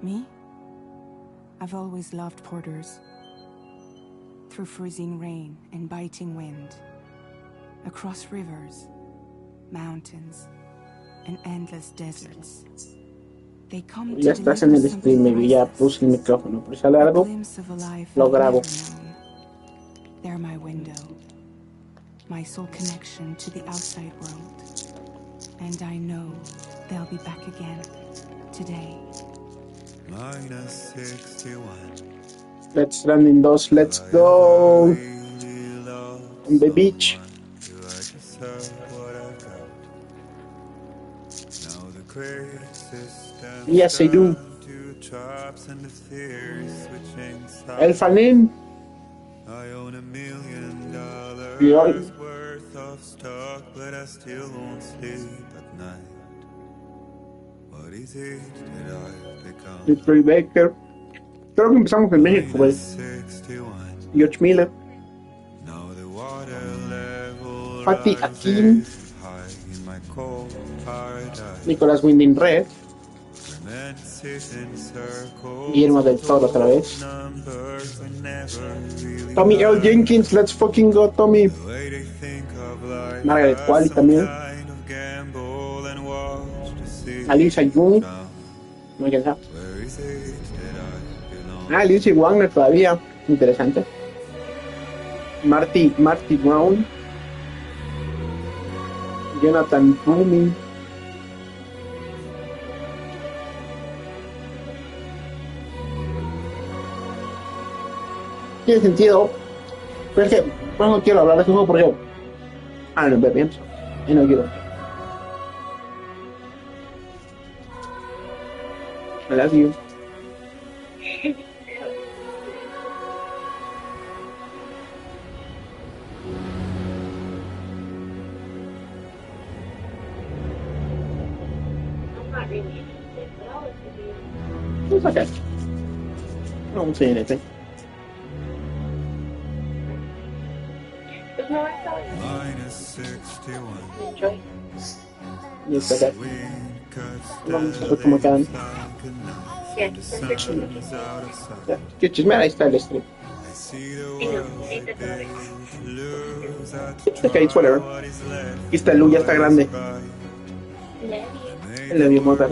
Me? I've always loved porters. Through freezing rain and biting wind, across rivers, mountains, and endless deserts. They come Ya to estás en el stream, maybe ya puse el micrófono, pero sale algo, lo grabo. They're my window, my sole connection to the outside world. And I know they'll be back again today. Let's run in those, let's go! On the beach. Yes, I do. El Fanin. I own $1 million worth of stock, but I still won't sleep at night. What is it that I've become? Detroit Baker. Creo que empezamos en México, güey. George Miller. Fatty Akin. Nicolás Winding Red. Guillermo del Toro otra vez. Tommy L. Jenkins, let's fucking go, Tommy. Margaret Qualley también. Alicia Jung. No quién sabe. Lindsay Wagner todavía. Interesante. Marty Brown. Jonathan Froome. Tiene sentido, pero es que no quiero hablar de ese juego porque no veo bien y no quiero. I love you. It's okay. I won't say anything. Enjoy. Yes, okay. Vamos a ver cómo quedan. Qué chismera, ahí está el stream. Okay, it's whatever. Aquí está el Lu, ya está grande. Le dio motor.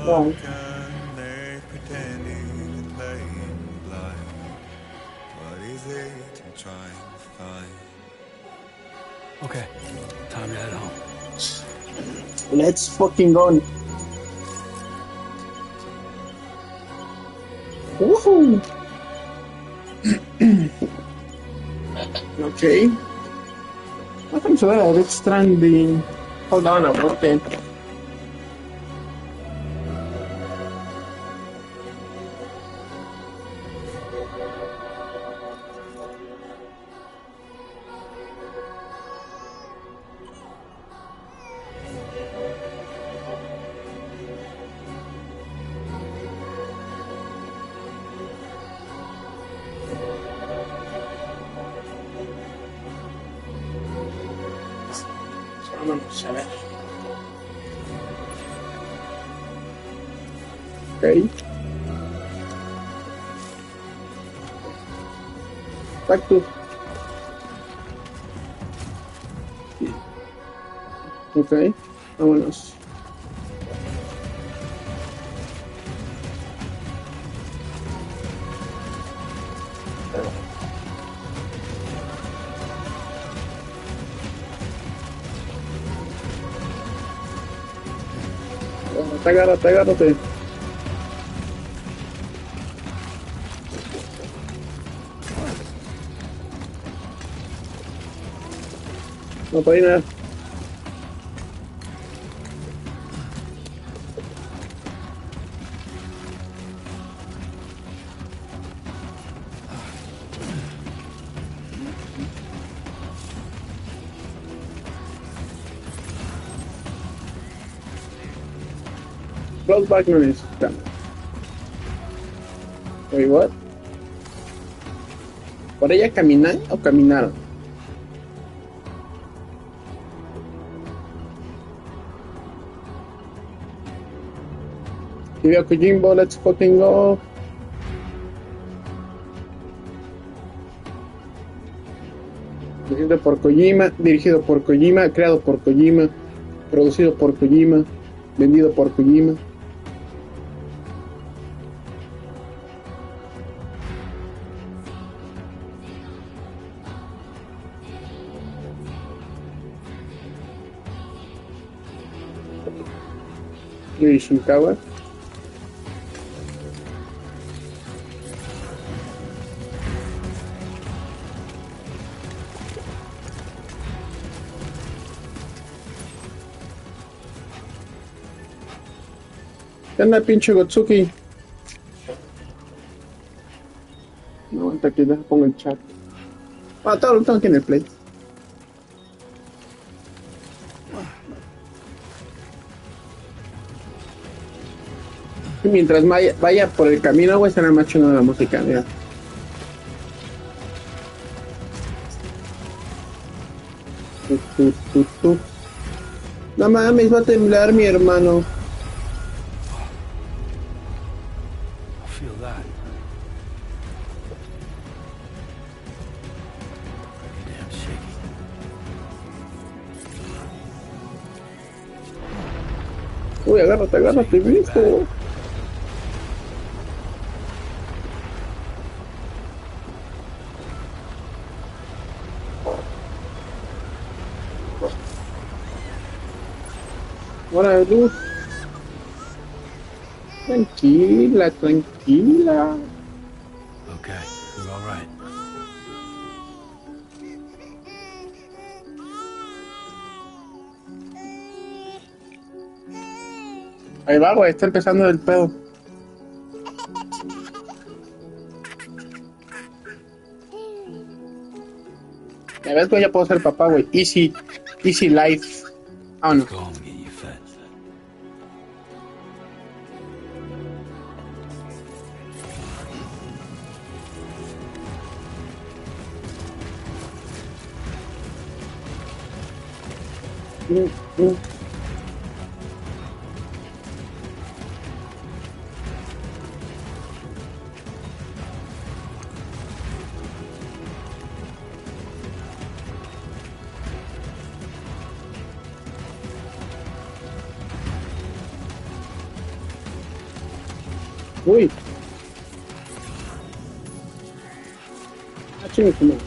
No. Okay, time to head home. Let's fucking go. Woohoo! Okay. Welcome to the Death Stranding. Hold on a moment. Vamos a ver. Ok. Exacto. Ok. Vámonos. Agárrate. No puede nada. Close no necesitamos. Wait, what? ¿Por ella caminan o caminaron? Hideo Kojimbo, let's fucking go. Dirigido por Kojima, creado por Kojima, producido por Kojima, vendido por Kojima. Yuri Shinkawa. ¿Qué anda, pinche Gotsuki? No, aguanta que pongo el chat. Ah, todo lo tengo aquí en el play. Y mientras vaya por el camino, voy a estar más chingando la música, mira. No mames, va a temblar mi hermano. Uy, agárrate, viejo. Ahora, luz. Tranquila. Okay, you're all right. Ahí va, güey, está empezando el pedo. Ya ves, güey, ya puedo ser papá, güey. Easy life. Vámonos. Go home and get you fed. Uy. Ah, chingue tu madre.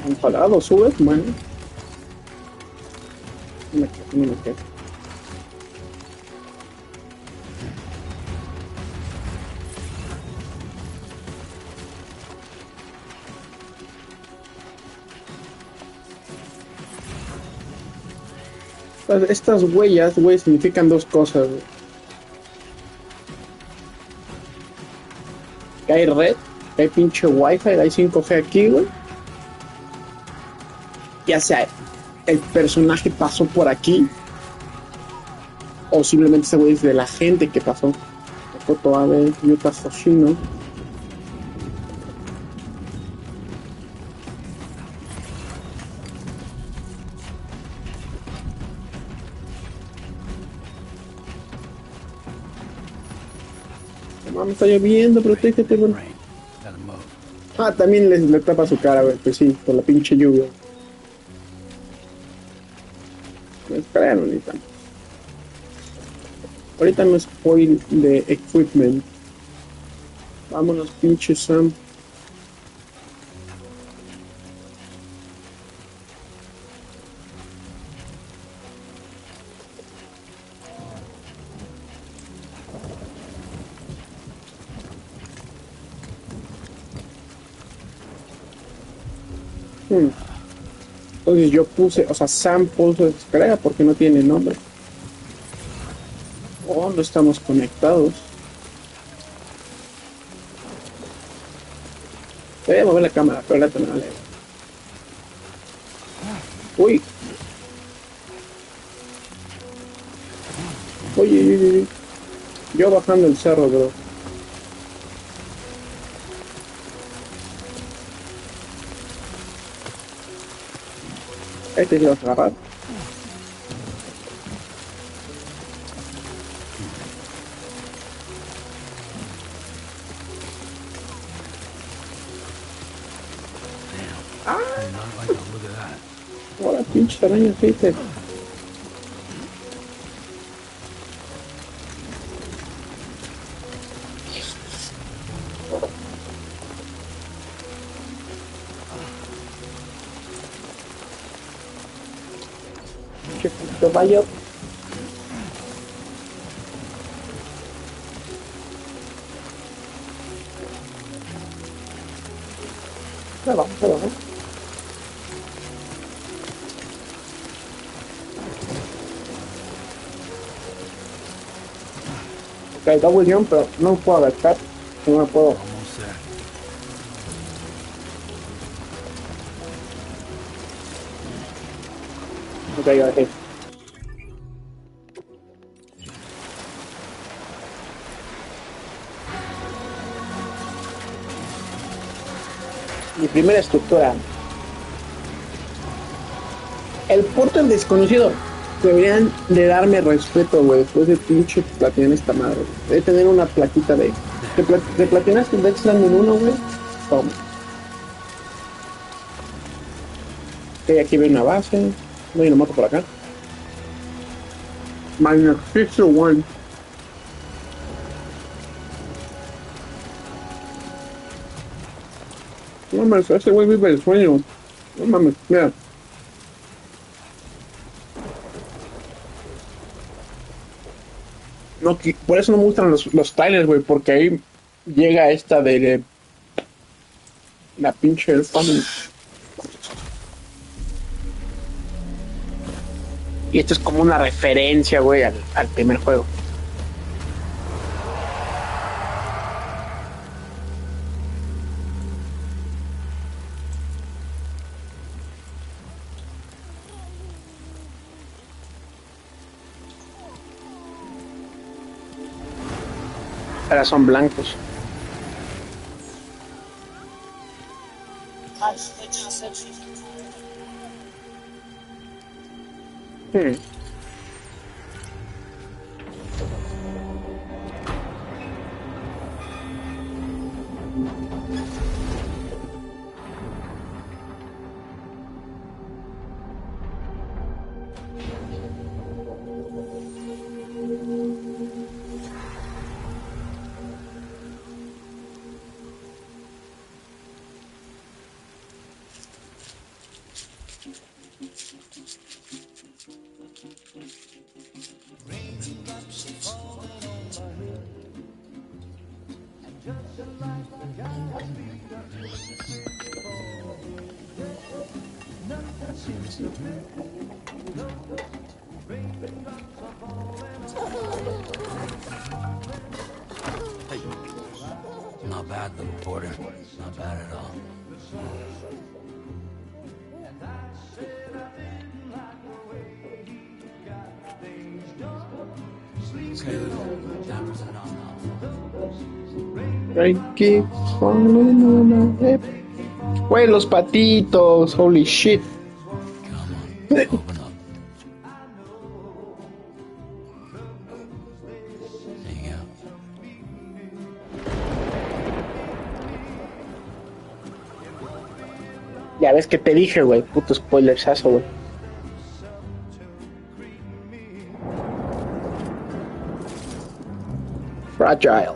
Enfadado, subes, man. No me quedo. Estas huellas, güey, significan dos cosas, güey. Que hay red, que hay pinche wifi, hay 5G aquí, güey. Ya sea el personaje pasó por aquí, o simplemente ese güey es de la gente que pasó. Foto Abe, Yuta Hoshino. Mamá, me está lloviendo, protégete, güey. Ah, también le tapa su cara, güey, pues sí, por la pinche lluvia. No esperen ahorita. Ahorita no spoil de equipment. Vámonos, pinche Sam. Entonces yo puse, o sea, Sam puso descarga porque no tiene nombre. Oh, no estamos conectados. Voy a mover la cámara, pero ahorita me vale. Uy. Oye. Yo bajando el cerro, bro. Este sí lo vas a agarrar. I do not like the look of that. Ahora pinche araña, fíjate. Pinche puto bayo. Vamos, vamos. Ok, double jump, pero no puedo agachar. No me puedo. Almost there. Ok, ok. Mi primera estructura. El portal desconocido. Deberían de darme respeto, güey. Después de pinche platinar esta madre. Debe tener una plaquita de... ¿Te platinaste el Death Stranding 1, güey? Toma. Ok, aquí veo una base. No hay una moto por acá. Magnificio One. No mames, ese güey vive el sueño. No mames, mira. No, por eso no me gustan los trailers, güey, porque ahí llega esta de la pinche el family. Y esto es como una referencia, güey, al primer juego. Ahora son blancos. Hmm. Hey. Not bad, little porter. Not bad at all. Okay, look. Time for some nom-nom. I keep falling on my hip. Güey, los patitos, holy shit. Come on, open up. There you go. Ya ves que te dije, güey, puto spoilersazo, güey. Fragile.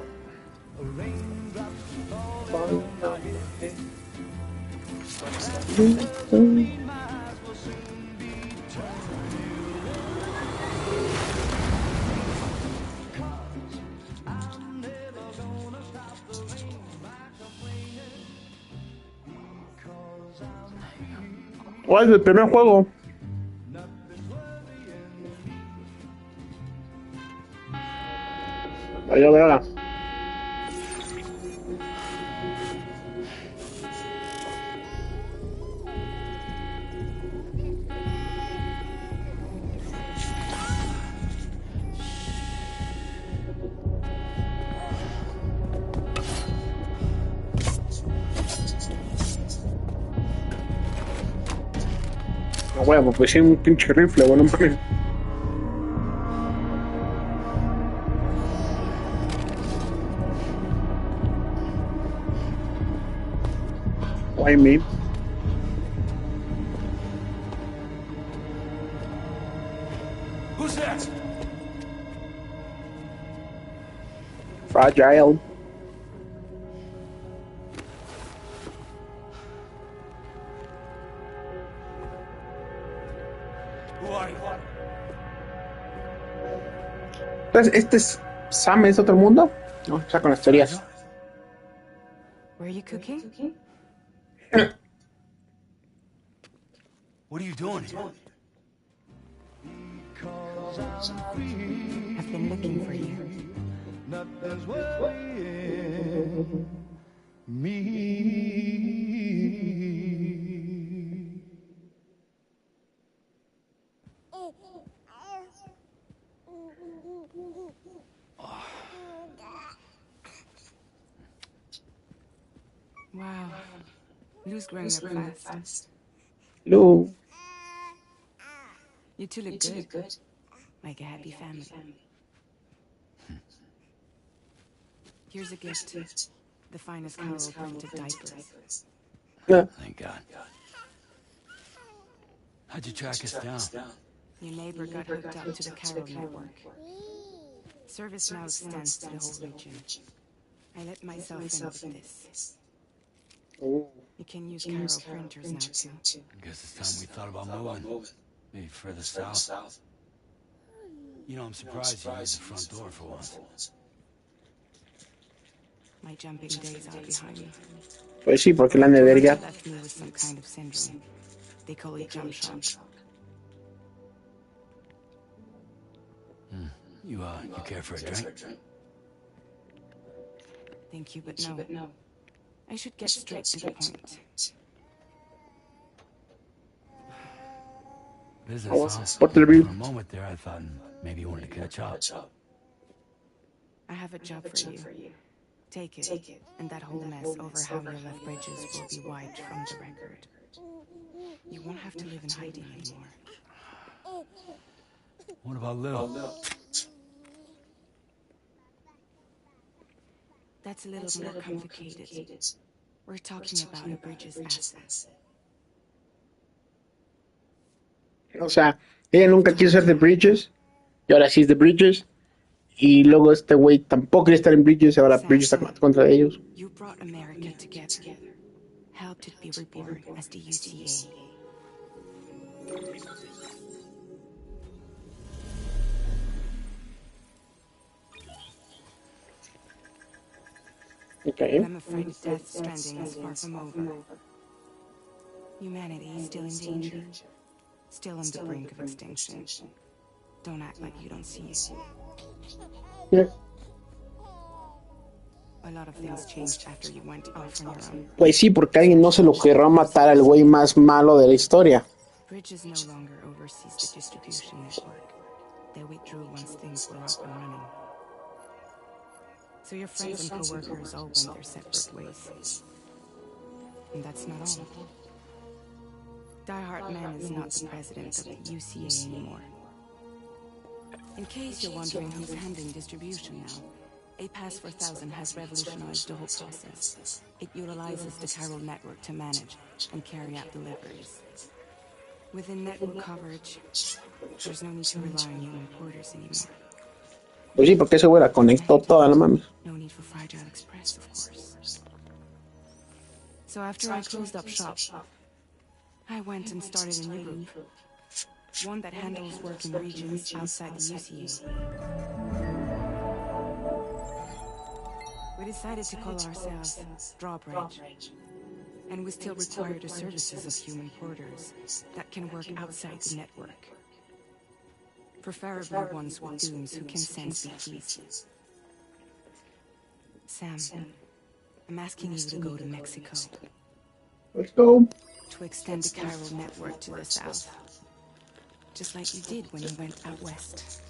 ¿Cuál es el primer juego? Ahí lo veo ahora. huevo, pues sí, un pinche rifle, bueno, mames. Why me? Who's that? Fragile. Who are you? Entonces, ¿este es Sam, es otro mundo? No, o sea, con las teorías. Were you cooking? What are you doing here? I've been looking for you. Wow. Lou's growing up fast. Lu. You two look good. Like a happy family. Here's a gift. The finest Carol printed diapers. Thank God. How'd you track us down? Your neighbor got hooked up to the Carol network. Service now extends to the whole region. I let myself in with this. You can use Carol printers now too. I guess it's time we thought about moving. Maybe further south. You know, I'm surprised you used the front door for once. My jumping days are behind me. Pues sí, porque la nederia. Left me with some kind of syndrome. They call it jump shock. You care for a drink? Thank you, but no. I should get straight to the point. Business, huh? What the For a moment there, I thought maybe you wanted to catch up. I have a job for you. Take it, and that whole mess over how you left Bridges will be wiped from the record. You won't have to live in hiding anymore. What about Lil? That's a little more complicated. We're talking about a Bridges asset. O sea, ella nunca quiso ser de Bridges. Y ahora sí es de Bridges. Y luego este güey tampoco quiere estar en Bridges. Y ahora Bridges está contra ellos. You brought America together. Helped it be reborn as the UCA. Okay. I'm afraid Death Stranding is far from over. Humanity is still in danger. Still on the brink of extinction. Don't act like you don't see it. Yeah. A lot of things changed after you went off on your own. Pues sí, porque alguien no se lo querrá matar al güey más malo de la historia. Bridges no longer oversees the distribution network. They withdrew once things were up and running. So your friends and co-workers all went their separate ways. And that's not all. Die Hartman is not the president of the UCA anymore. In case you're wondering who's handling distribution now, A Pass for 1000 has revolutionized the whole process. It utilizes the Carol network to manage and carry out deliveries. Within network coverage, there's no need to rely on human porters anymore. Pues sí, porque ese güey la conectó toda, no mames. No need for Fragile Express, of course. So after I closed up shop, I went and started a new group. One that handles work in regions outside the UCA. We decided to call ourselves Drawbridge. And we still require the services of human porters that can work outside the network. Preferably ones with goons who can sense BTs. Sam, I'm asking you to go to Mexico. Let's go. To extend the Carol network to the south. Just like you did when you went out west.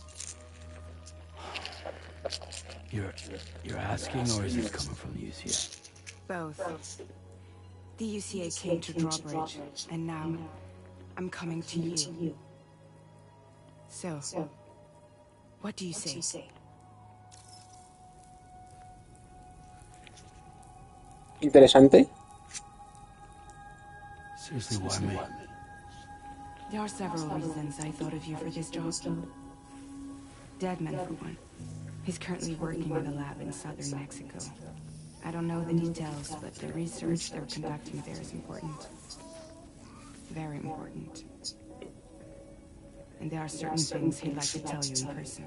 You're asking, or is this coming from the UCA? Both. The UCA came to Drawbridge, and now I'm coming to you. So, what do you say? Interesante. Seriously, why me? There are several reasons I thought of you for this job. Deadman, for one. He's currently working in a lab in southern Mexico. I don't know the details, but the research they're conducting there is important. Very important. And there are certain things he'd like to tell you in person.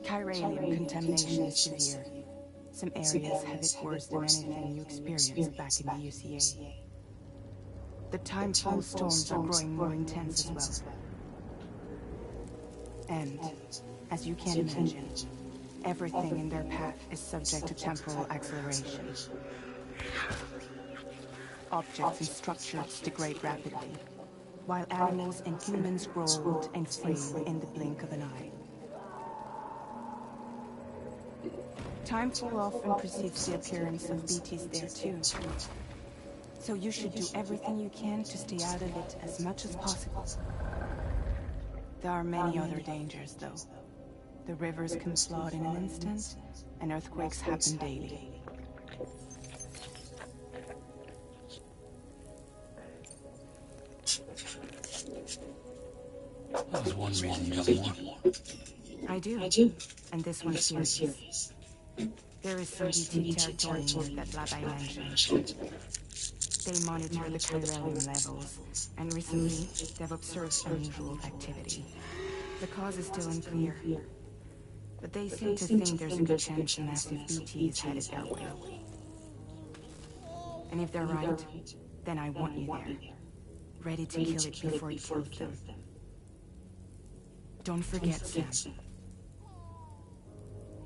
Chiralium contamination is severe. Some areas have it worse than anything you experienced back in the UCA. The timefall storms are growing more intense as well. And, as you can imagine, everything in their path is subject to temporal acceleration. Objects and structures degrade rapidly, while animals and humans grow old and frail in the blink of an eye. Timefall often precedes the appearance of BTs there too. So you should do everything you can to stay out of it as much as possible. There are many other dangers, though. The rivers can flood in an instant, and earthquakes happen daily. That was one reason. You got more? I do. And this one's serious. There is some BT territory near that lab I mentioned. They monitor the chiralium levels, and recently, they've observed unusual activity. The cause is still unclear, but they seem to think there's a good chance a massive BT is headed their way. And if they're right, then I want you there, ready to kill it before it kills them. Don't forget, Sam.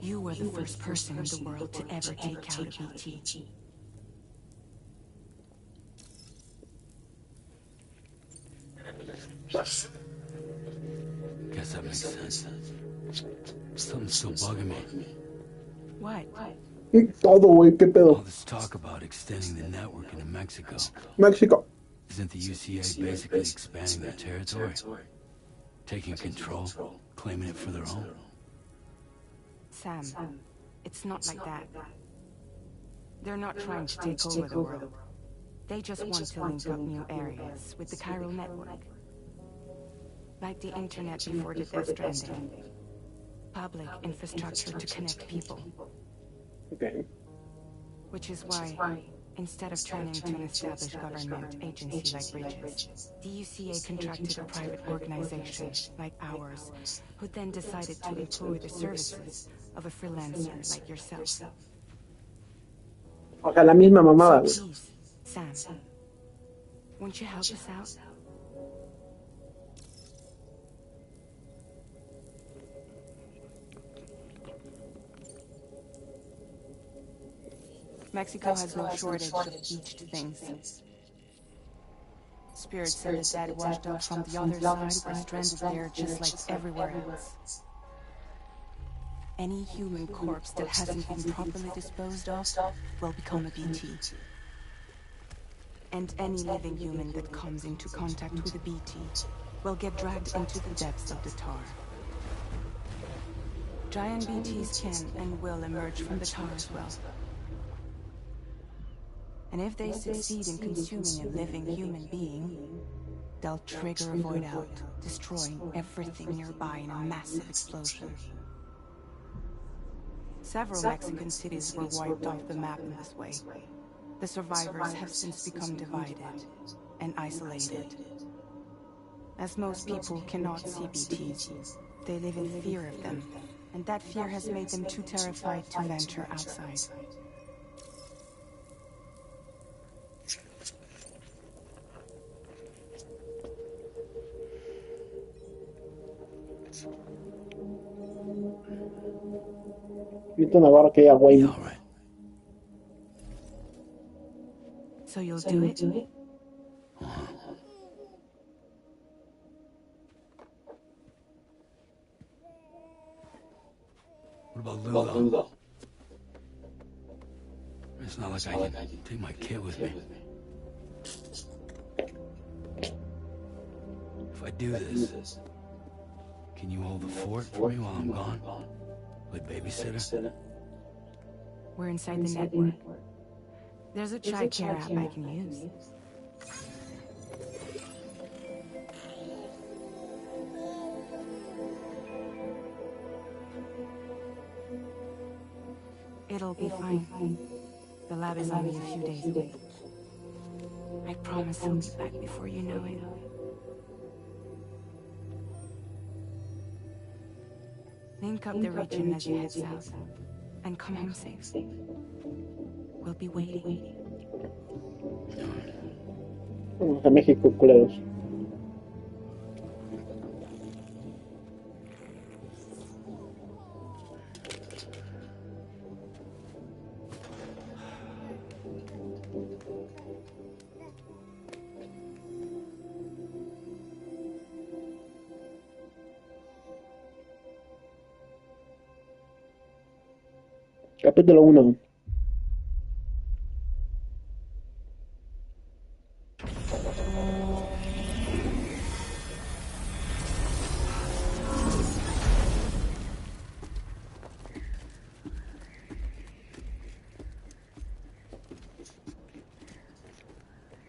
You were the first person in the world to ever take out a BT. Guess that makes sense. Something's still bugging me. What? Todo, güey, qué All pedo. this talk about extending the network into Mexico. México. Isn't the UCA basically expanding their territory? Taking control, claiming it for their own? Sam, it's not like that. They're not trying to take over the world. They just want to link up new areas with the chiral network. Like the internet before the Death Stranding. Public infrastructure to connect people. Okay. Which is why, instead of turning to an established government agency like Bridges, the UCA contracted a private organization like ours, who then decided to employ the services of a freelancer like yourself. O sea, la misma mamada, güey. So please, Sam, won't you help us out? Mexico has no shortage of beached things. Spirits and the dead washed up from the other side were stranded there just like everywhere else. Any human corpse that hasn't been properly disposed of will become a BT. And any living human that comes into contact with a BT will get dragged into the depths of the tar. Giant BTs can and will emerge from the tar as well. And if they succeed in consuming a living human being, they'll trigger a void out, destroying everything nearby in a massive explosion. Several Mexican cities were wiped off the map in this way. The survivors have since become divided and isolated. As most people cannot see BTs, they live in fear of them, and that fear has made them too terrified to venture outside. Viste Navarro que ella, güey. Yeah, all right. So you'll do it? What about Lou? It's not like I can take my kid with me. If I do this, can you hold the fort for me while I'm gone? Play babysitter? We're inside the network. There's a child care app I can use. It'll be fine. The lab is only a few days away. I promise I'll be back before you know it. Link up the region as you head south, and come home safe. We'll be waiting. Vamos a México, culeros. Capítulo 1.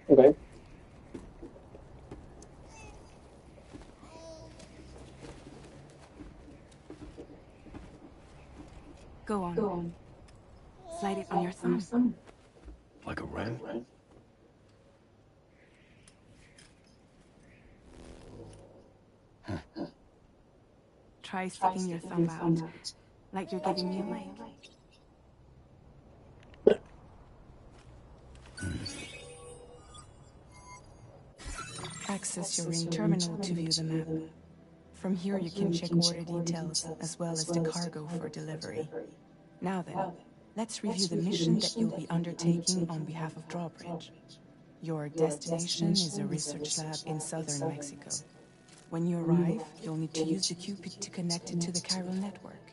Okay. Go on. Slide it on your thumb. Like a ring? Try sticking your thumb out, like you're giving me a mic. Access your ring terminal to view the map. From here you can check order details, as well as the cargo for delivery. Now then, let's review the mission that you'll be undertaking on behalf of Drawbridge. Your destination is a research lab in southern Mexico. When you arrive, you'll need to use the Cupid to connect it to the Chiral network.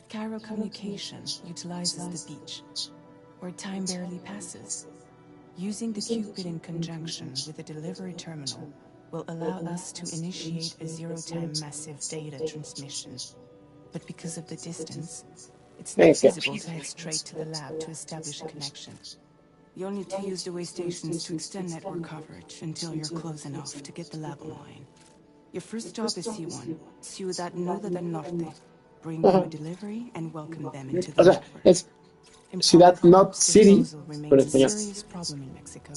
Chiral communication utilizes the beach, where time barely passes. Using the Cupid in conjunction with the delivery terminal will allow us to initiate a zero-time massive data transmission. But because of the distance, it's not feasible to head straight to the lab to establish a connection. You'll need to use the way stations to extend network coverage until you're close enough to get the lab online. Your first stop is C1, Ciudad Nueva del Norte. Bring them a delivery and welcome them into the network. Es Ciudad Not City, pero remains a español. serious problem in Mexico.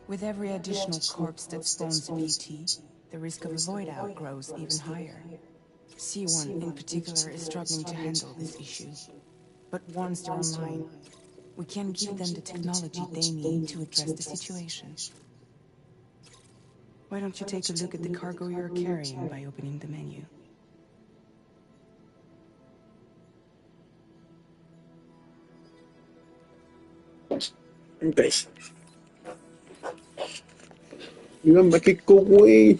With every additional corpse that spawns a BT, the risk of a void out grows even higher. C1 in particular is struggling to handle this issue. But once they're online, we can give them the technology they need to address the situation. Why don't you take a look at the cargo you're carrying by opening the menu? Okay. Viva México, güey.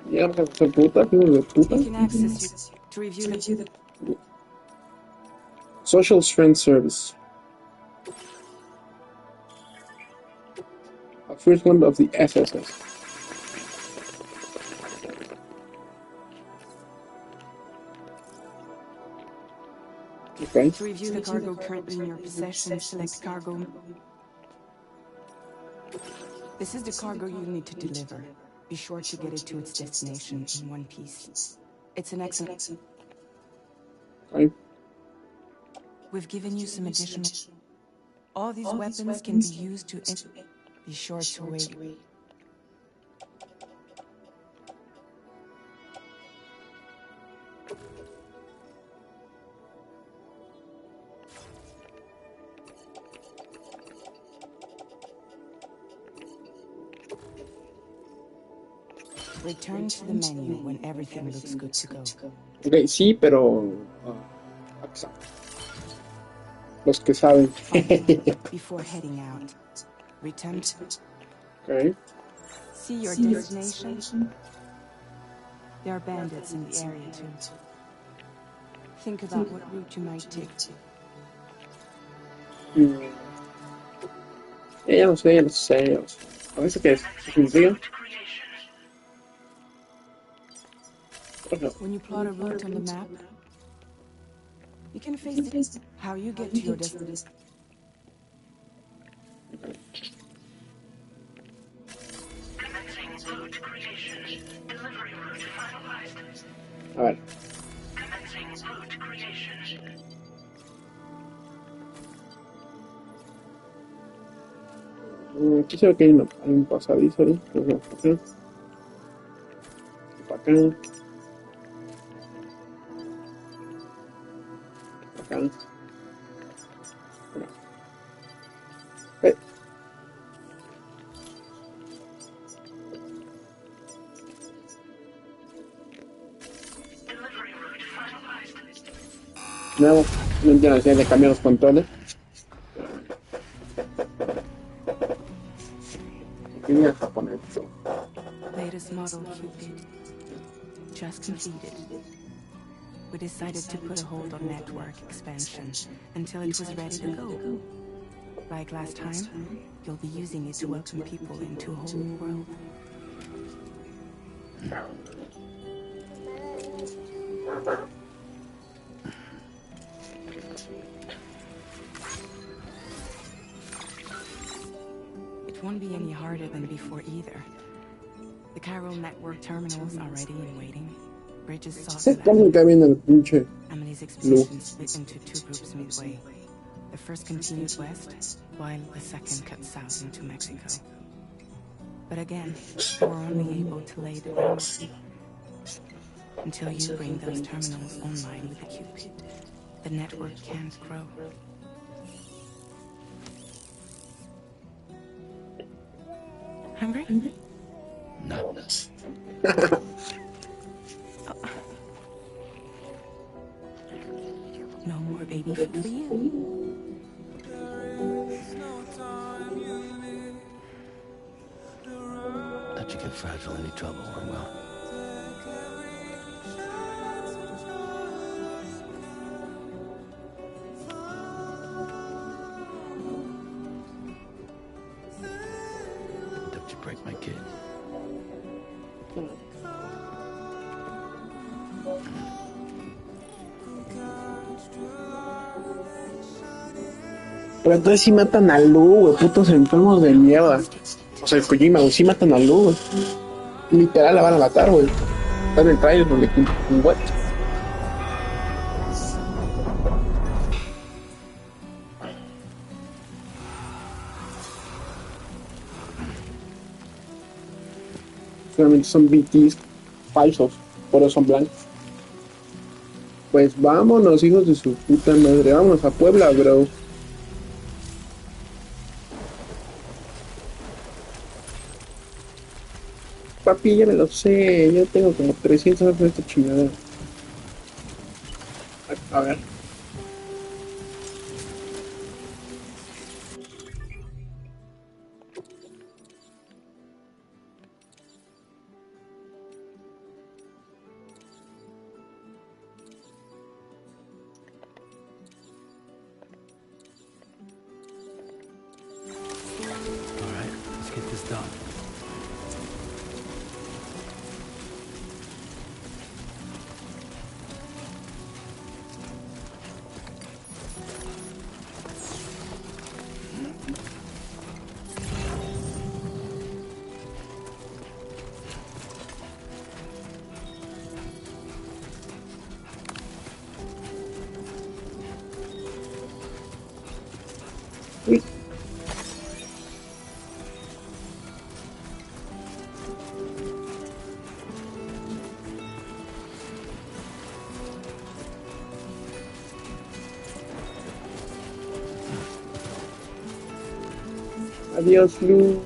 Mierda, de puta, hijos de puta. You can access you to review the Social Strength Service. A first one of the SSS. Okay. To review the cargo currently in your possession, select cargo. This is the cargo you need to deliver. Be sure to get it to its destination in one piece. It's an excellent... Okay. We've given you some additional... All these weapons can be used to... Be sure to wait. Return to the menu when everything looks good to go. Okay, sí, pero... los que saben. Before heading out, return to... Okay. See your destination? There are bandits in the area too. Think about what route you might take. Ya lo sé, ya lo sé, ya lo sé. A ver, ¿eso qué es? ¿Es un río? When you plot a route on the map, you can face it. How you get to your destination. A ver. Aquí se ve que hay un pasadizo ahí. Para acá. Para acá. Eh. No entiendo si hay de cambiar los controles. Aquí viene japonés. Latest model Cupid. Just completed. We decided to put a hold on network expansion until it was ready to go. Like last time, you'll be using it to welcome people into a whole new world. It won't be any harder than before either. The Chiral network terminals are ready and waiting. Bridges sought Emily's expedition split into two groups midway. The first continued west, while the second cut south into Mexico. But again, we're only able to lay the groundwork. Until you bring those terminals online with the Cupid, the network can't grow. Hungry? No. No more baby food for you. Let you get fragile any trouble, well. Don't you break my kid. Pero entonces sí matan a Lu, güey, putos enfermos de mierda. O sea, el Kojima, güey, sí matan a Lu, güey. Literal la van a matar, güey. Está en el trailer donde un what? Solamente son BTs falsos, por eso son blancos. Pues vámonos, hijos de su puta madre, vámonos a Puebla, bro. Papi, ya me lo sé, yo tengo como 300 horas de esta chingada. A ver. All right, let's get this done. Uy. Adiós, Lu.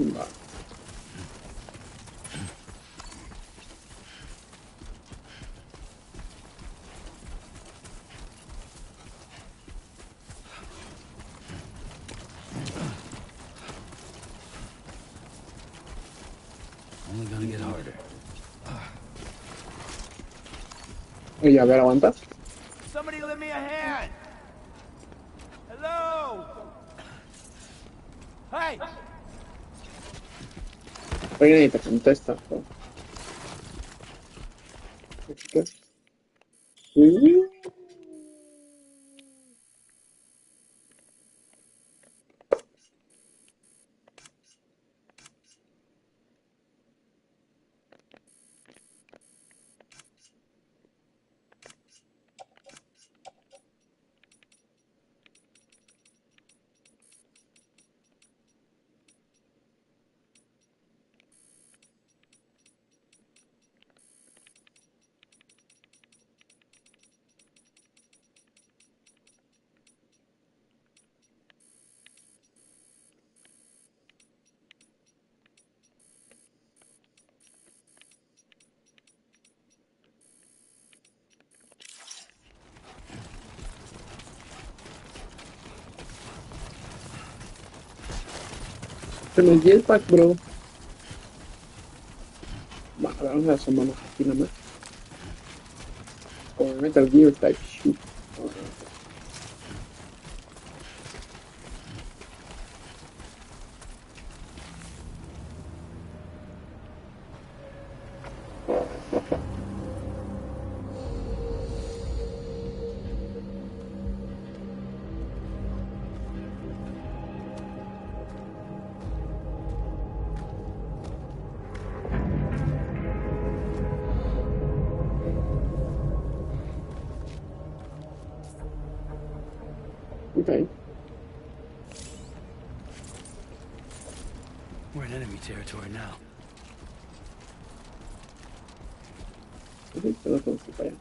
Va. Only gonna get harder. Oye, a ver, aguanta. Somebody lend me a hand. Hello. Hey. Oye, ni te contesta. ¿No? ¿Qué? Con el jetpack, bro. Va, a ver, vamos a asomarnos aquí nada más. Como Metal Gear type shit. Okay. We're in enemy territory now. Sí, pero no tenemos que ir para allá.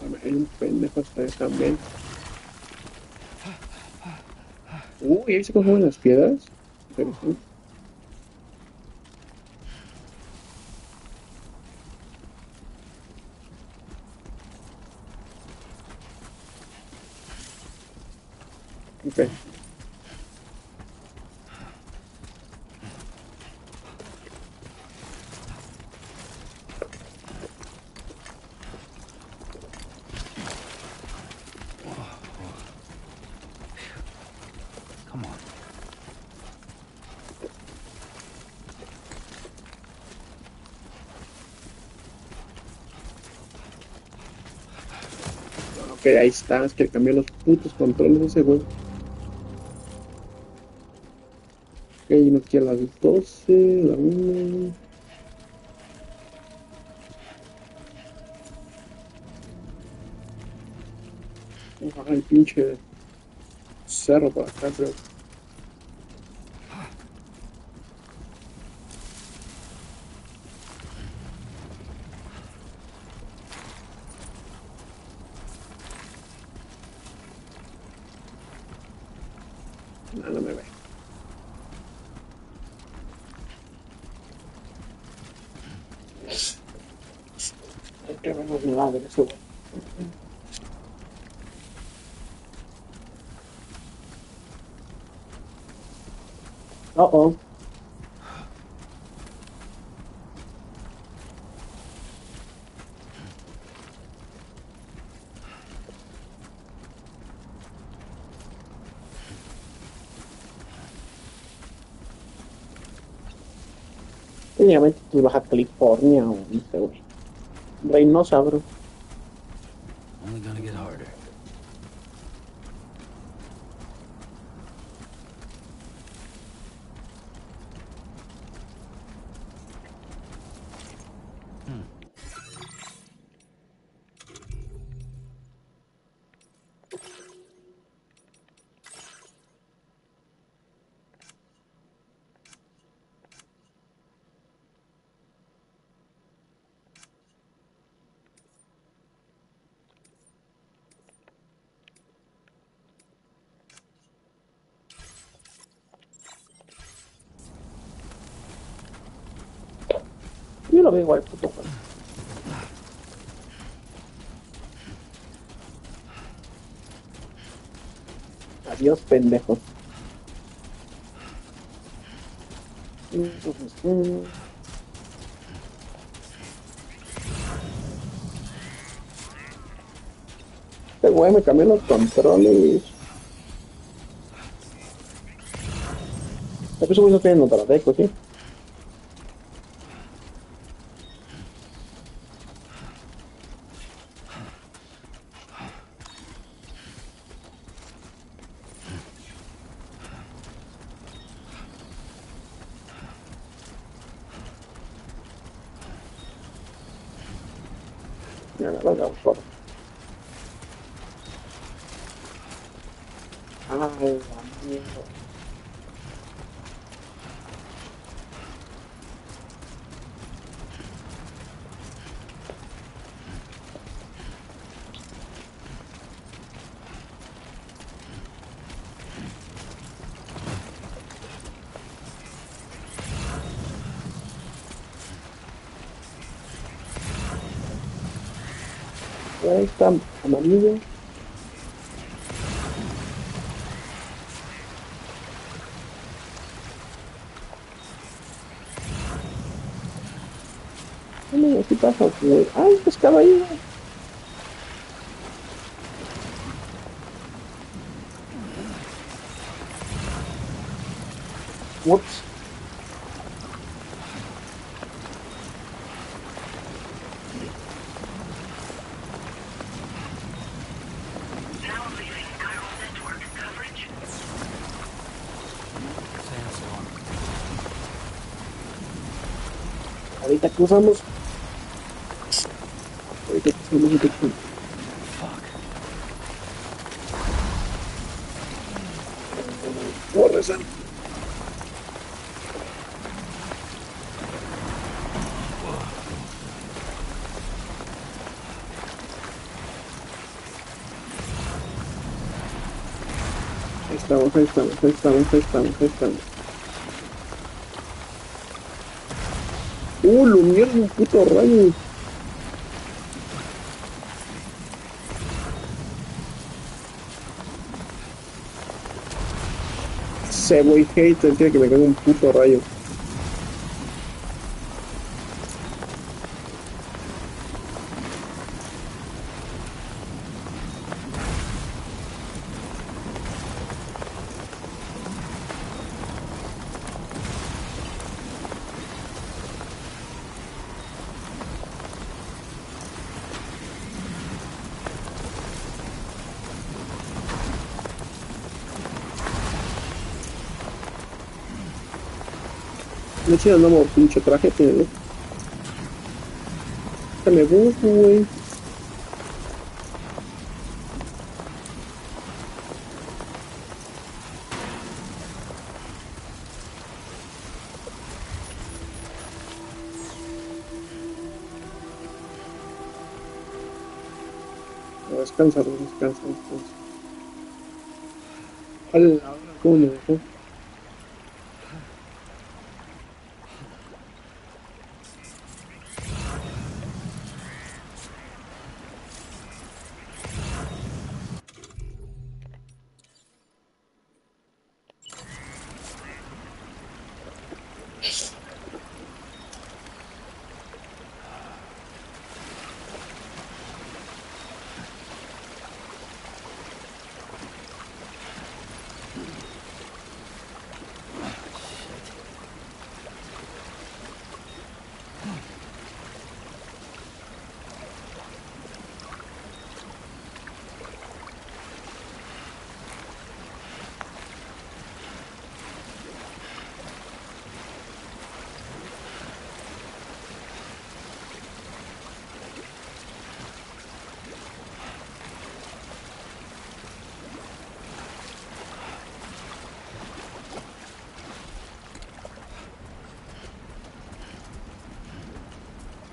A ver, hay un pendejo hasta ahí también. Uy, ahí se consumen las piedras. Interesante. Ok. Come on. Ok, ahí está. Es que cambió los putos controles de ese güey. Ok, no quiero las 12, la 1. Vamos a bajar el pinche cerro por acá, creo. No, no me ve. Hay que vernos nada de eso, güey. Oh. Técnicamente, pues Baja California o no sé, güey. Reynosa, bro. Only gonna get harder. yo lo veo igual, puto juego. Adiós, pendejos. Este güey me cambió los controles. Eso no tiene notaradeco, ¿sí? Ya la verdad, por. Ay, amigo. Ahí está amarillo. Amigo, ¿qué pasa, güey? Ay, pescado ahí, güey. Whoops. Ahorita cruzamos. Ahorita cruzamos. Corre, Sam. Ahí estamos, ahí estamos, ahí estamos, ahí estamos, ahí estamos. Lo mierda, un puto rayo. Se voy hater, tiene que me caiga un puto rayo. No chido, no, pinche traje, pero. Se me gusta, güey. Descansa, descansa, descansa. Ahora, ¿cómo me dejó?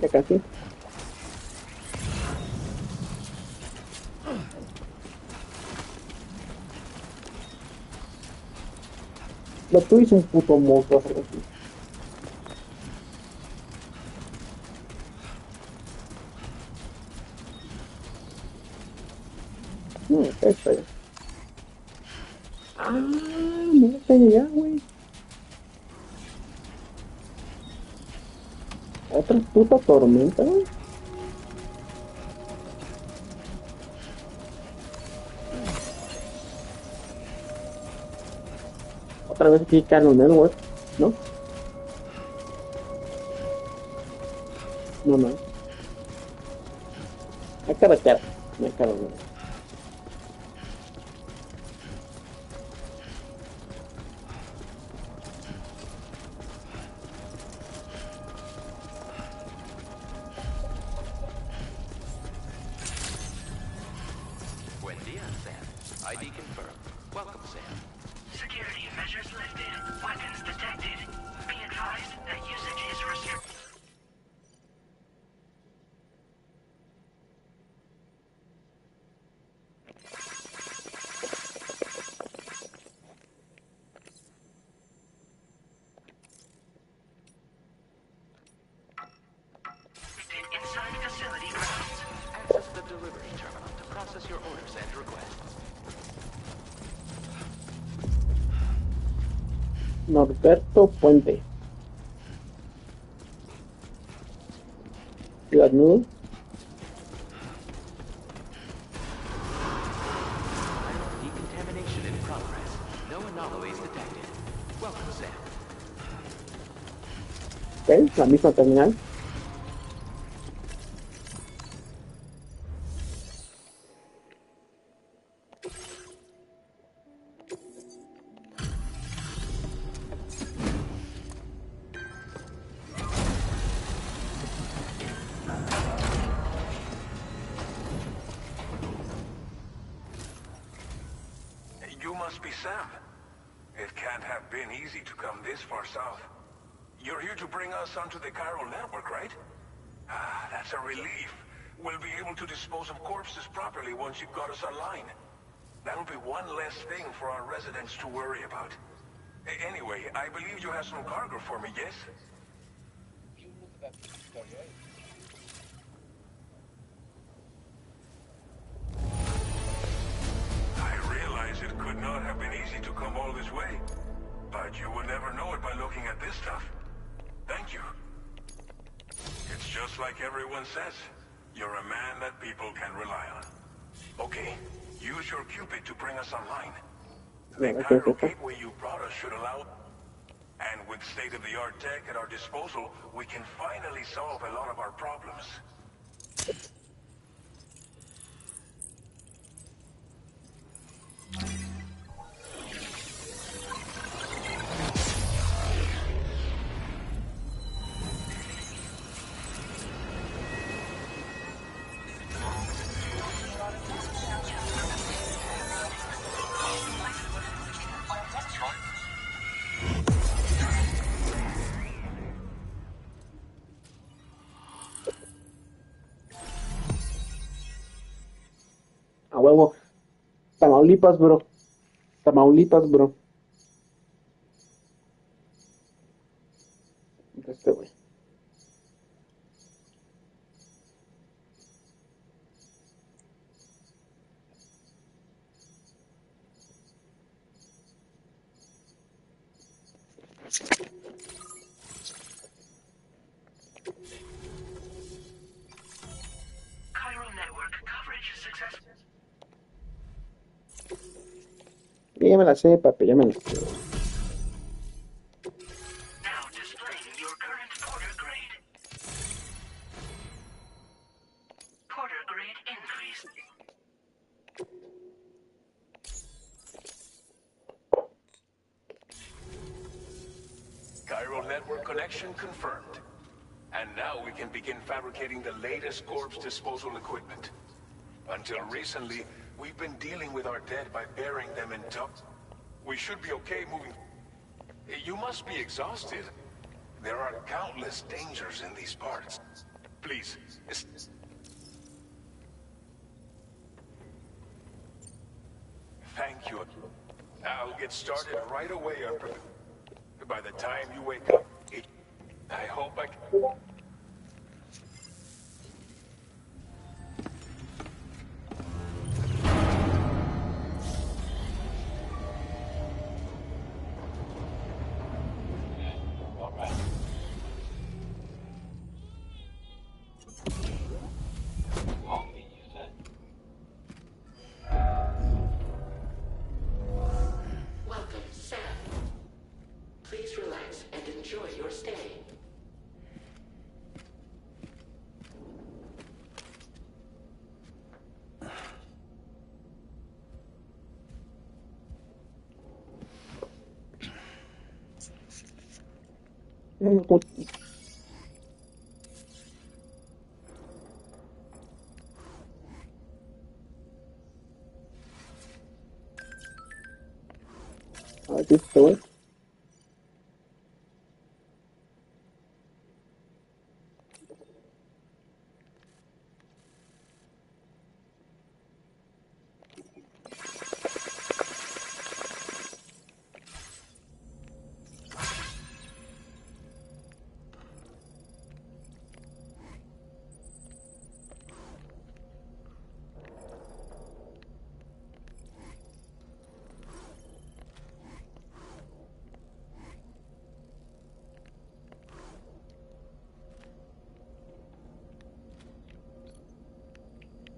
Ya casi. Lo tú hice un puto monstruo. Está ya. Ah, mira, está allá, güey. Otra puta tormenta, güey. Otra vez aquí Carol Network, ¿no? No, no. Hay carretera, no hay Carol Network. Buen día, Sam. ID confirmed. Welcome, Sam. Security measures lifted. Weapons detected. Be advised that usage is restricted. Inside facility grounds. Access the delivery terminal to process your orders and requests. Norberto Puente. Ciudad Nudo. Decontamination in progress. No anomalies detected. Welcome, Sam. Ok, la misma terminal. You must be Sam. It can't have been easy to come this far south. You're here to bring us onto the chiral network, right? Ah, that's a relief. We'll be able to dispose of corpses properly once you've got us online. That'll be one less thing for our residents to worry about. Anyway, I believe you have some cargo for me, yes? I realize it could not have been easy to come all this way, but you would never know it by looking at this stuff. Thank you. It's just like everyone says. You're a man that people can rely on. Okay, use your Cupid to bring us online. The chiral gateway you brought us should allow... And with state-of-the-art tech at our disposal, we can finally solve a lot of our problems. A huevo. Tamaulipas, bro. Tamaulipas, bro. Este güey. Chiral network coverage successful. Ya me la sé, papi, ya me la sé. Now displaying your current Porter grade. Porter grade increased. Chiral network connection confirmed. And now we can begin fabricating the latest corpse disposal equipment. Until recently, we've been dealing with our dead by burying them in tubs. We should be okay moving... You must be exhausted. There are countless dangers in these parts. Please, Thank you. I'll get started right away on... By the time you wake up, I hope I can... Aquí estoy.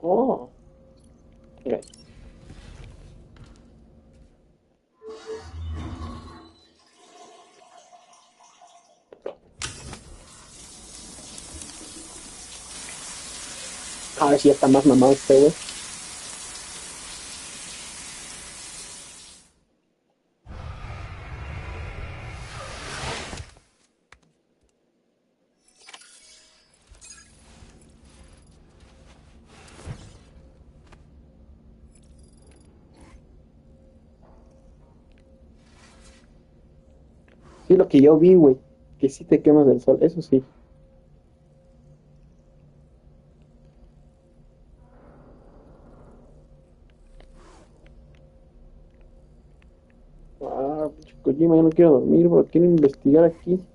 Oh. Okay. A ver si ya está más mamado este, güey. Sí, lo que yo vi, güey. Que sí te quemas del sol, eso sí. Ah, pinche Kojima, ya no quiero dormir, bro. Quiero investigar aquí.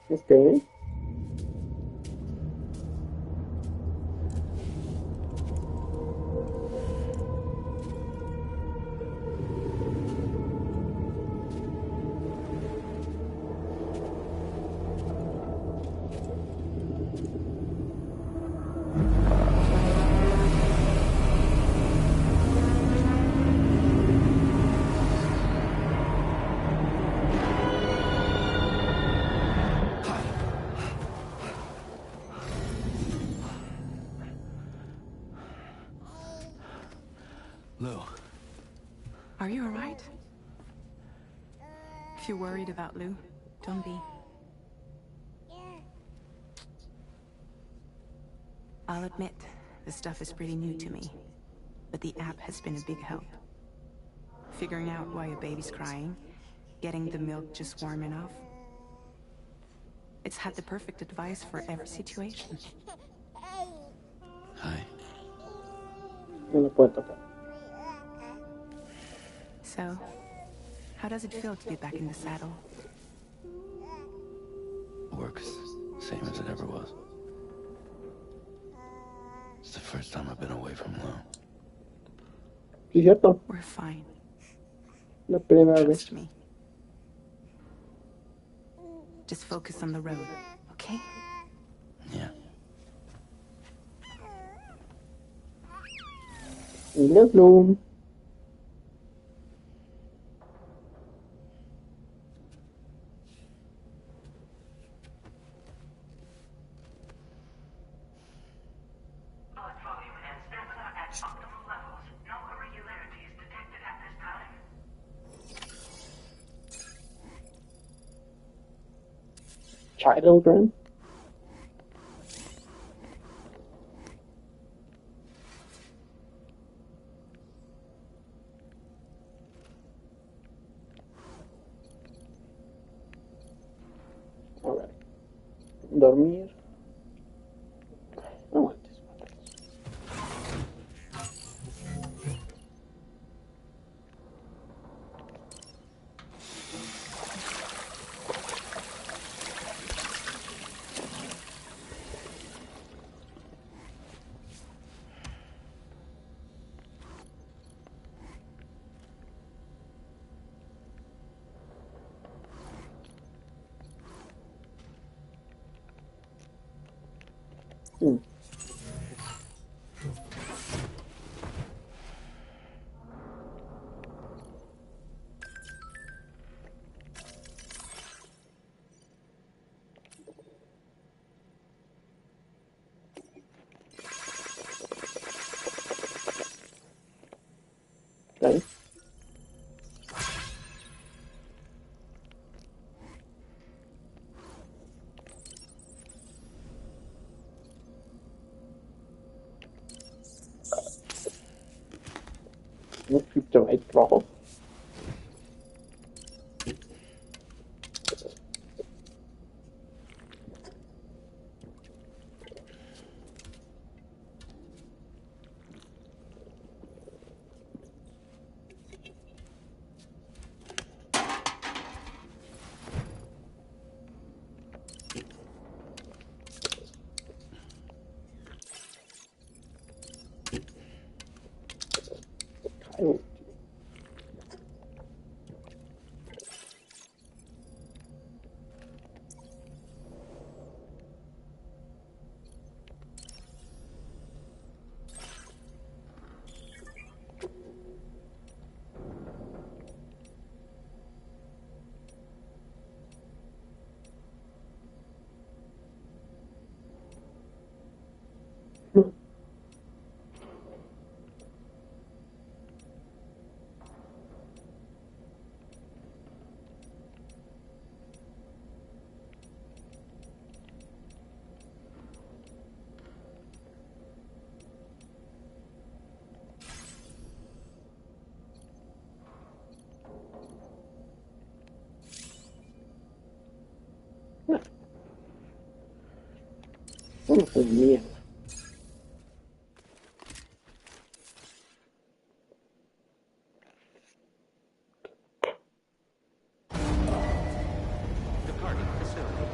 Ok. Lou. Are you alright? If you're worried about Lou, don't be. I'll admit, the stuff is pretty new to me, but the app has been a big help. Figuring out why a baby's crying, getting the milk just warm enough. It's had the perfect advice for every situation. Hi. No lo puedo tocar. So, how does it feel to be back in the saddle? Works same as it ever was. It's the first time I've been away from Lou. Sí, cierto. We're fine. La primera Trust vez. me. Just focus on the road, okay? Yeah. Inglés, Bloom. Blood volume and stamina at optimal levels. No irregularities detected at this time. Children. Dormir. No aguantes. Okay. No kryptonite rojo. Ay, no, pues mierda. Departing facility.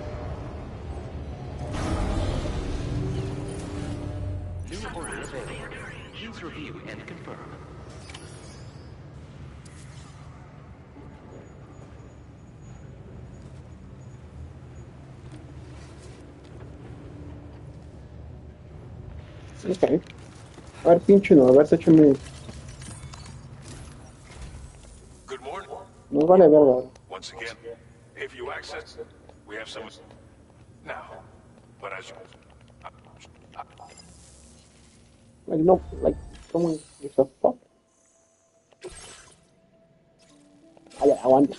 New order available. Please review and confirm. Ok. A ver, pinche no, a ver, échame. Good morning. Nos vale verga. Once again, if you access, we have some now. But as you, Like, no, like, someone gives a fuck. A ver, aguanta.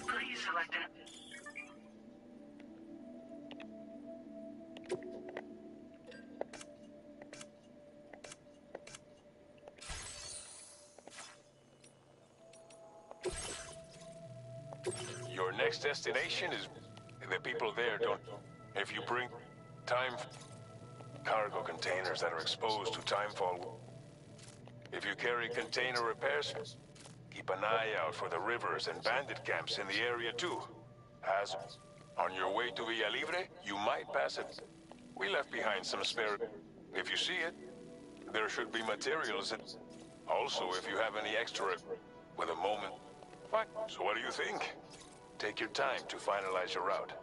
Please select an your next destination is the people there don't. If you bring time cargo containers that are exposed to timefall, if you carry container repairs, keep an eye out for the rivers and bandit camps in the area too. As on your way to Villa Libre, you might pass it. We left behind some spare. If you see it, there should be materials. And also, if you have any extra with a moment. Fine. So what do you think? Take your time to finalize your route.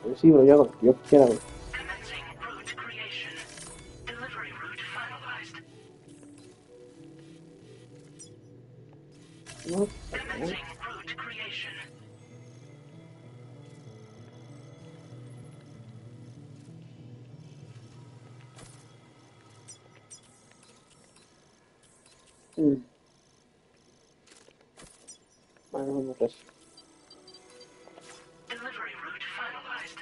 Pues sí, bro, yo hago lo que yo quiera, güey. commencing route creation. Delivery route finalized. No, Commencing route creation. Bueno, vamos a ver. Delivery route finalized.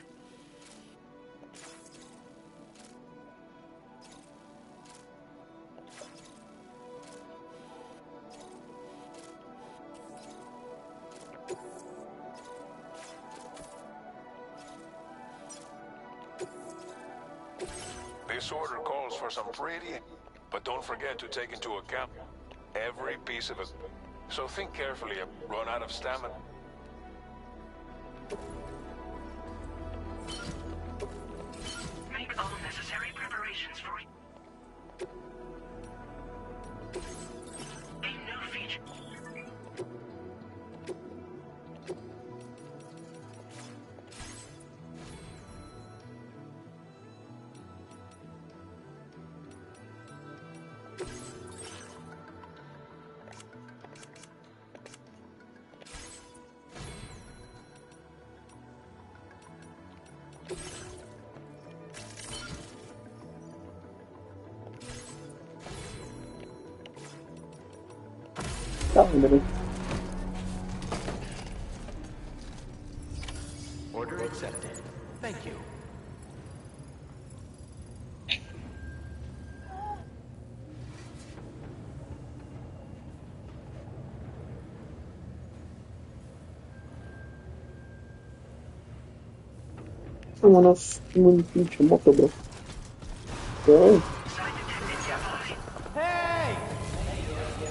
This order calls for some pretty... But don't forget to take into account every piece of it. So think carefully, run out of stamina. Make all necessary preparations for a new feature. Order accepted. Thank you. Vámonos, un pinche moto, bro. Pero, Hey!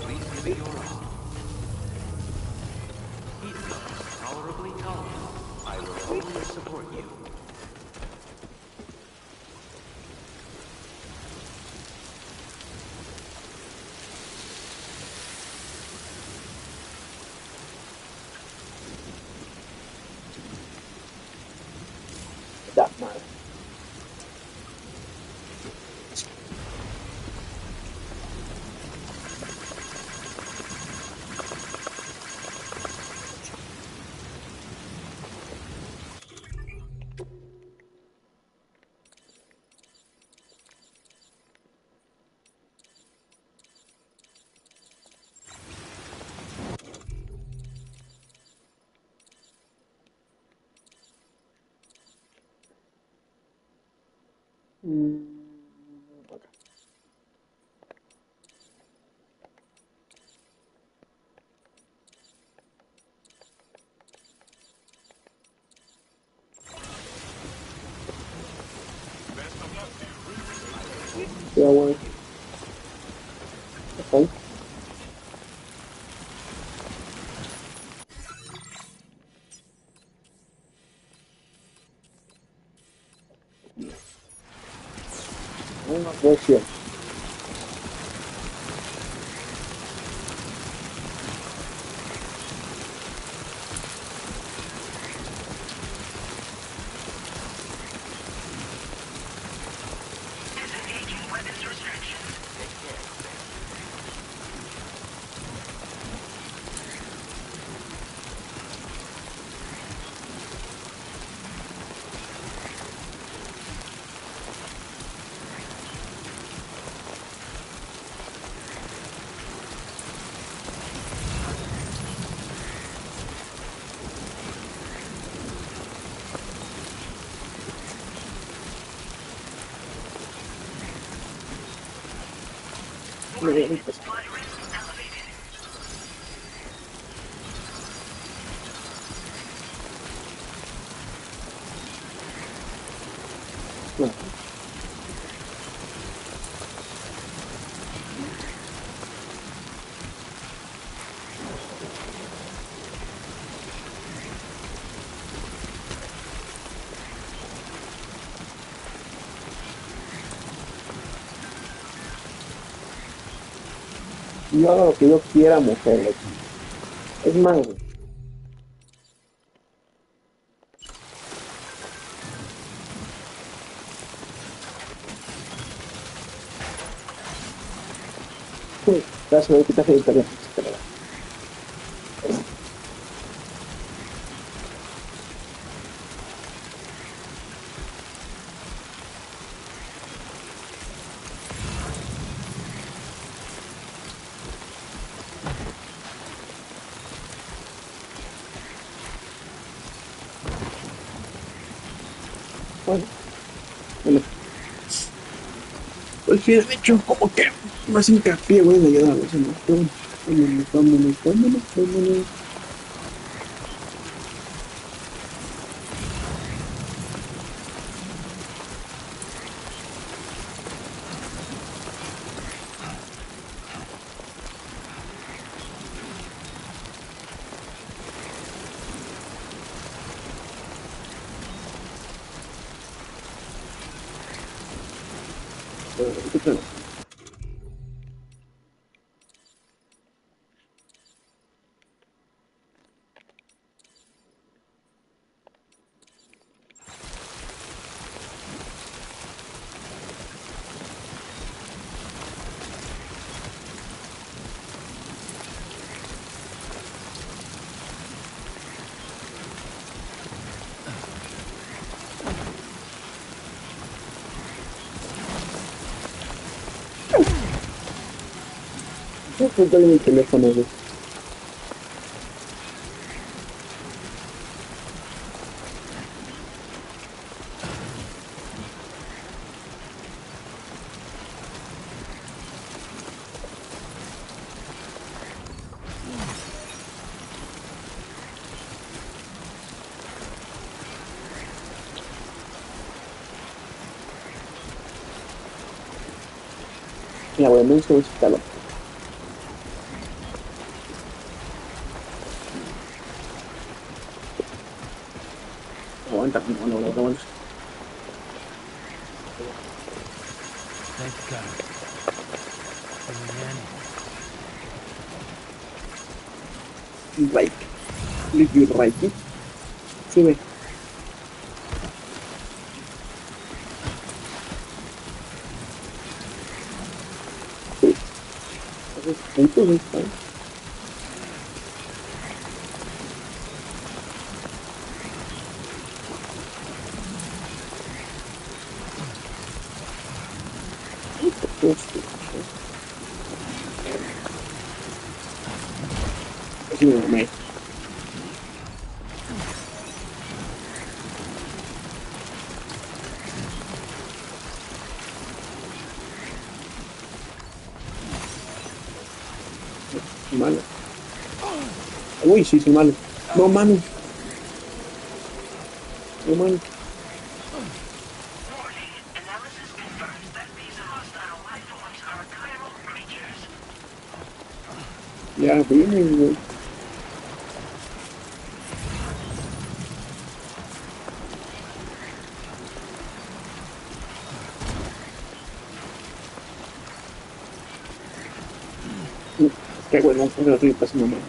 Please give it your all. Keep tolerably calm. I will always support you. that madre. Okay. Yeah, well, okay. Bullshit. Disengaging weapons restrictions. Take care. Warning, flood risk elevated. No. Yo hago lo que yo quiera, mujer. Loco. Es más, gracias, voy a quitar el teléfono. Bueno, bueno. Pues sí, de hecho, como que más hincapié, güey, en ayudar a los demás. Vámonos. Dale mi teléfono, güey. Mira, güey, me hizo calor. Aguanta, no, aguanta. Thank God. Right. Leave you right. Sube. Esos puntos están. Es mi mamá. Malo. Uy, sí, soy malo. No mames. No mames. Warning. Analysis confirms that these hostile life forms are chiral creatures. Ya vine, güey. Qué bueno, no lo estoy pasando mal.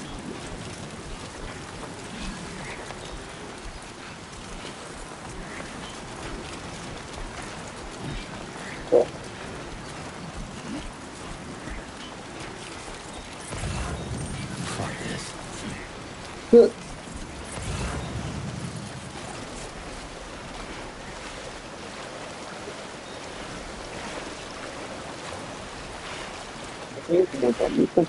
Oh. Fuck this. Como palmita.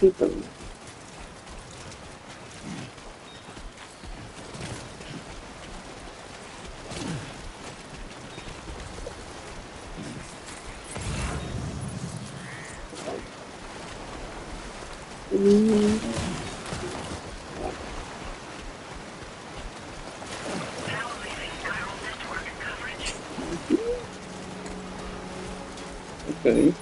Sí, pero... Now leaving chiral network coverage. Ok.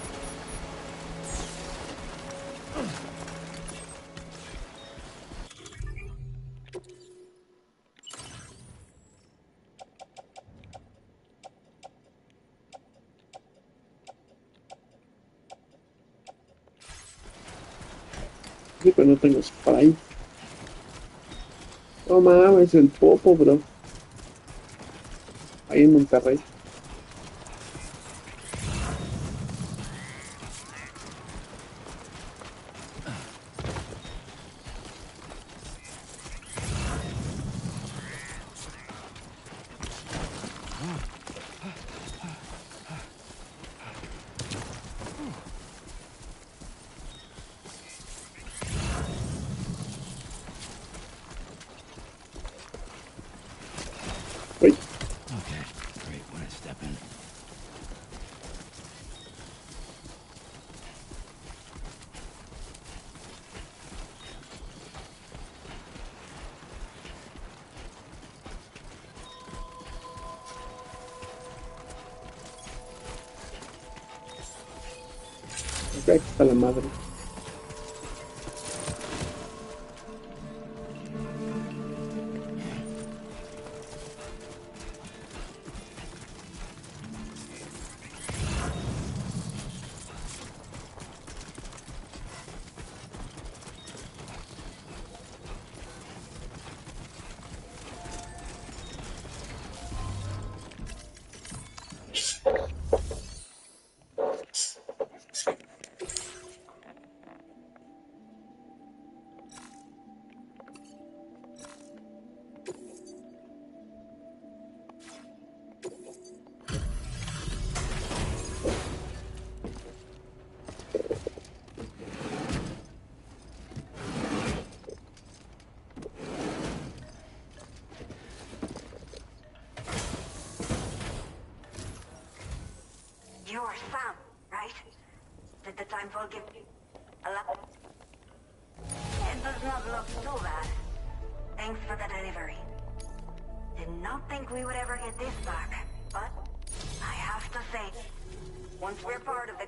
Sí, pero no tengo spray. No mames, el popo, bro. Ahí en Monterrey. Uy, Okay, great. When I step in. Aquí está la madre. You're Sam, right? Did the time forgive a lot? It does not look too bad. Thanks for the delivery. Did not think we would ever get this back, but I have to say, once we're part of the...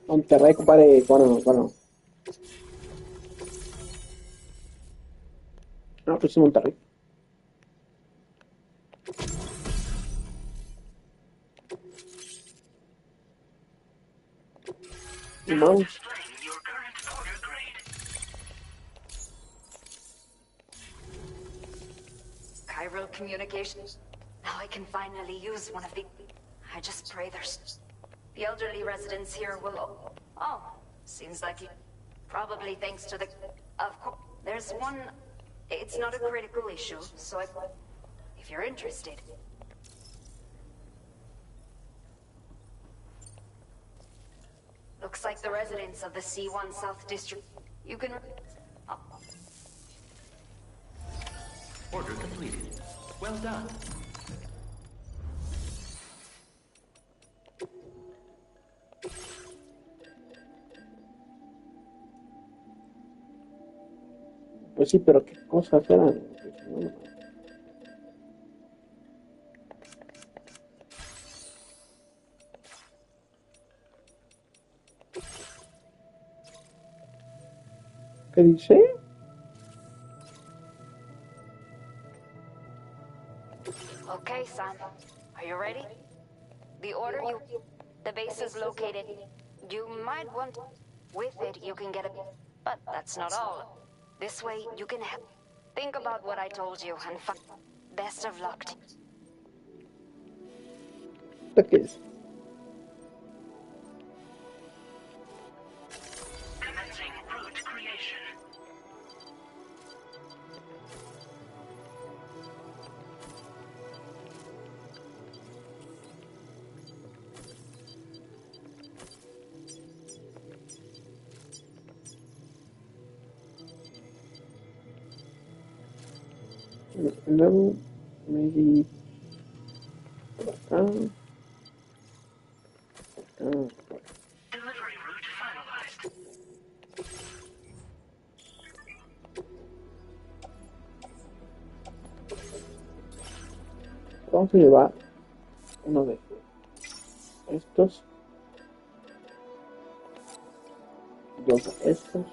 Monterrey, compadre. Bueno. No, pues sí, Monterrey. No. Chiral communications. Now I can finally use one of the... I just pray there's... The elderly residents here will... Oh, seems like it... Probably thanks to the... Of course, there's one... It's not a critical issue, so if you're interested... Looks like the residents of the C1 South District... You can... Oh. Order completed. Well done. Pues sí, pero qué cosas eran. ¿Qué dice? Okay, Sam. Are you ready? The order you... The base is located. You might want... With it, you can get a... But that's not all. This way, you can help. Think about what I told you and best of luck. ¿Qué es? Commencing route creation. Luego, maybe por acá. Delivery route finalized. Vamos a llevar uno de estos, dos de estos.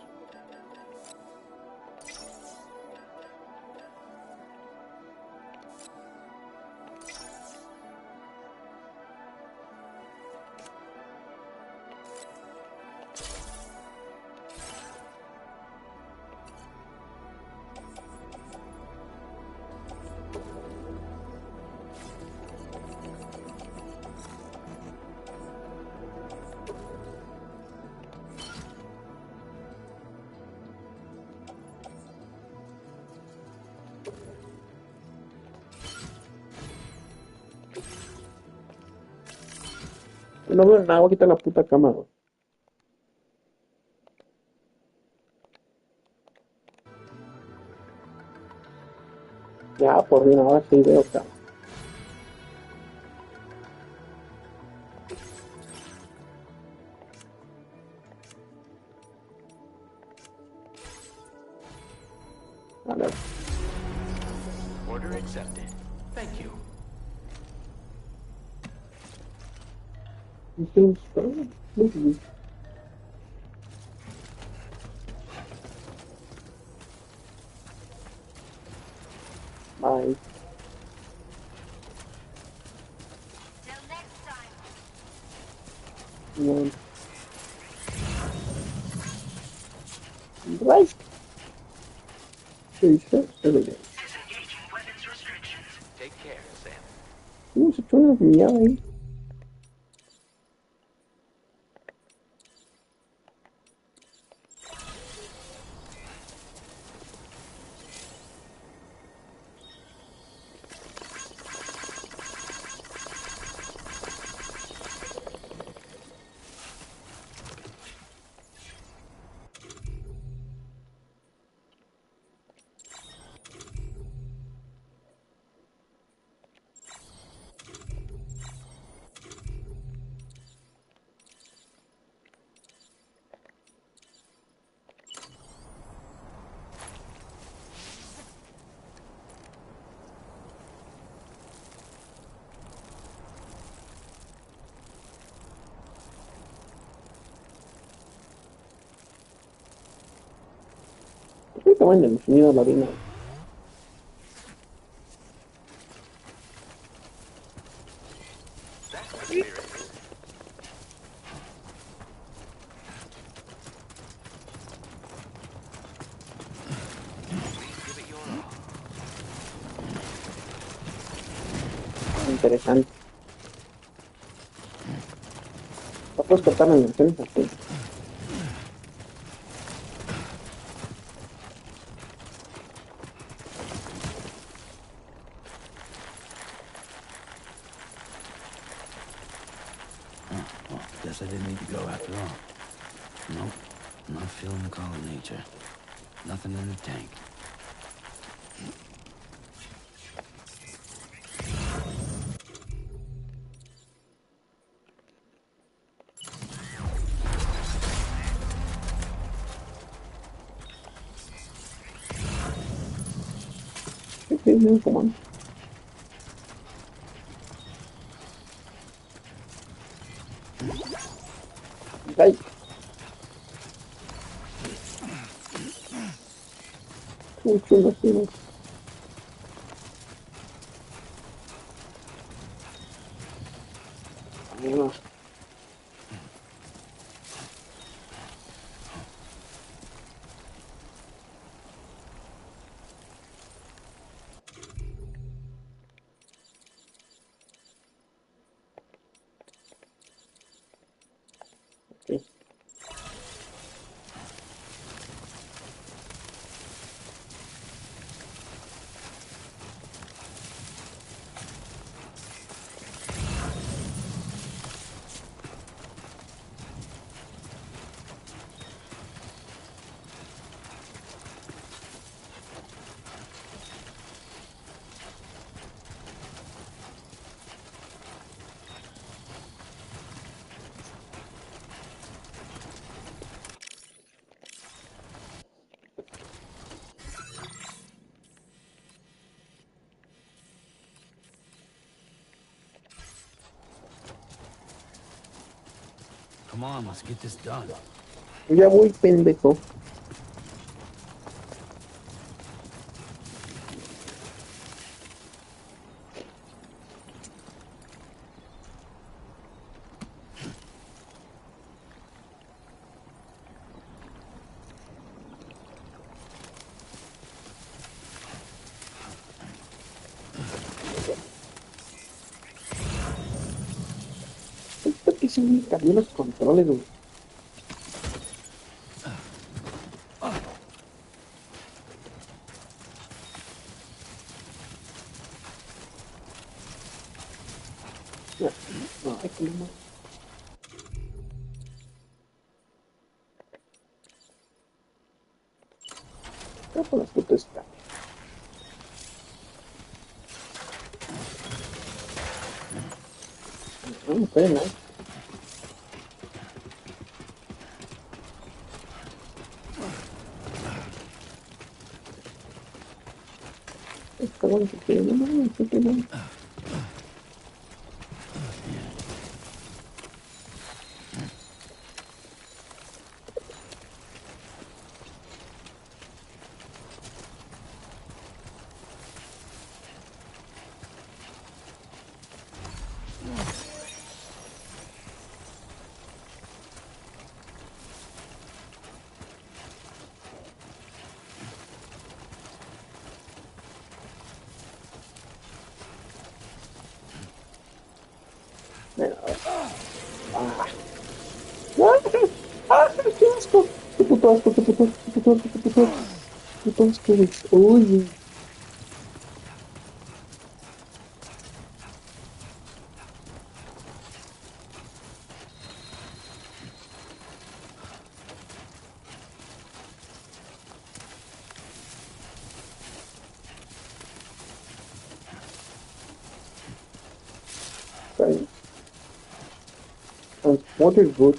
No veo nada, voy a quitar la puta cámara, güey. Ya, por bien, ahora sí veo, cabrón. Order accepted. Thank you. Bye. Till next time. One. Right. Sí, sí, Disengaging weapons restrictions. Take care, Sam. se echó una miada ahí. ¿Qué tamaño del sonido de la arena? That's the spirit. Please give it your all. Interesante. ¿No puedes cortar las menciones aquí? Well, guess I didn't need to go after all. Nope, not feeling the call of nature. Nothing in the tank. Sí, come on. Ay. Chulo, chulo. Ah, ok. Come on, let's get this done. Ya voy, pendejo. Esto que se me cambió los controles, güey. No, hay que no. Ya por las putas está. No, pena. Está bueno que quiere, no, qué bueno. Ah. ¡Ah! ¡Qué asco! ¡Qué puto asco! ¡Qué puto asco! ¡Qué puto asco! ¡Qué puto asco! ¡Qué puto asco, güey! ¡Uy! Transport is good.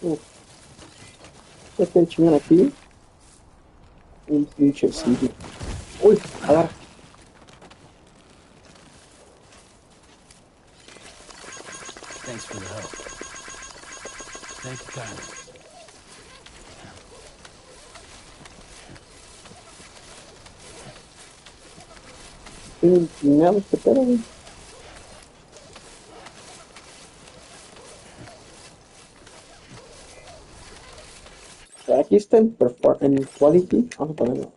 Uf, este chingan aquí. Un pinche sitio. Uy, agarra. Thanks for the help. Thank you kindly. Estoy inclinado este pedo, güey. Aquí está en quality. Vamos a ponerlo.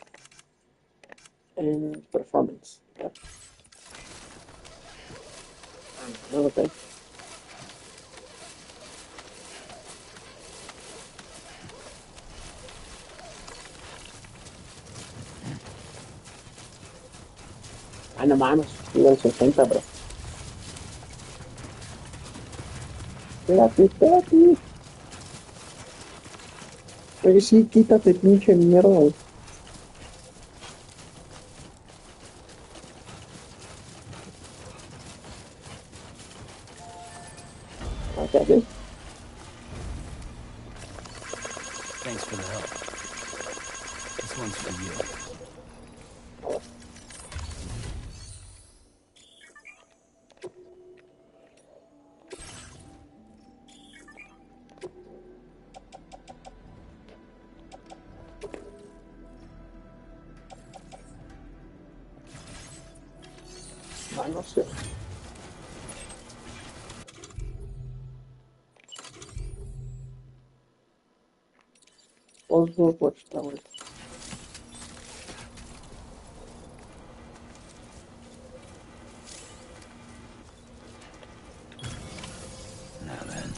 En performance. Ya. No, ok. Ah, no mames. Nivel 60, bro. Espérate, espérate. Oye, sí, quítate, pinche mierda, güey. Ok, ok. Thanks for the help. This one's for you. Ah, no sé. Also, pues, está bueno. Now then.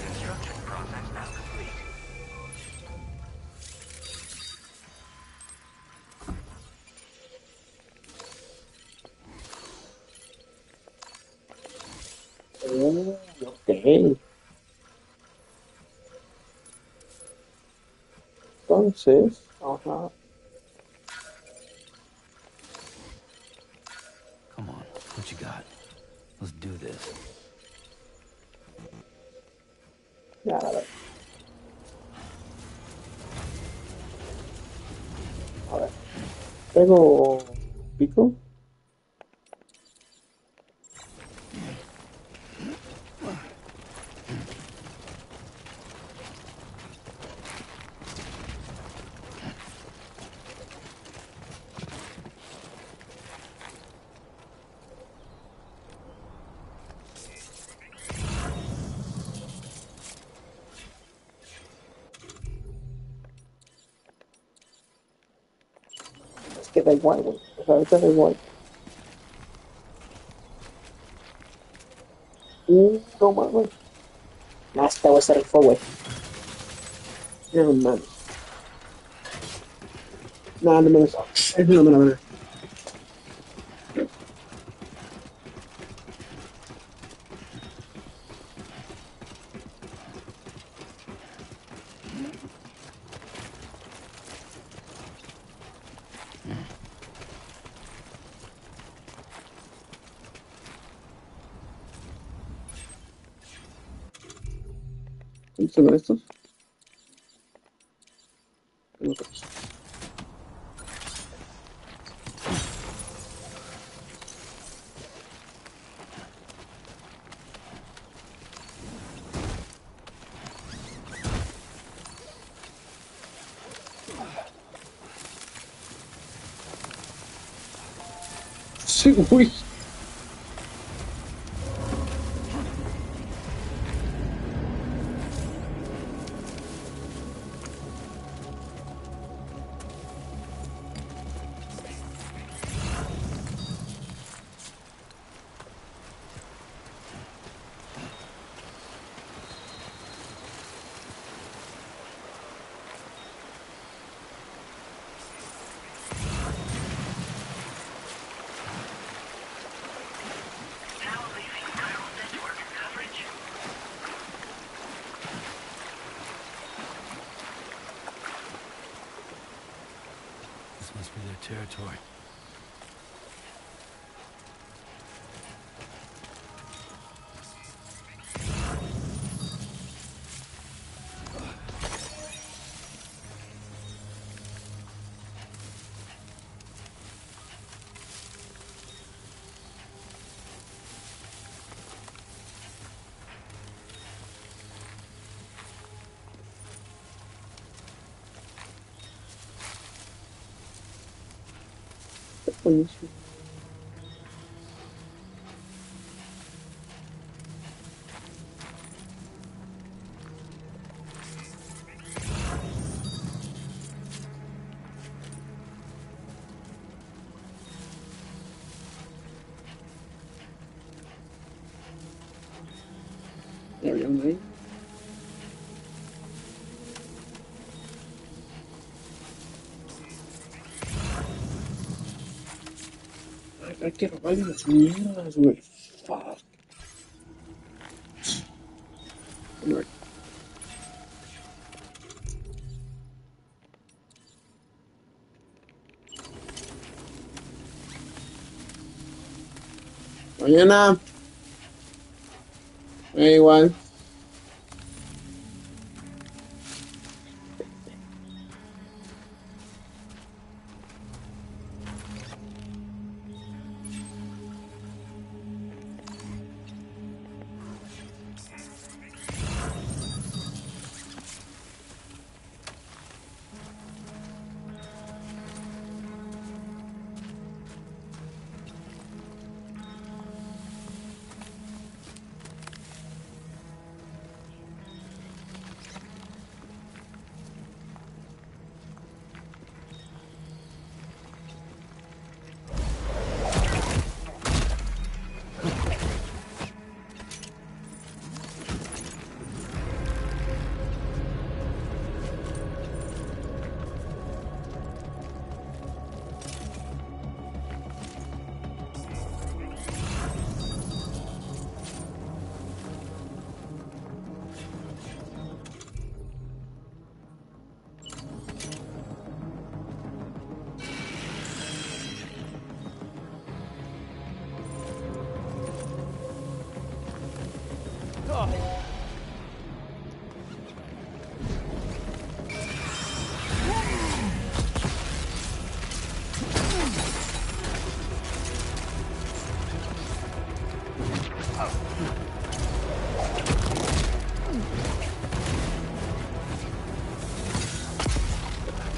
Construction process now complete. Ok. Entonces, ajá. Come on, what you got? Let's do this. Ya, a ver. A ver. Tengo pico. Es que da igual, güey. O sea, ahorita da igual. No mames, güey. Nah, esta güey se rifó, güey. No mames. No, no mames. Es una mala verdad. ¿Cuántos son estos? Tengo tres. Sí, güey. This must be their territory. Buenísimo. Ya había uno ahí. Ay, hay que robarle las mierdas, güey. Fuck. Bueno, mañana. Igual.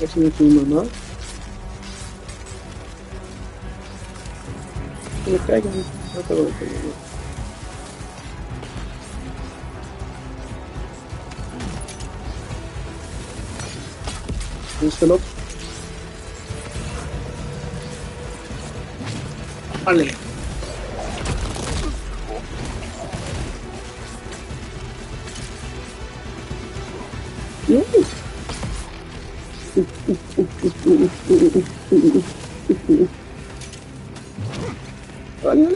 Es un turno, ¿no? Que me caigan. No te voy a pegar. Búscalo. Vale. Vale.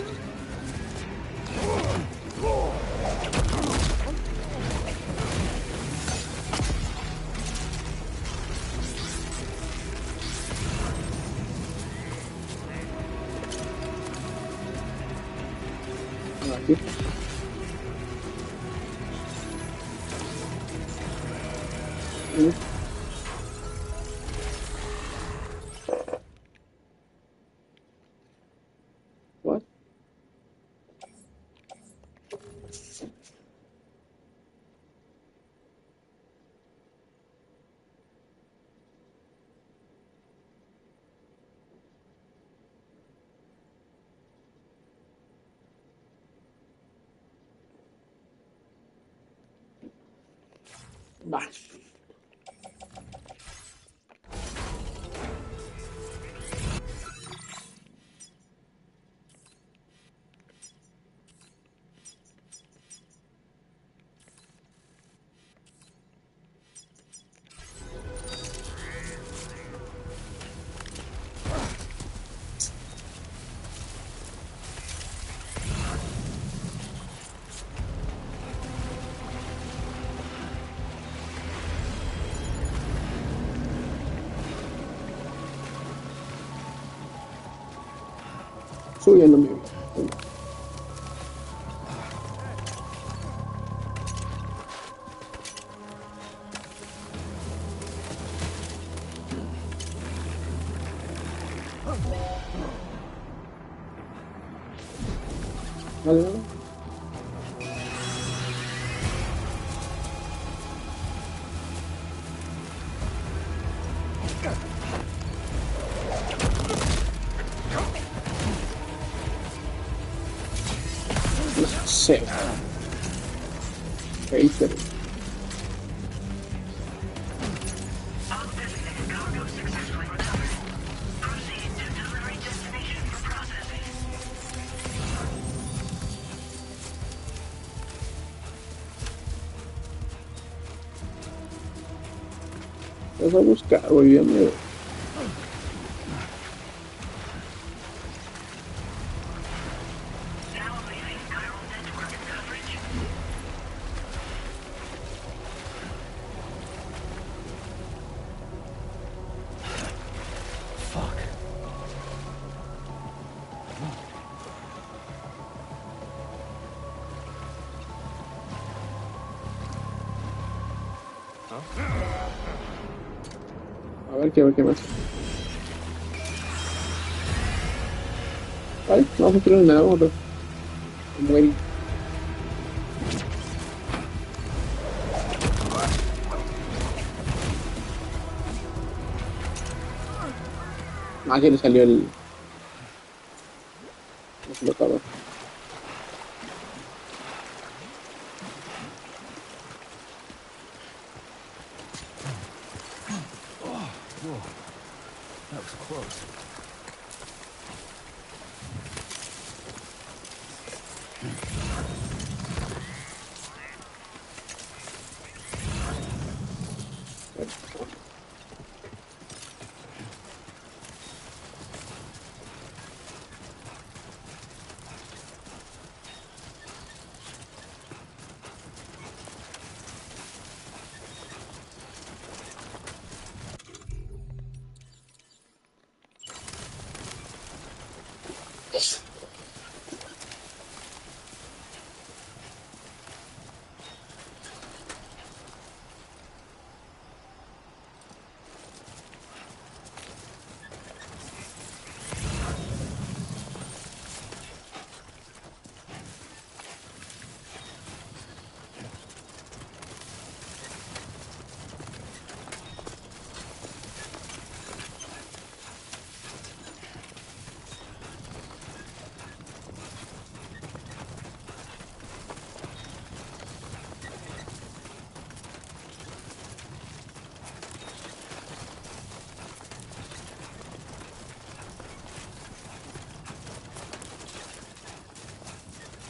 Aquí. What? Va. Subiéndome. Vale. No sé. Hater. Vas a buscar, güey, ya me... Fuck. A ver qué más. Vale, vamos a tirar nada, otro. Muere. Ah, que le salió el flotador. Whoa. That was close.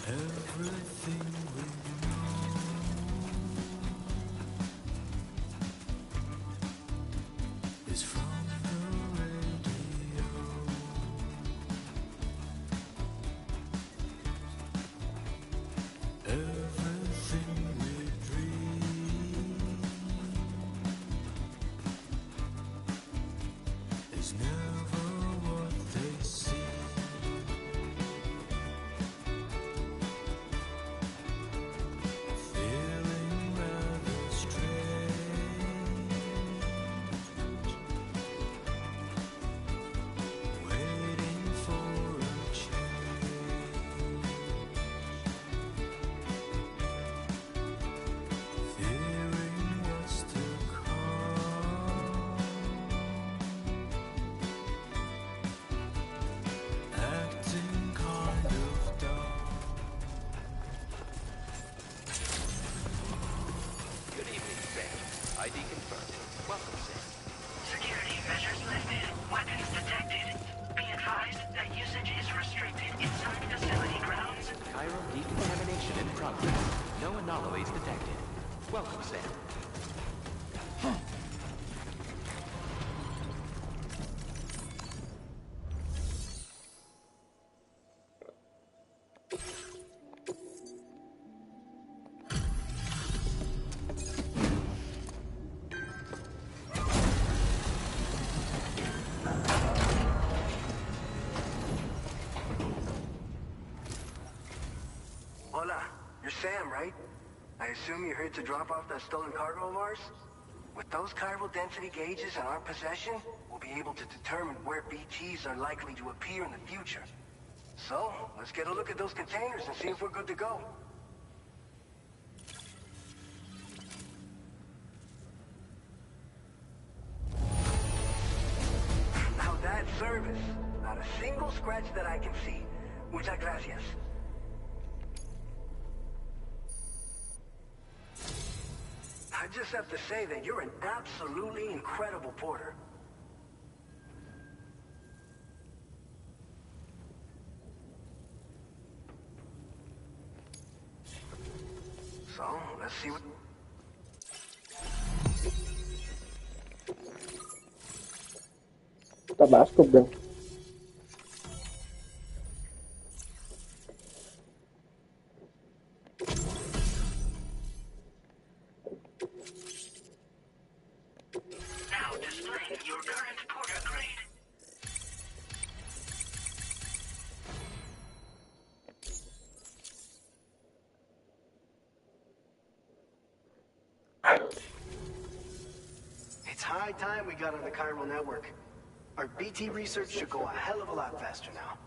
Everything we know is from the radio. Everything we dream is never what they seem. ID confirmed. Welcome, Sam. Security measures lifted. Weapons detected. Be advised that usage is restricted inside facility grounds. Chiral decontamination in progress. No anomalies detected. Welcome, Sam. Hola, you're Sam, right? I assume you're here to drop off that stolen cargo of ours? With those chiral density gauges in our possession, we'll be able to determine where BTs are likely to appear in the future. So, let's get a look at those containers and see if we're good to go. Now that's service. Not a single scratch that I can see. Muchas gracias. I just have to say that you're an absolutely incredible porter. So, let's see what... Tabasco, bro. Now displaying your current porter grade. It's high time we got on the chiral network. Our BT research should go a hell of a lot faster now.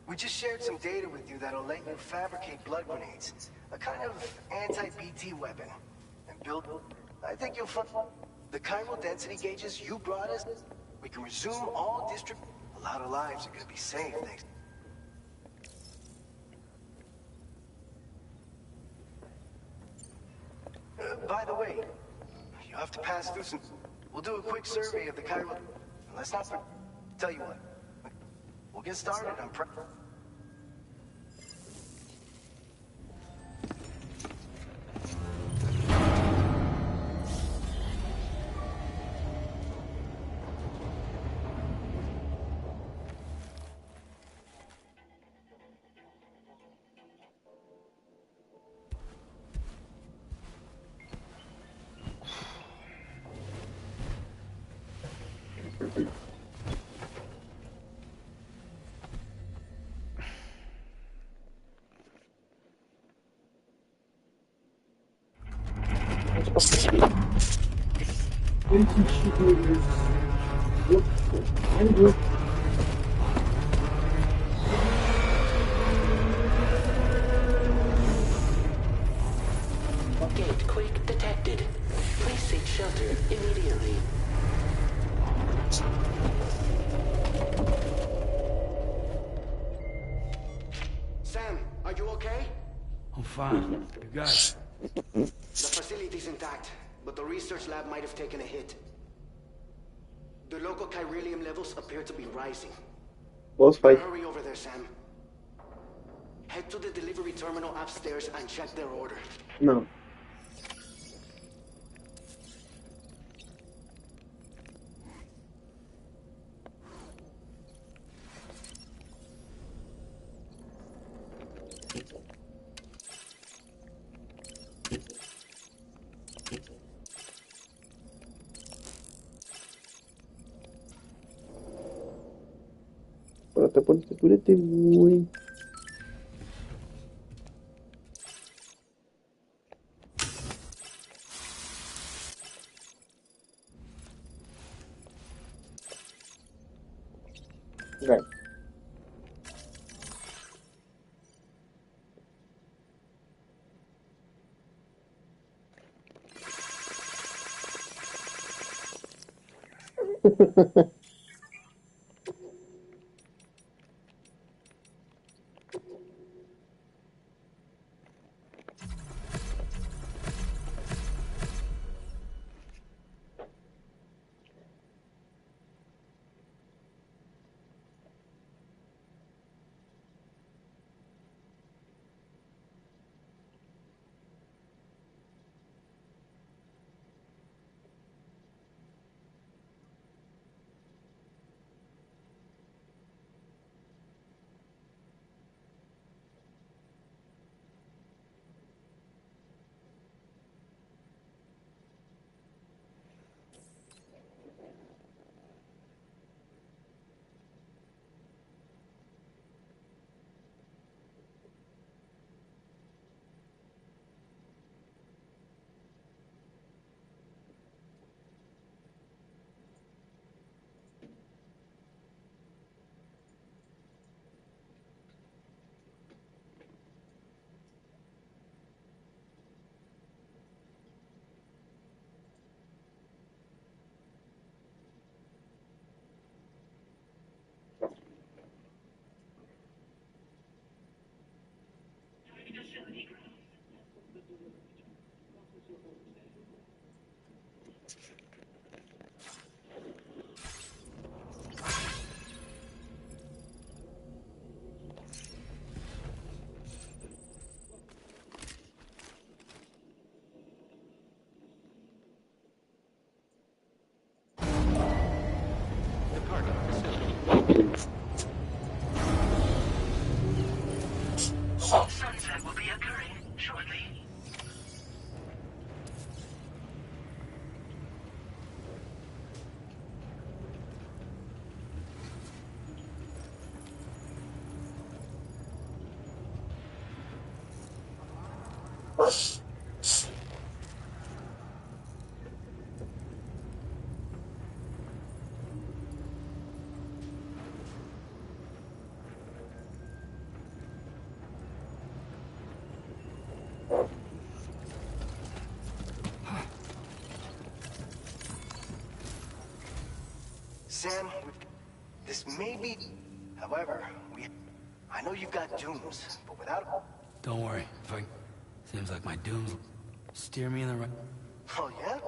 We just shared some data with you that'll let you fabricate blood grenades. A kind of anti-BT weapon. And build... I think you'll find... The chiral density gauges you brought us, we can resume all district... A lot of lives are gonna be saved thanks... By the way, you have to pass through some... We'll do a quick survey of the chiral... Let's not... Tell you what. We'll get started on Gate quake detected. Please seek shelter immediately. Sam, are you okay? I'm fine. You guys? The facility's intact, but the research lab might have taken a hit. The local chiralium levels appear to be rising. Boss fight. Hurry over there, Sam. Head to the delivery terminal upstairs and check their order. No. Apúrate, güey. Right. Sam, this may be... However, I know you've got dooms, but without... Don't worry. Seems like my dooms steer me in the right... Oh, yeah?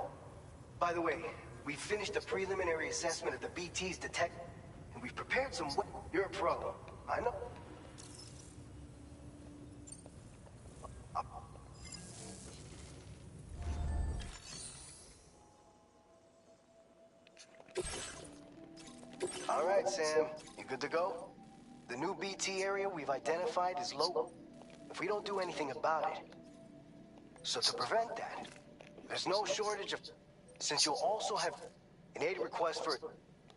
By the way, we finished a preliminary assessment of the BT's detect... And we've prepared some... You're a pro. I know. All right, Sam. You good to go? The new BT area we've identified is low. If we don't do anything about it. So to prevent that, there's no shortage of... Since you'll also have an aid request for...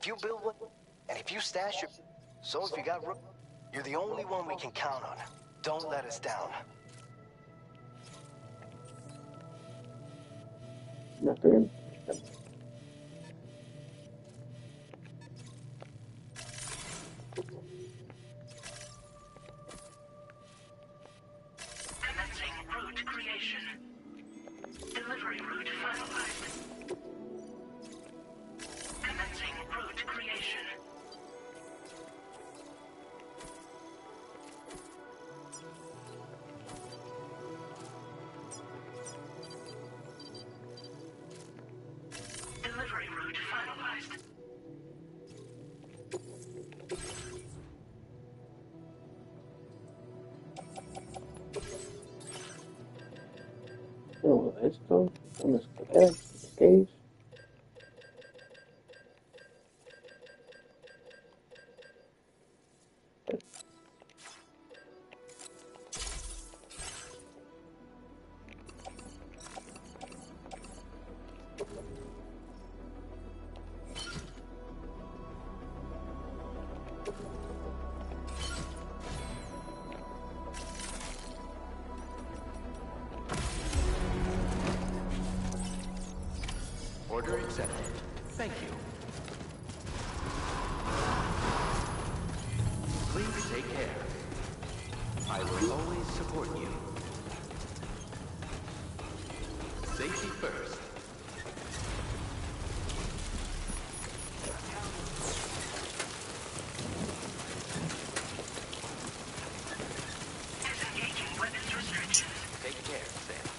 If you build one, and if you stash your... So if you got room, you're the only one we can count on. Don't let us down. Nothing. Commencing route creation. Delivery route finalized. Commencing route creation. Delivery route finalized. Todo esto, una escalera, case. Order accepted. Thank you. Please take care. I will always support you. Safety first. Disengaging weapons restrictions. Take care, Sam.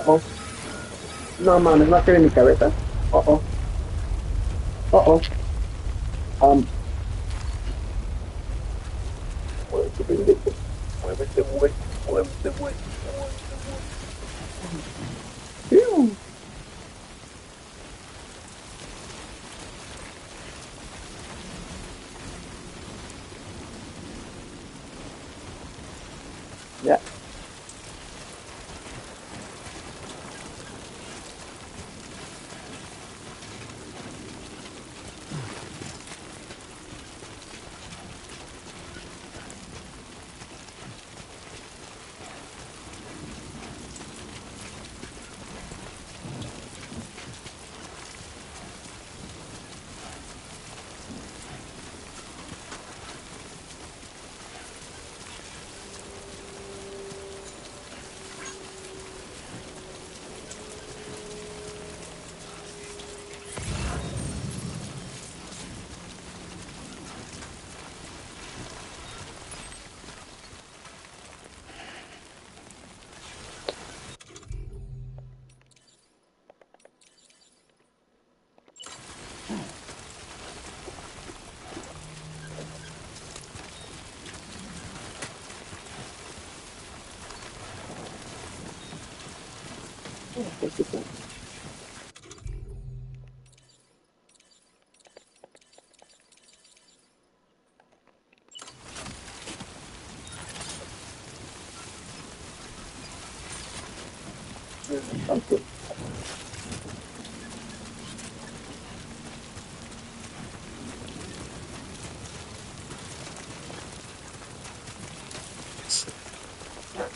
Oh. No mames, va a caer en mi cabeza. Oh. Muévete, pendejo. Muévete, güey. Muévete, güey. Ew. Ya. Tanto.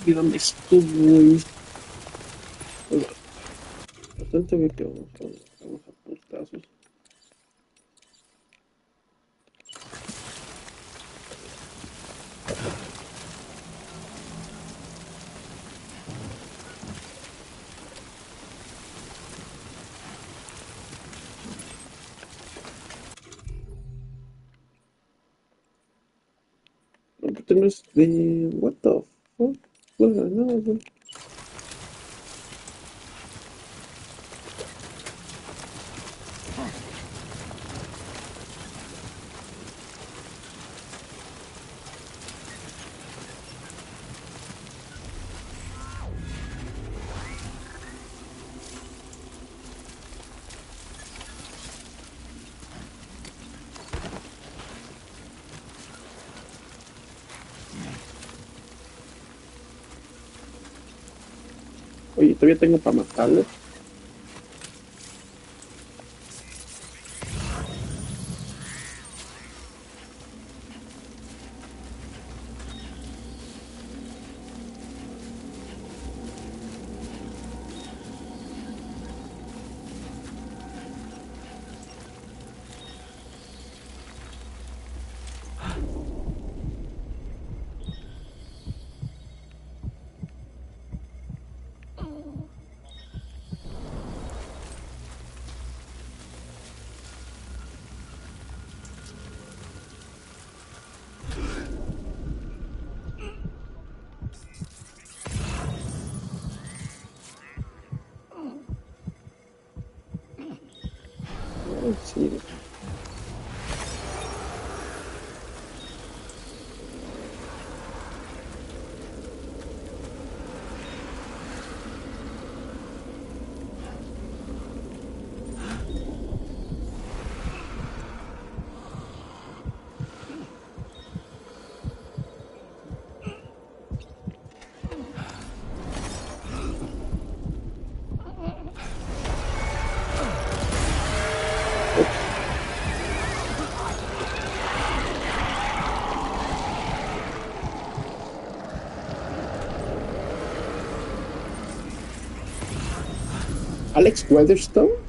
¿Y dónde estuvo, güey? Bastante bien que vamos a putazos. No, pues tenemos de... What the fuck? Bueno, no, güey. Oye, todavía tengo para matarlo. Ay, sí. Alex Weatherstone.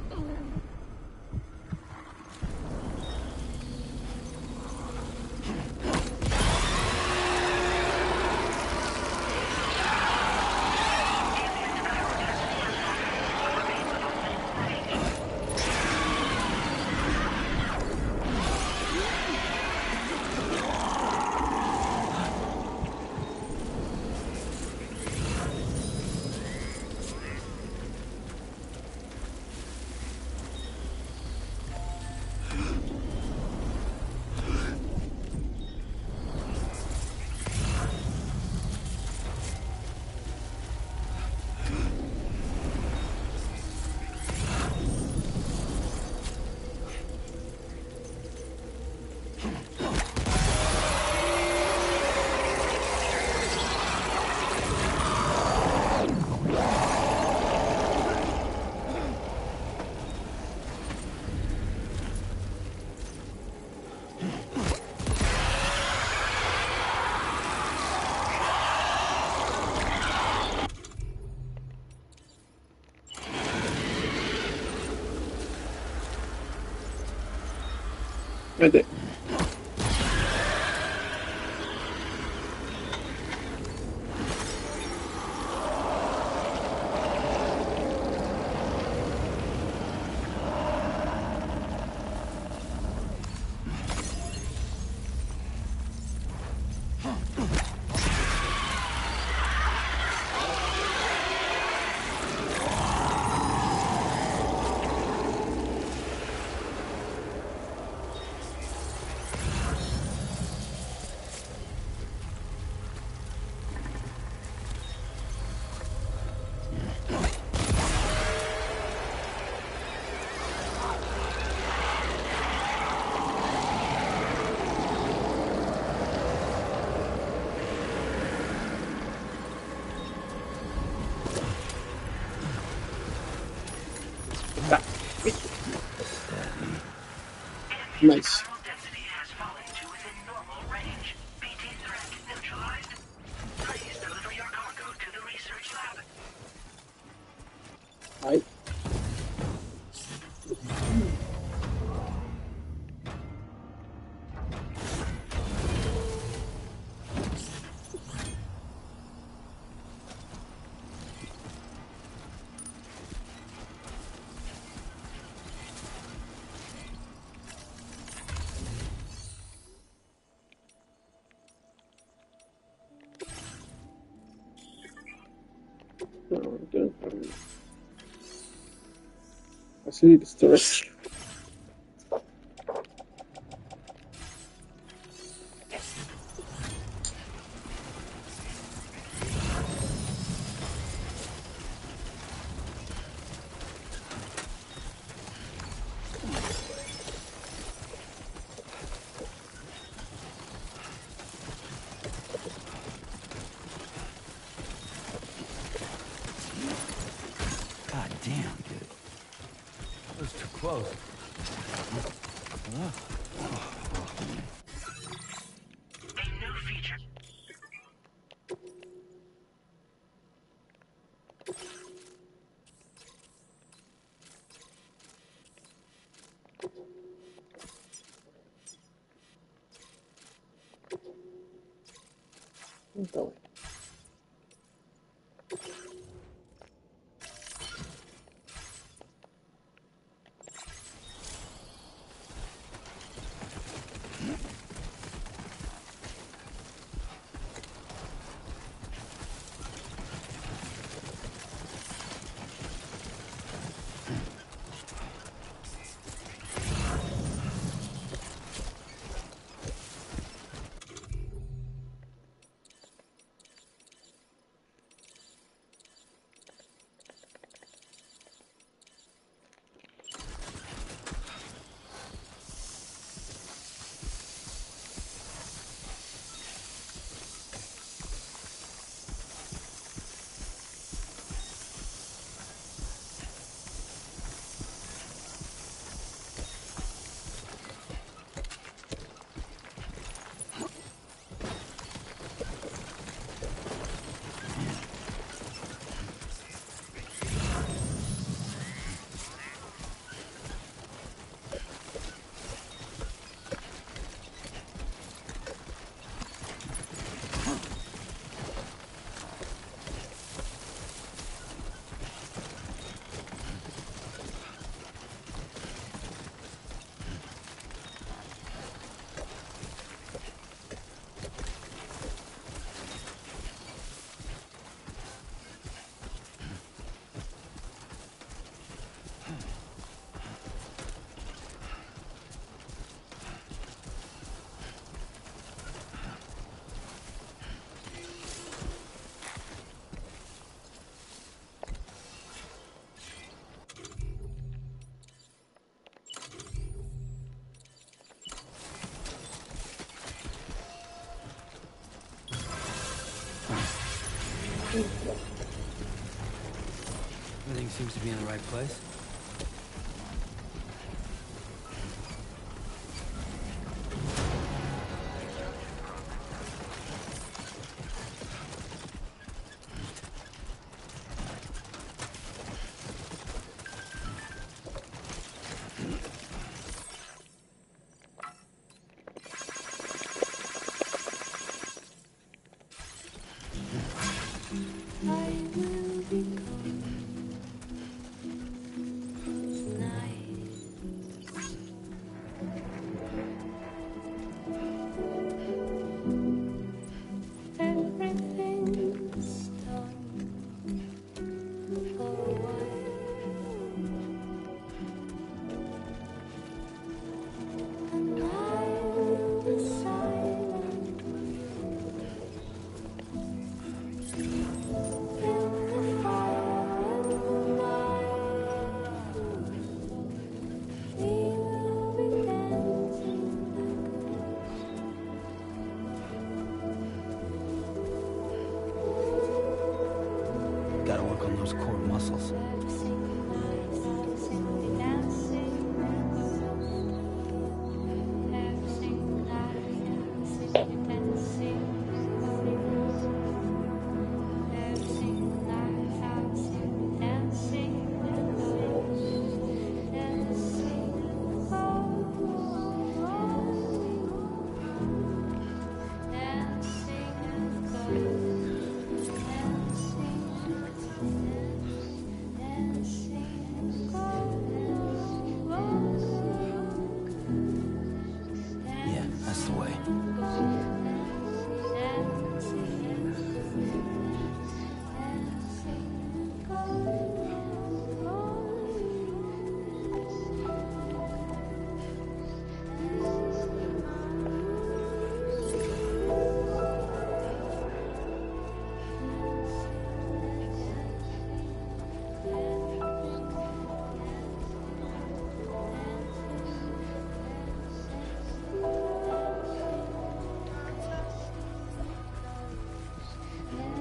Vete. Nice. Chiral density has fallen to within normal range. BT threat neutralized. Please deliver your cargo to the research lab. Ay. Así, storage. God damn, dude. That was too close. A new feature. Então, Everything seems to be in the right place. Gotta work on those core muscles.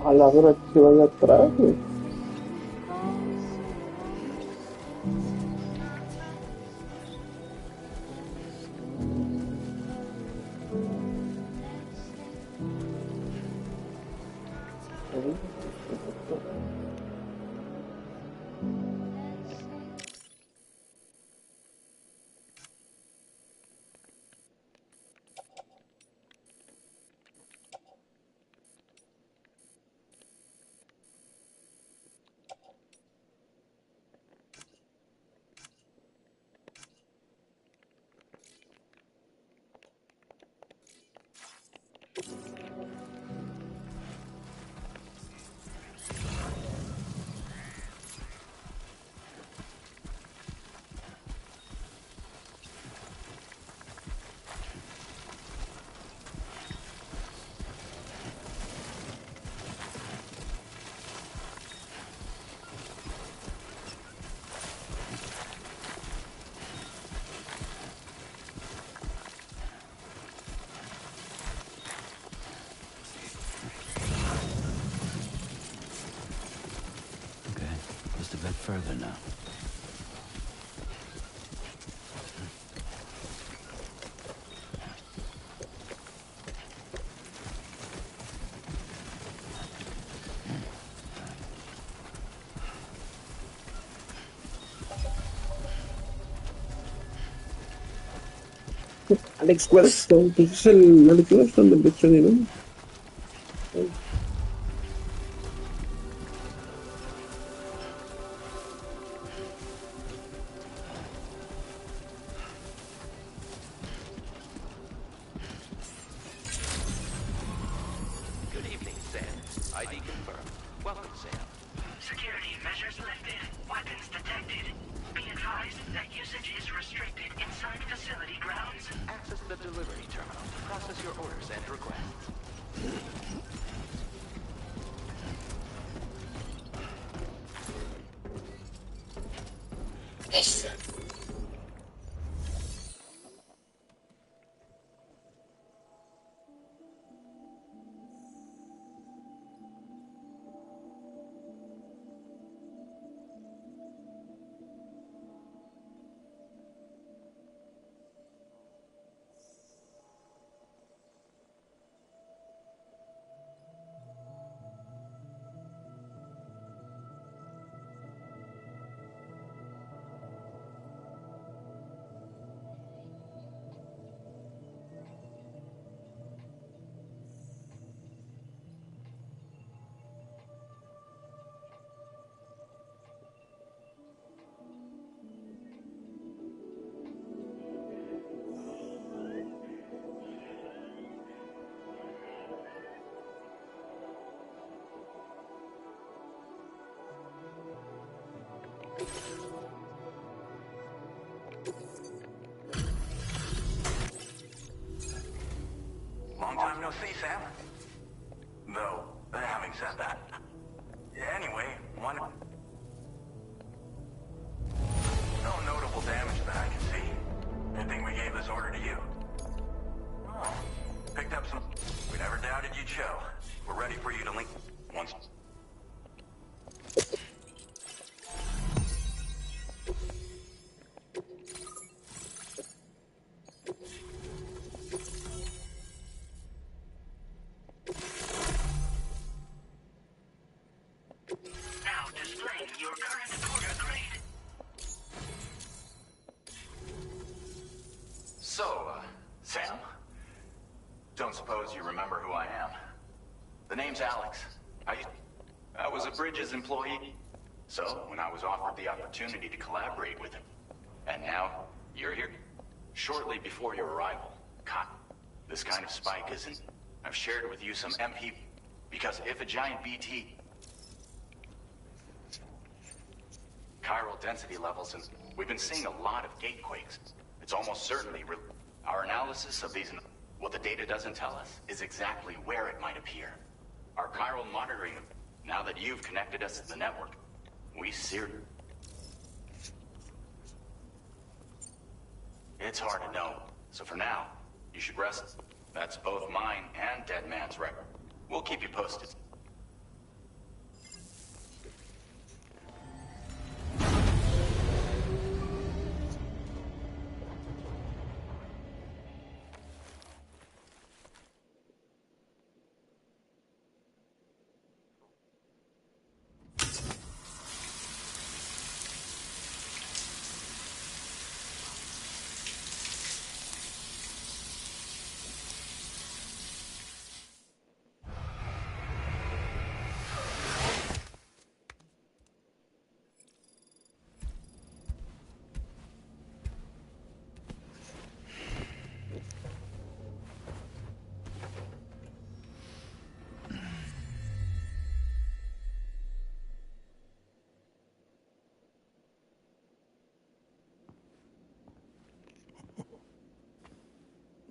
A la hora que se vaya atrás, güey. Okay, just a bit further now. Alex Weatherstone, pues es el Alex Weatherstone del Destiny, ¿no? Good evening, Sam. ID confirmed. Welcome, Sam. Security measures lifted. Weapons detected. Be advised that usage is restricted inside facility grounds. Access the delivery terminal to process your orders and requests. Long time no see, Sam. Though, having said that. Anyway, one... No notable damage that I can see. I think we gave this order to you. Oh, picked up some... We never doubted you'd show. We're ready for you to link... Once... Now displaying your current order grade. So, Sam, don't suppose you remember who I am? The name's Alex. I was a Bridges employee. So, when I was offered the opportunity to collaborate with him, and now you're here, shortly before your arrival, this kind of spike isn't... I've shared with you some MP... Because if a giant BT... Chiral density levels, and we've been seeing a lot of gatequakes. It's almost certainly... Our analysis of these... What the data doesn't tell us is exactly where it might appear. Our chiral monitoring, now that you've connected us to the network, we seared... It's hard to know, so for now, you should rest. That's both mine and Dead Man's record. We'll keep you posted.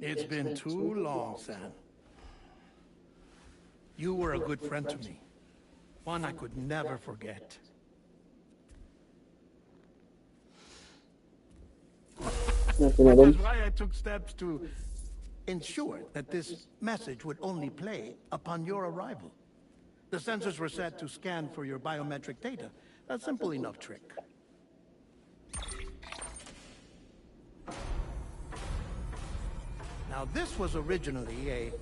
It's been too long, Sam. You were a good friend to me. One I could never forget. That's why I took steps to ensure that this message would only play upon your arrival. The sensors were set to scan for your biometric data. A simple enough trick. Now, this was originally a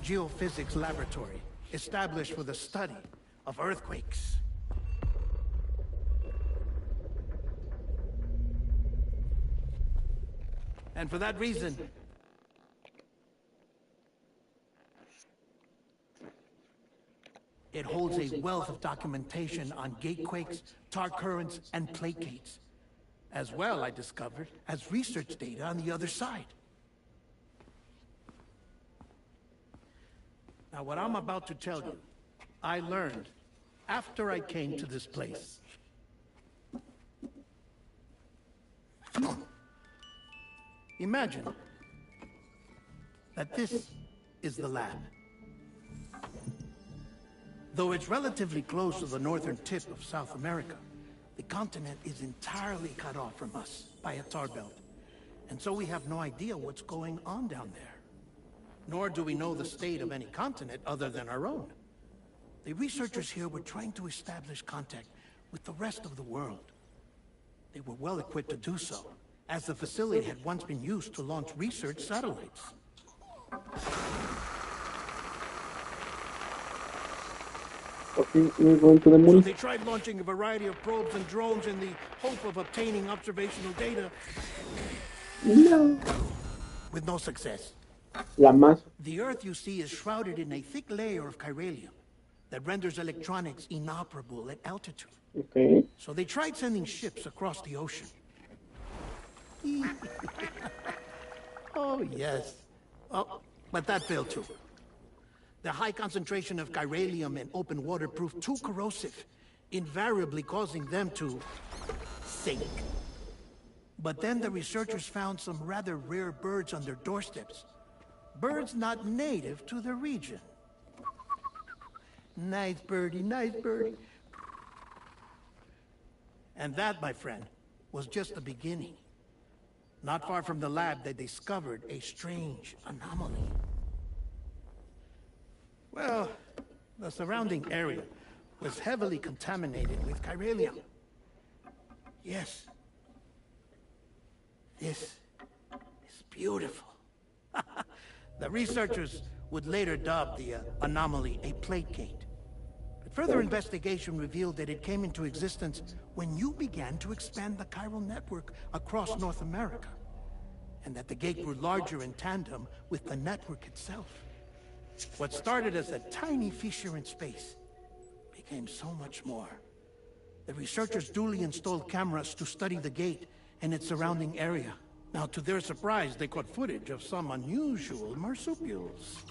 geophysics laboratory established for the study of earthquakes. And for that reason, it holds a wealth of documentation on gatequakes, tar currents, and plate gates. As well, I discovered, as research data on the other side. Now, what I'm about to tell you, I learned after I came to this place. Imagine that this is the lab. Though it's relatively close to the northern tip of South America, the continent is entirely cut off from us by a tar belt. And so we have no idea what's going on down there. Nor do we know the state of any continent other than our own. The researchers here were trying to establish contact with the rest of the world. They were well equipped to do so, as the facility had once been used to launch research satellites. Okay, we're going to the moon. So they tried launching a variety of probes and drones in the hope of obtaining observational data. No. With no success. La más. The Earth, you see, is shrouded in a thick layer of chiralium that renders electronics inoperable at altitude. Okay. So they tried sending ships across the ocean. Oh, yes. Oh, but that failed too. The high concentration of chiralium in open water proved too corrosive, invariably causing them to sink. But then the researchers found some rather rare birds on their doorsteps. Birds not native to the region. Nice birdie, nice birdie. And that, my friend, was just the beginning. Not far from the lab, they discovered a strange anomaly. Well, the surrounding area was heavily contaminated with chiralium. Yes. This is beautiful. The researchers would later dub the anomaly a plate gate. But further investigation revealed that it came into existence when you began to expand the chiral network across North America, and that the gate grew larger in tandem with the network itself. What started as a tiny fissure in space became so much more. The researchers duly installed cameras to study the gate and its surrounding area. Now, to their surprise, they caught footage of some unusual marsupials.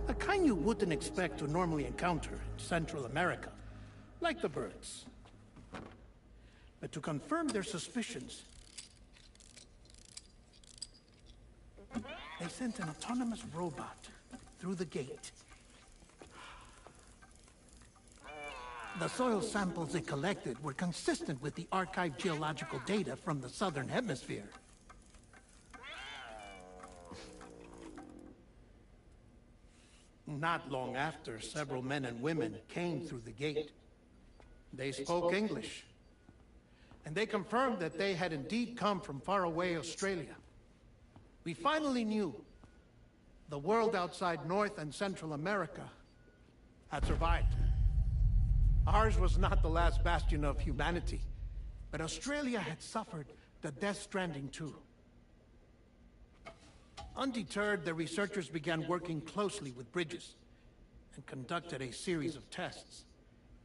A kind you wouldn't expect to normally encounter in Central America, like the birds. But to confirm their suspicions, they sent an autonomous robot through the gate. The soil samples they collected were consistent with the archived geological data from the southern hemisphere. Not long after, several men and women came through the gate. They spoke English, and they confirmed that they had indeed come from faraway Australia. We finally knew the world outside North and Central America had survived. Ours was not the last bastion of humanity, but Australia had suffered the death stranding too. Undeterred, the researchers began working closely with Bridges and conducted a series of tests,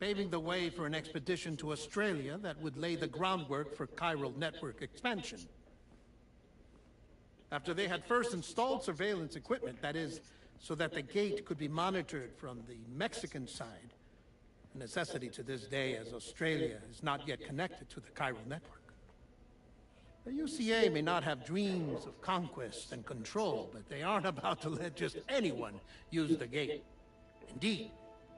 paving the way for an expedition to Australia that would lay the groundwork for chiral network expansion. After they had first installed surveillance equipment, that is, so that the gate could be monitored from the Mexican side, a necessity to this day as Australia is not yet connected to the chiral network. The UCA may not have dreams of conquest and control, but they aren't about to let just anyone use the gate. Indeed,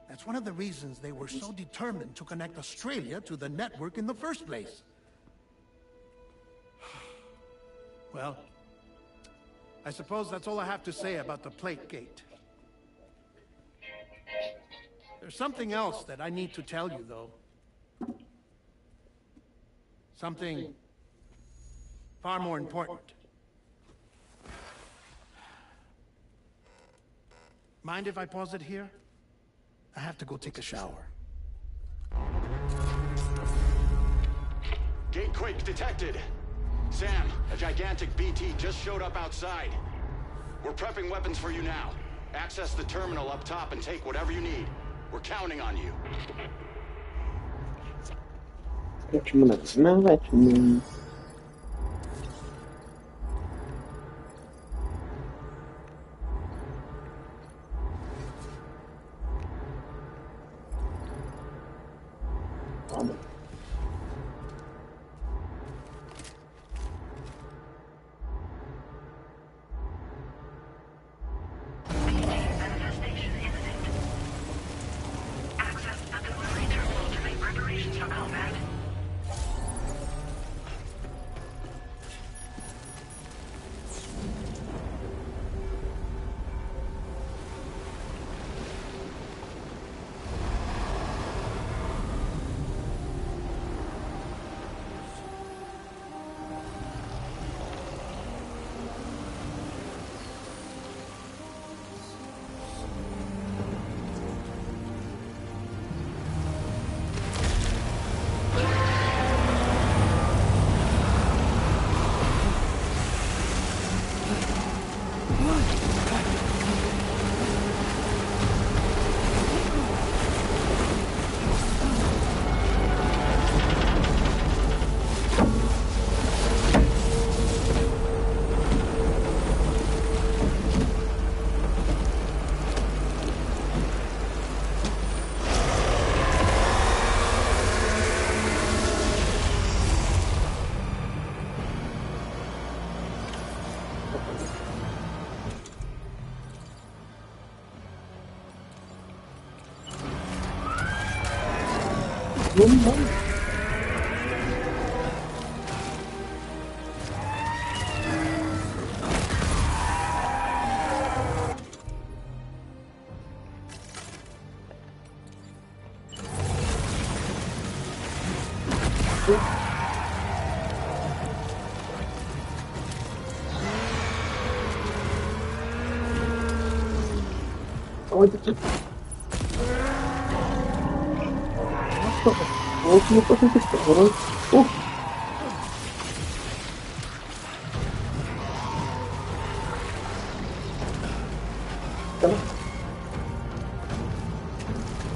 that's one of the reasons they were so determined to connect Australia to the network in the first place. Well, I suppose that's all I have to say about the plate gate. There's something else that I need to tell you, though. Something far more important. Mind if I pause it here? I have to go take a shower. Gate quake detected. Sam, a gigantic BT just showed up outside. We're prepping weapons for you now. Access the terminal up top and take whatever you need. We're counting on you. Manifestation imminent. Access the delivery terminal to make preparations for combat.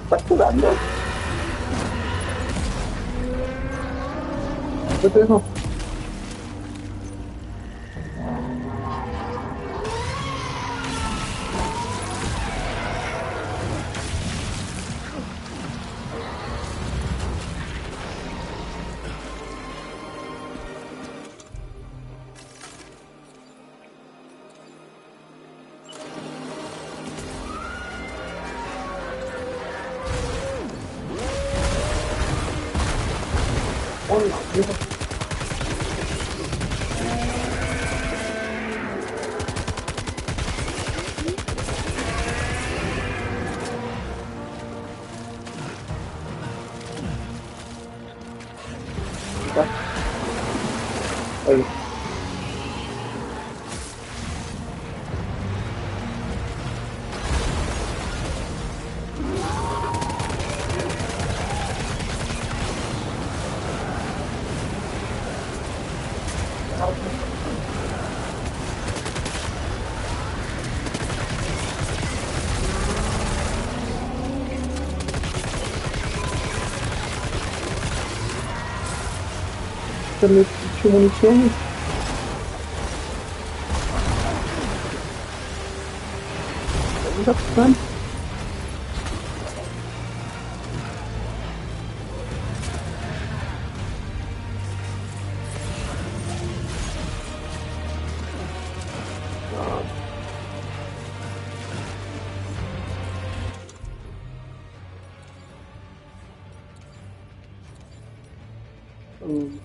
Estás jugando. ¿Qué es eso? Hola, viejo. Ahí. Darle mucha munición. Vamos a pasar. Mm.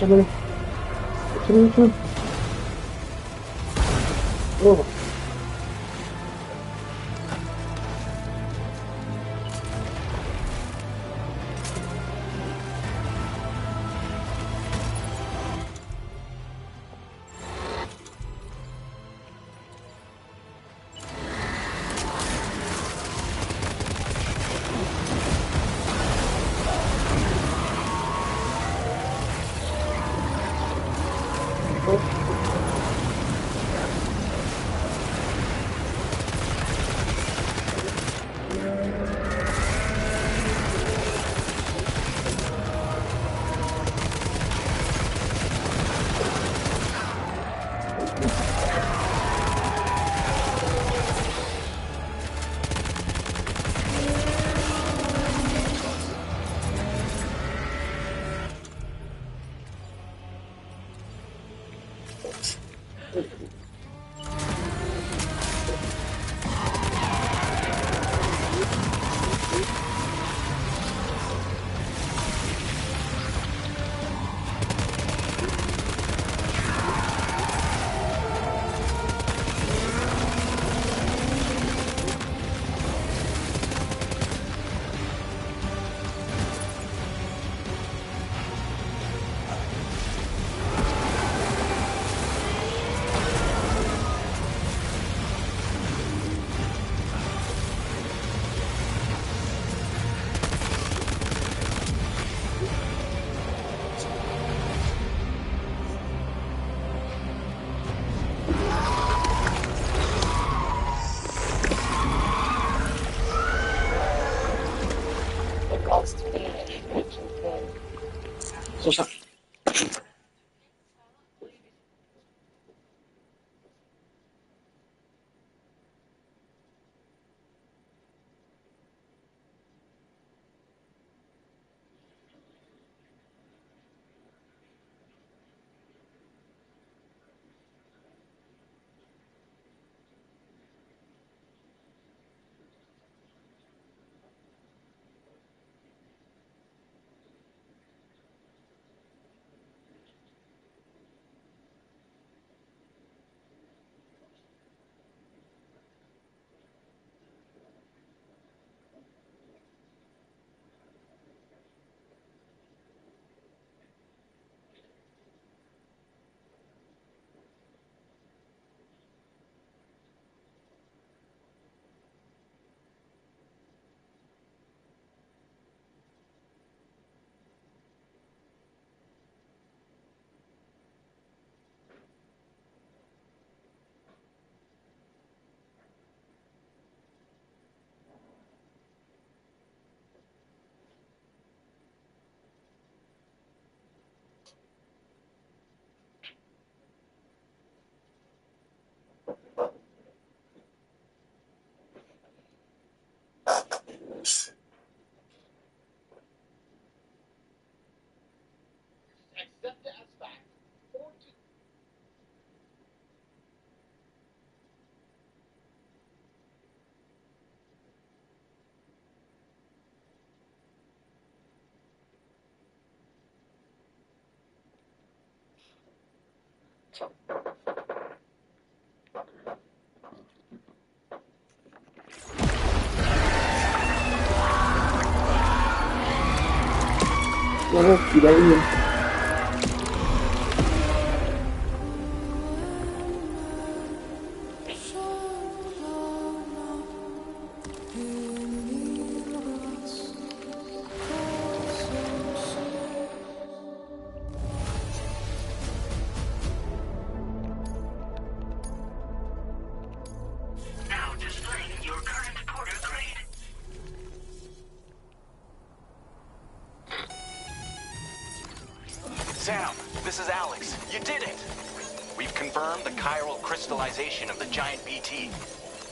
Échame. Échame. Oh. Sosa. Vamos, cuidado. Now displaying your current porter grade. Sam, this is Alex. You did it! We've confirmed the chiral crystallization of the giant BT.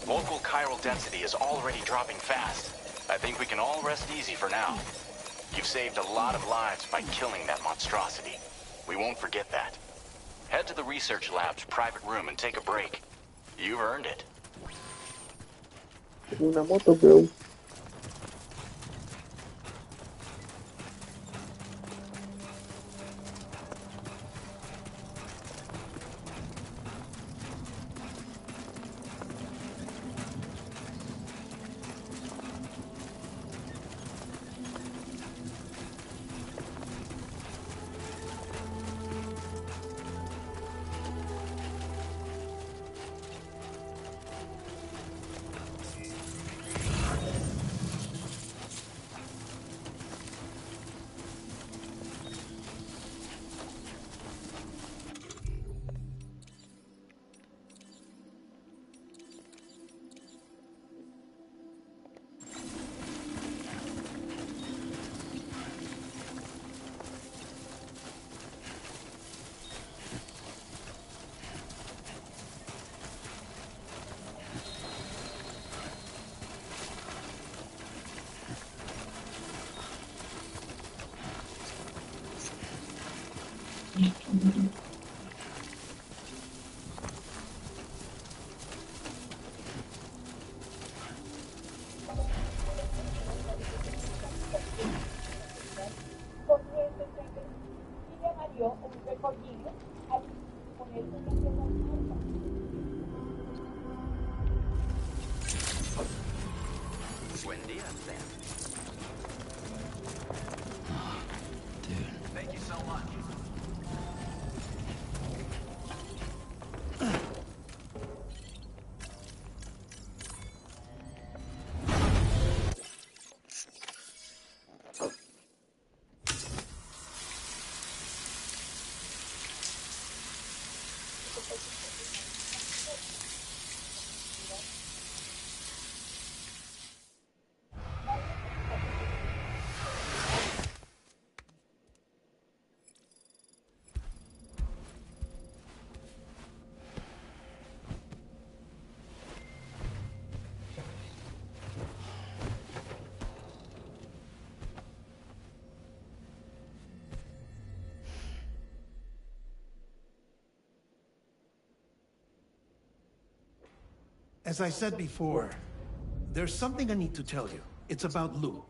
Local chiral density is already dropping fast. I think we can all rest easy for now. You've saved a lot of lives by killing that monstrosity. We won't forget that. Head to the research lab's private room and take a break. You've earned it. Una moto, bro. Buen día, Sam. Dude. Thank you so much. As I said before, there's something I need to tell you. It's about Lou.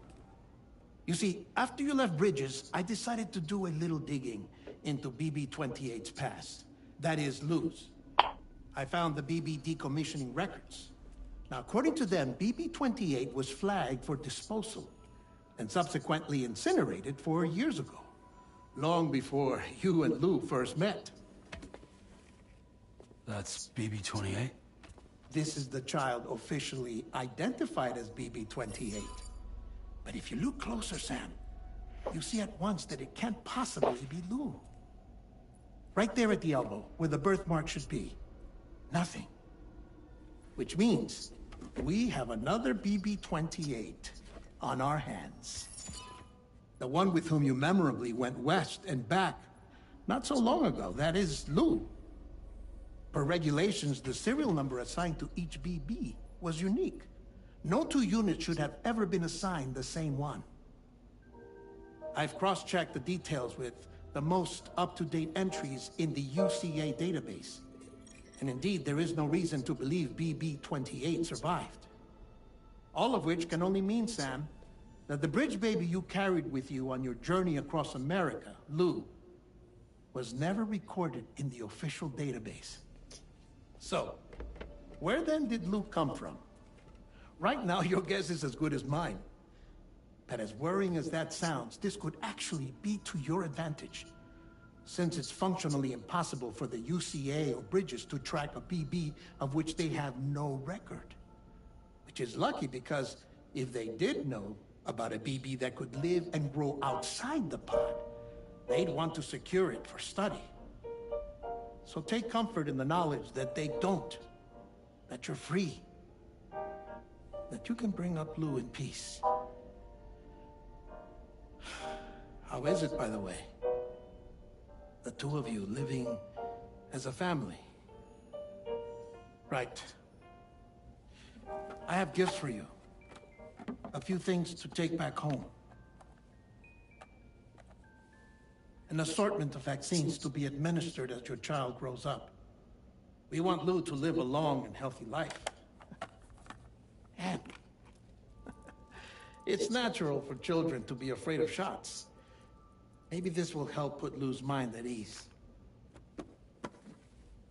You see, after you left Bridges, I decided to do a little digging into BB-28's past. That is, Lou's. I found the BB decommissioning records. Now, according to them, BB-28 was flagged for disposal and subsequently incinerated 4 years ago, long before you and Lou first met. That's BB-28? This is the child officially identified as BB-28. But if you look closer, Sam, you see at once that it can't possibly be Lou. Right there at the elbow, where the birthmark should be. Nothing. Which means we have another BB-28 on our hands. The one with whom you memorably went west and back not so long ago. That is Lou. Per regulations, the serial number assigned to each BB was unique. No two units should have ever been assigned the same one. I've cross-checked the details with the most up-to-date entries in the UCA database. And indeed, there is no reason to believe BB-28 survived. All of which can only mean, Sam, that the bridge baby you carried with you on your journey across America, Lou, was never recorded in the official database. So, where then did Lou come from? Right now, your guess is as good as mine. But as worrying as that sounds, this could actually be to your advantage, since it's functionally impossible for the UCA or Bridges to track a BB of which they have no record. Which is lucky, because if they did know about a BB that could live and grow outside the pod, they'd want to secure it for study. So take comfort in the knowledge that they don't, that you're free, that you can bring up Lou in peace. How is it, by the way? two of you living as a family. Right. I have gifts for you. A few things to take back home. An assortment of vaccines to be administered as your child grows up. We want Lou to live a long and healthy life. And it's natural for children to be afraid of shots. Maybe this will help put Lou's mind at ease.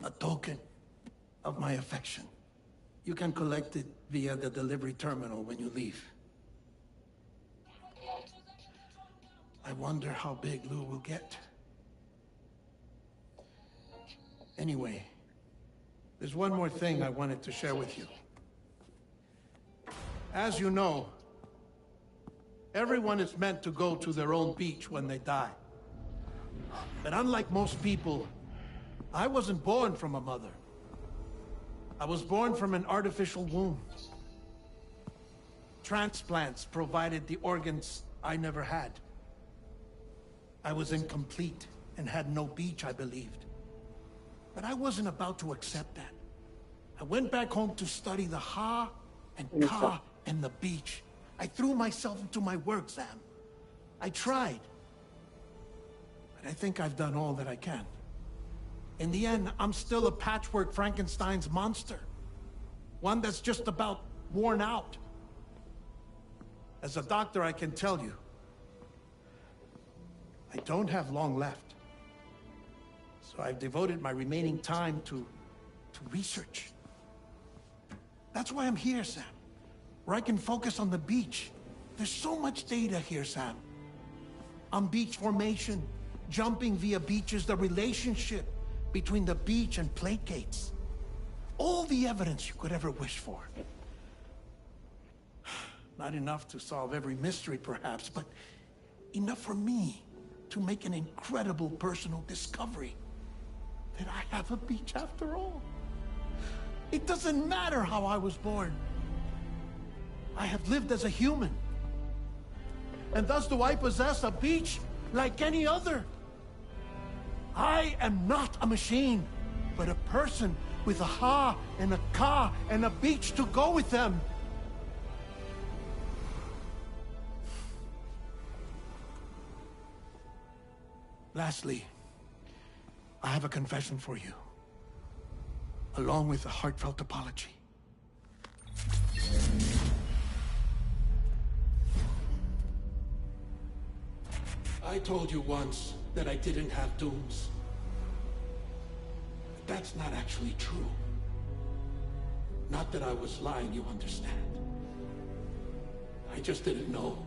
A token of my affection. You can collect it via the delivery terminal when you leave. I wonder how big Lou will get. Anyway, there's one more thing I wanted to share with you. As you know, everyone is meant to go to their own beach when they die. But unlike most people, I wasn't born from a mother. I was born from an artificial womb. Transplants provided the organs I never had. I was incomplete and had no beach, I believed. But I wasn't about to accept that. I went back home to study the Ha and Ka and the beach. I threw myself into my work, Sam. I tried. But I think I've done all that I can. In the end, I'm still a patchwork Frankenstein's monster. One that's just about worn out. As a doctor, I can tell you, I don't have long left. So I've devoted my remaining time to research. That's why I'm here, Sam. Where I can focus on the beach. There's so much data here, Sam. On beach formation, jumping via beaches, the relationship between the beach and placates. All the evidence you could ever wish for. Not enough to solve every mystery, perhaps, but enough for me to make an incredible personal discovery. That I have a beach after all. It doesn't matter how I was born. I have lived as a human. And thus do I possess a beach like any other. I am not a machine, but a person with a Ha and a Ka and a beach to go with them. Lastly, I have a confession for you, along with a heartfelt apology. I told you once that I didn't have dooms. But that's not actually true. Not that I was lying, you understand. I just didn't know.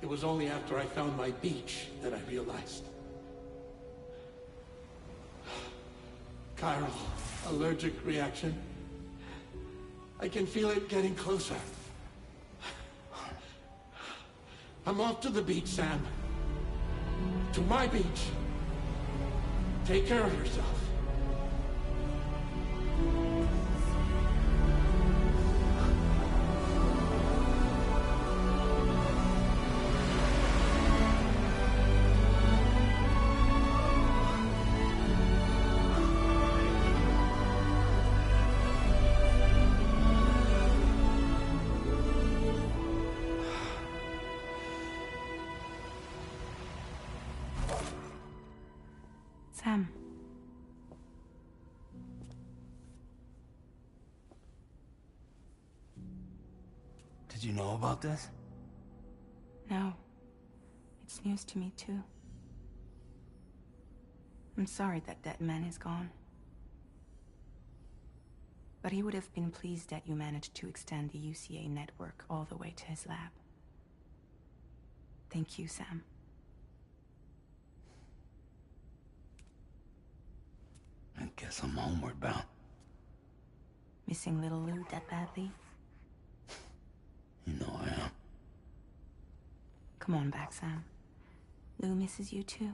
It was only after I found my beach that I realized. Chiral allergic reaction. I can feel it getting closer. I'm off to the beach, Sam. To my beach. Take care of yourself. Sam. Did you know about this? No. It's news to me, too. I'm sorry that man is gone. But he would have been pleased that you managed to extend the UCA network all the way to his lab. Thank you, Sam. I guess I'm homeward bound. Missing little Lou that badly? You know I am. Come on back, Sam. Lou misses you too.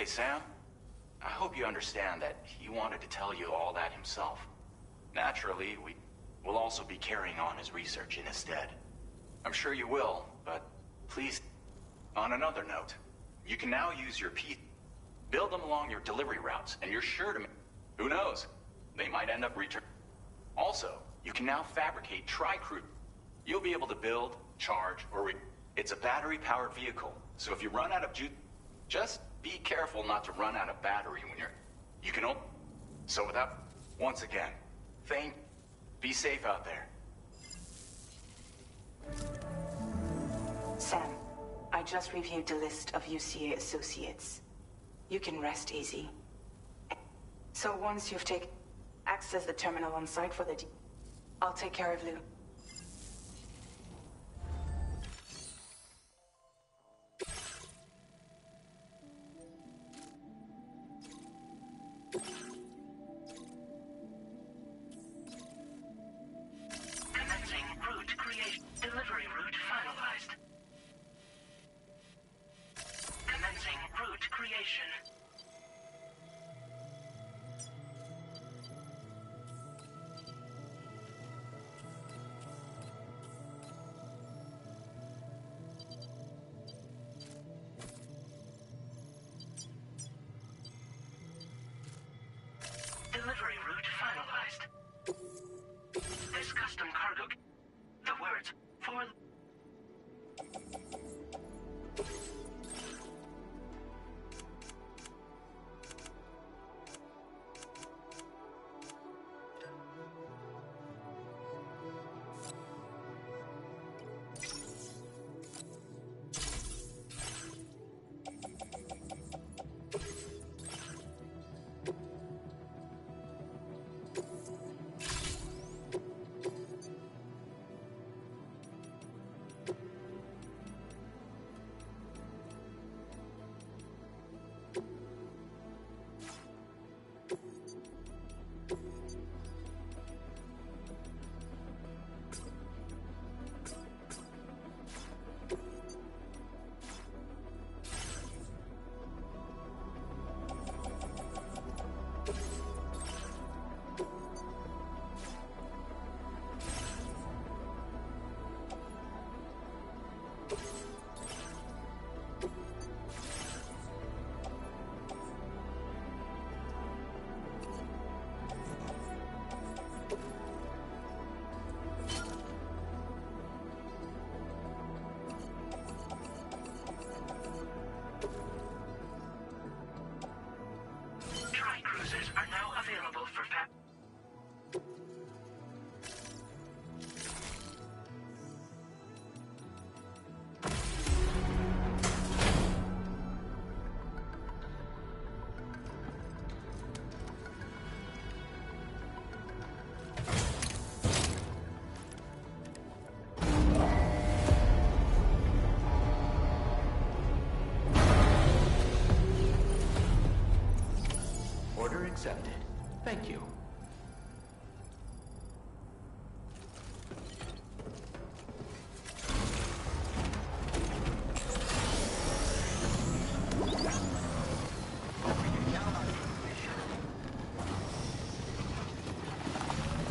Hey, Sam. I hope you understand that he wanted to tell you all that himself. Naturally, we will also be carrying on his research in his stead. I'm sure you will, but please, on another note, you can now use your build them along your delivery routes, and you're sure to... Who knows? They might end up returning. Also, you can now fabricate tri-crew. You'll be able to build, charge, or It's a battery-powered vehicle, so if you run out of juice, just be careful not to run out of battery when you can So without... Once again, be safe out there. Sam, I just reviewed the list of UCA associates. You can rest easy. So once you've access the terminal on site for the I'll take care of Lou. Commencing route creation. Delivery route finalized. Commencing route creation. Delivery route finalized. This custom cargo. The words for... Tri-cruisers are now available for fab... Order accepted. Thank you.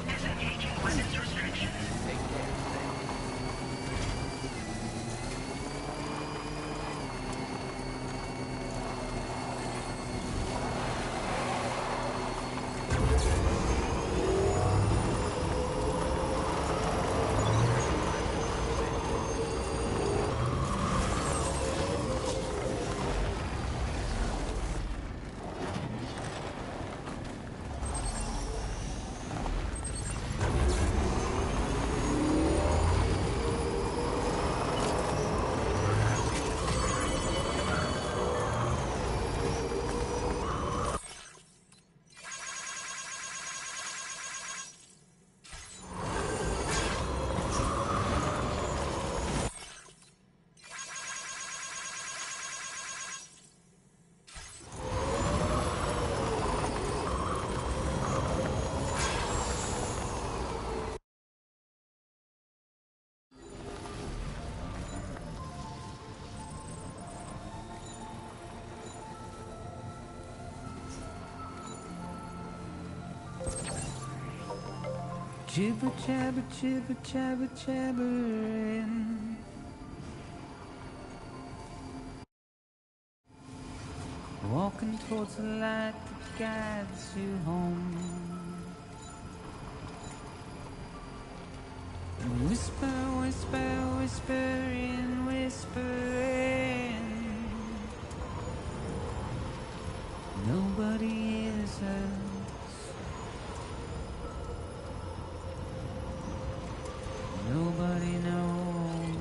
Disengaging weapons restriction. Jibber jabber, jibber jabber, jabbering. Walking towards the light that guides you home. Whisper, whisper, whispering, whispering. Nobody hears us. Nobody knows.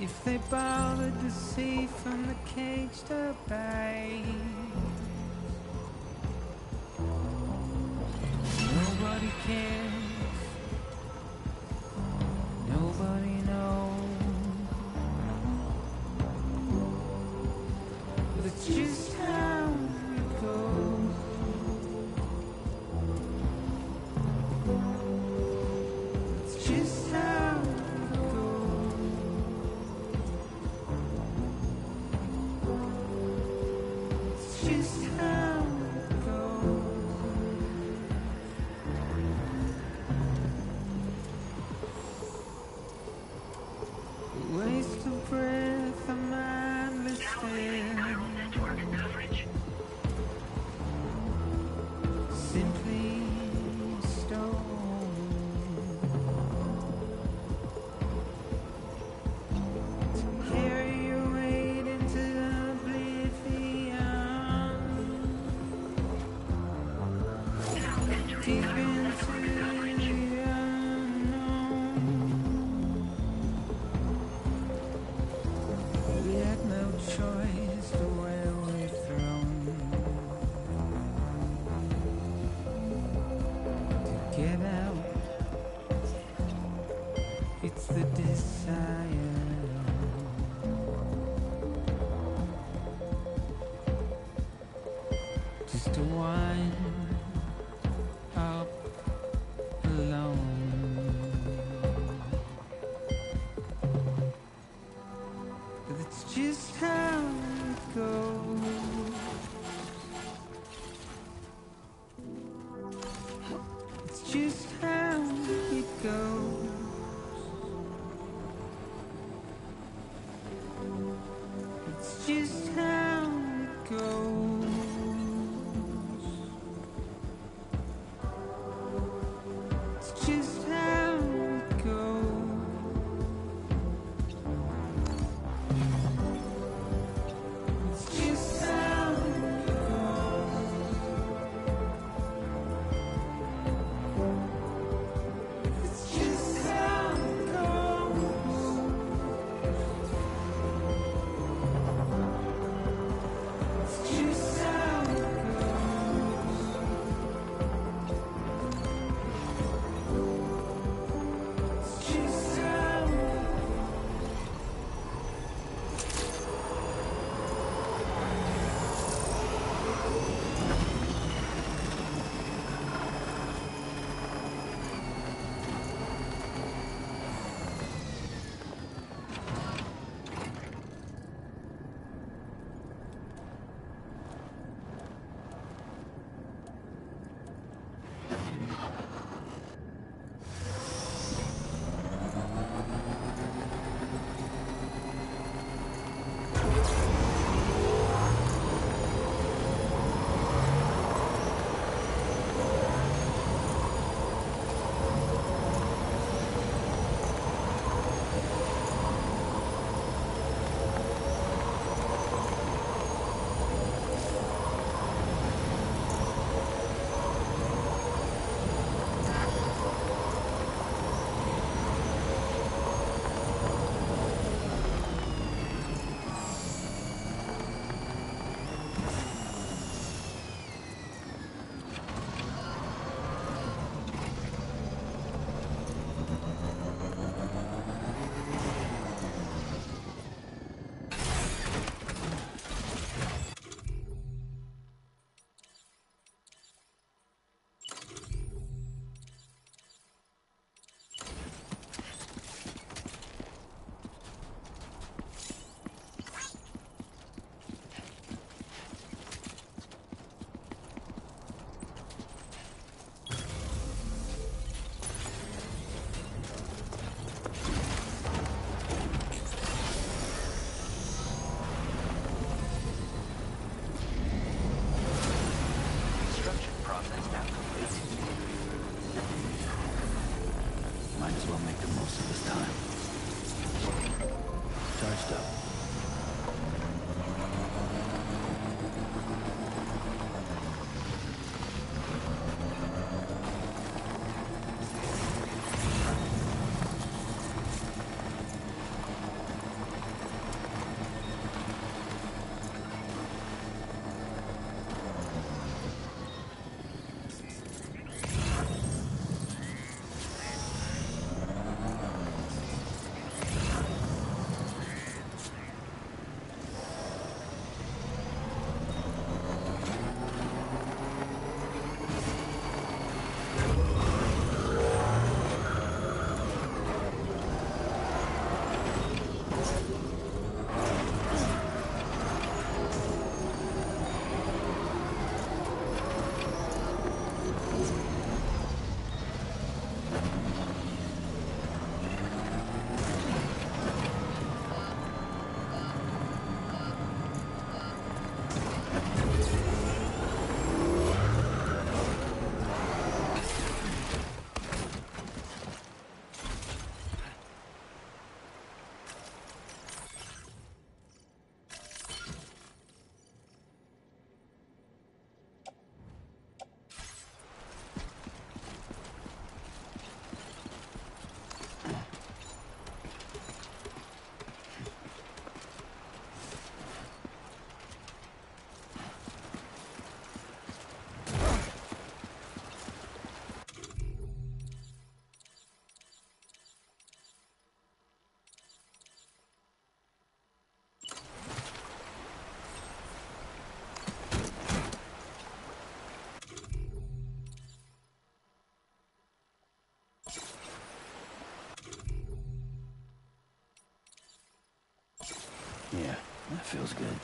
If they bothered to see from the caged up eyes, nobody cares. Nobody knows. But it's just how it goes. It's just how it goes. It's just how it goes. Waste of breath, a mindless stare. Simply stone. To carry your weight into oblivion. Deep into the unknown. We had no choice to where we're thrown. To get out, it's the desire. Just to wind up alone. But it's just how it goes. It's just how it goes. It's just how it goes. It's just how it goes. It's just how it goes. It's just how it goes. feels good.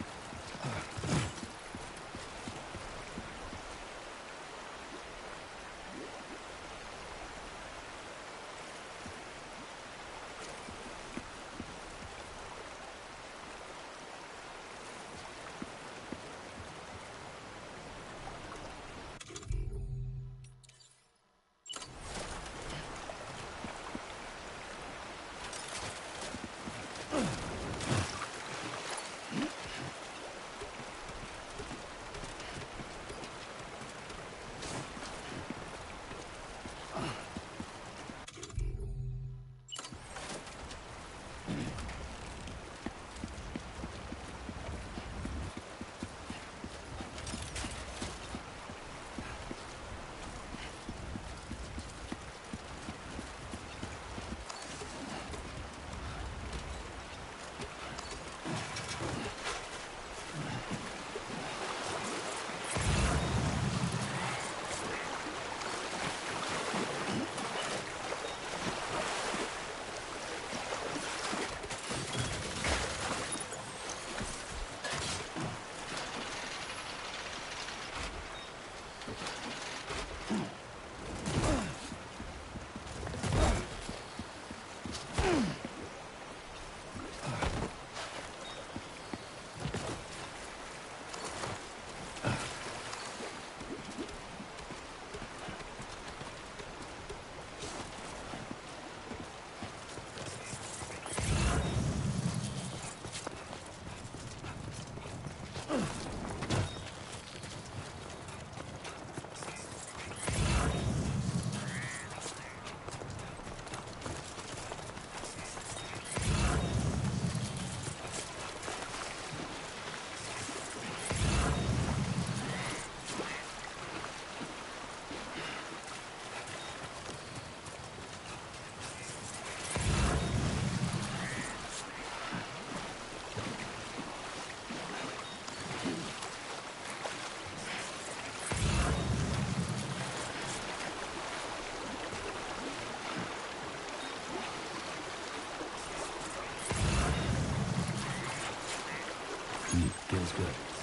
Feels good.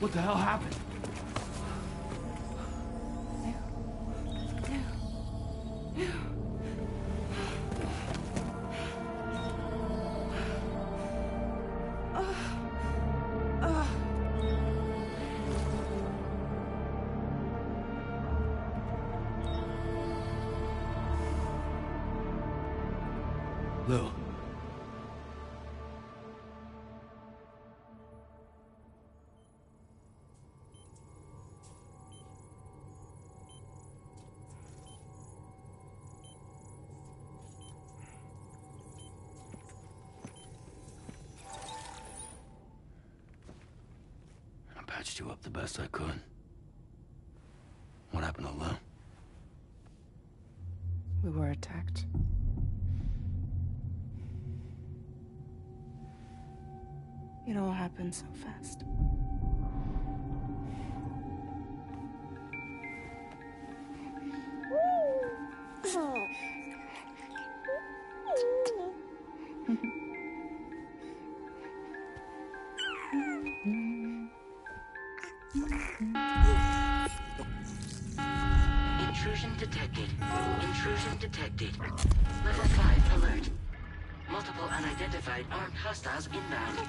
What the hell happened? Lou. I patched you up the best I could. What happened to Lou? We were attacked. It all happened so fast. Intrusion detected. Intrusion detected. Level 5 alert. Multiple unidentified armed hostiles inbound.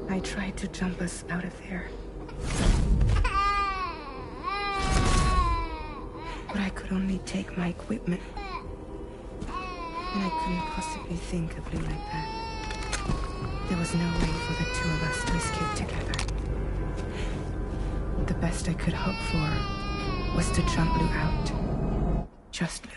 I tried to jump us out of there. But I could only take my equipment. And I couldn't possibly think of Lou like that. There was no way for the two of us to escape together. The best I could hope for was to jump Lou out. Just Lou.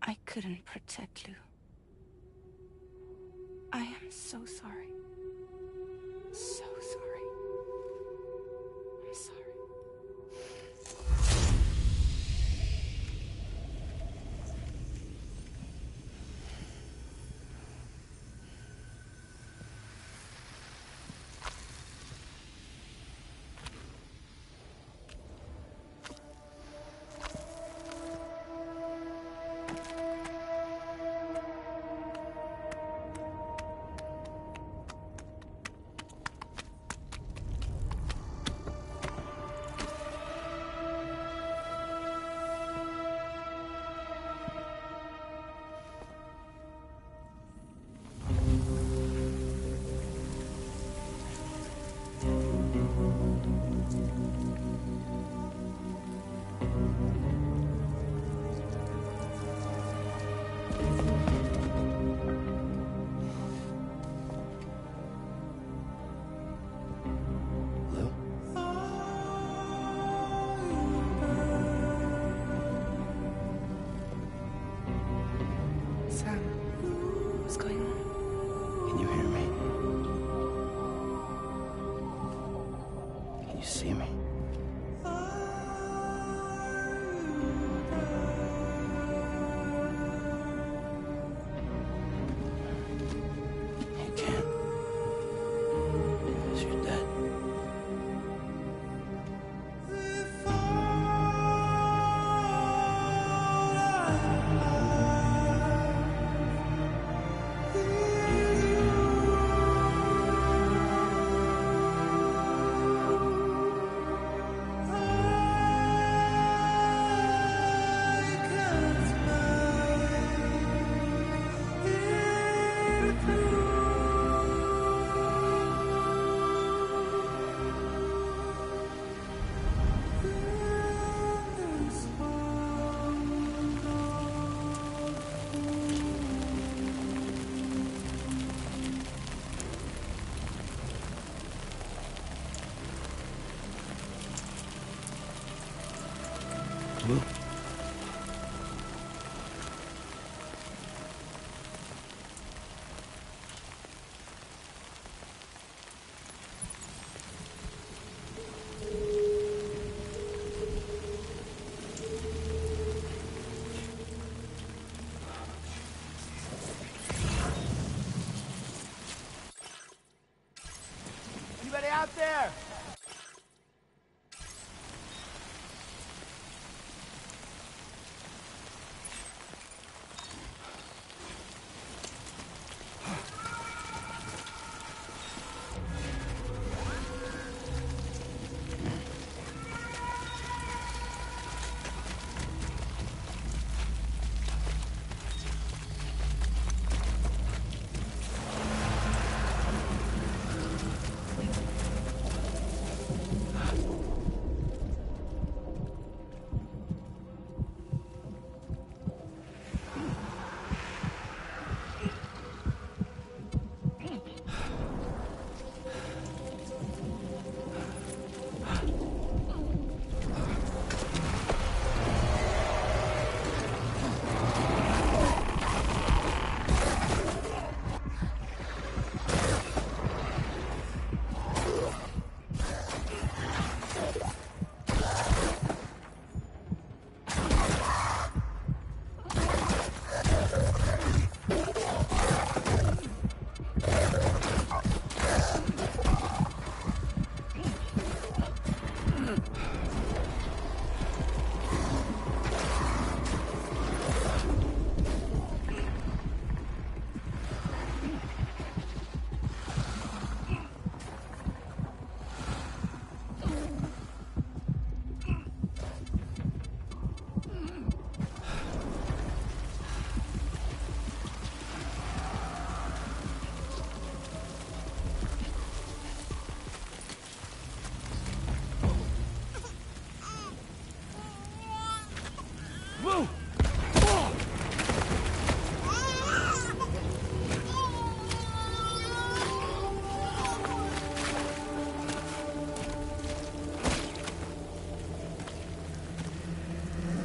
I couldn't protect Lou. I am so sorry. So sorry. I'm sorry. Blue? Anybody out there? Blue!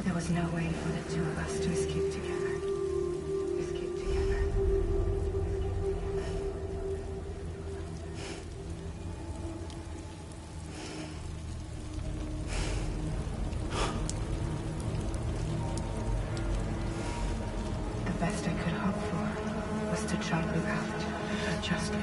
There was no way for the two of us to escape together. Escape together. The best I could hope for was to jump without just you.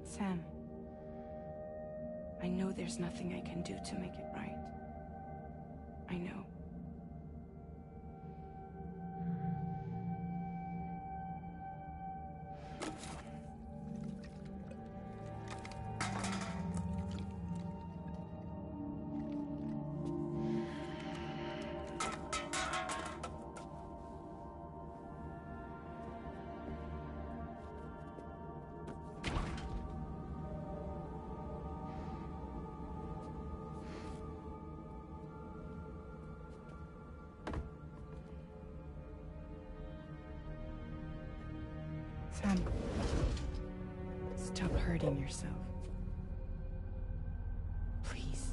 Sam, I know there's nothing I can do to make it right. I know. Sam, Stop hurting yourself. Please.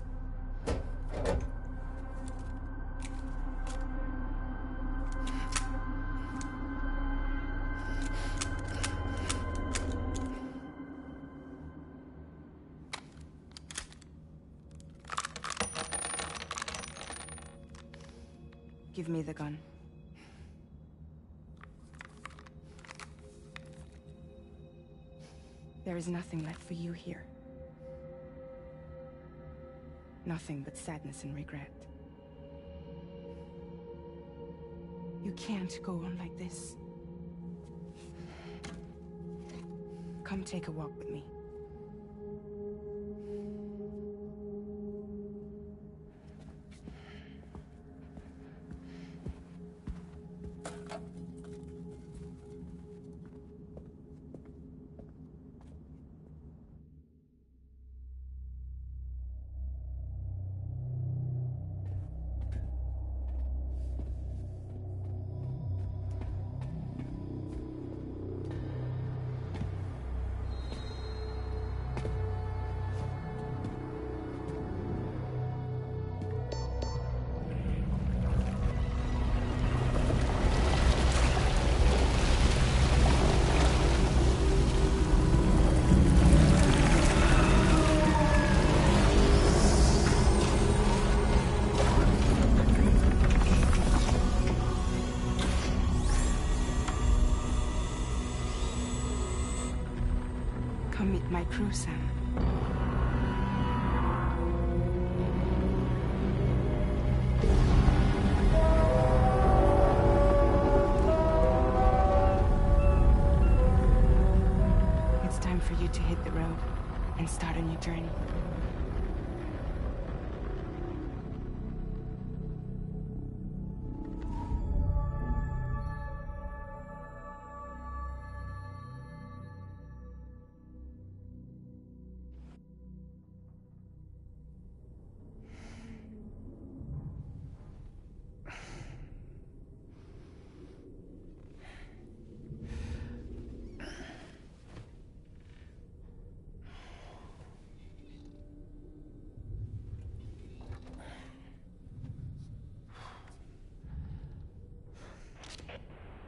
Give me the gun. There is nothing left for you here. Nothing but sadness and regret. You can't go on like this. Come take a walk with me. Come meet my crew, Sam. It's time for you to hit the road and start a new journey.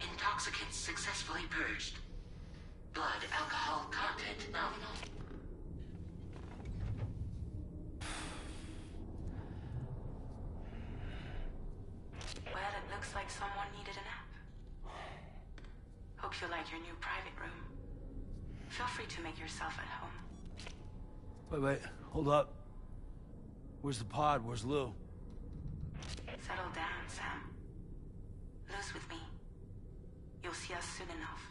Intoxicants successfully purged. Blood alcohol content nominal. Well, it looks like someone needed a nap. Hope you like your new private room. Feel free to make yourself at home. Wait, hold up. Where's the pod? Where's Lou? Settle down, Sam. Lou's with me. You'll see us soon enough.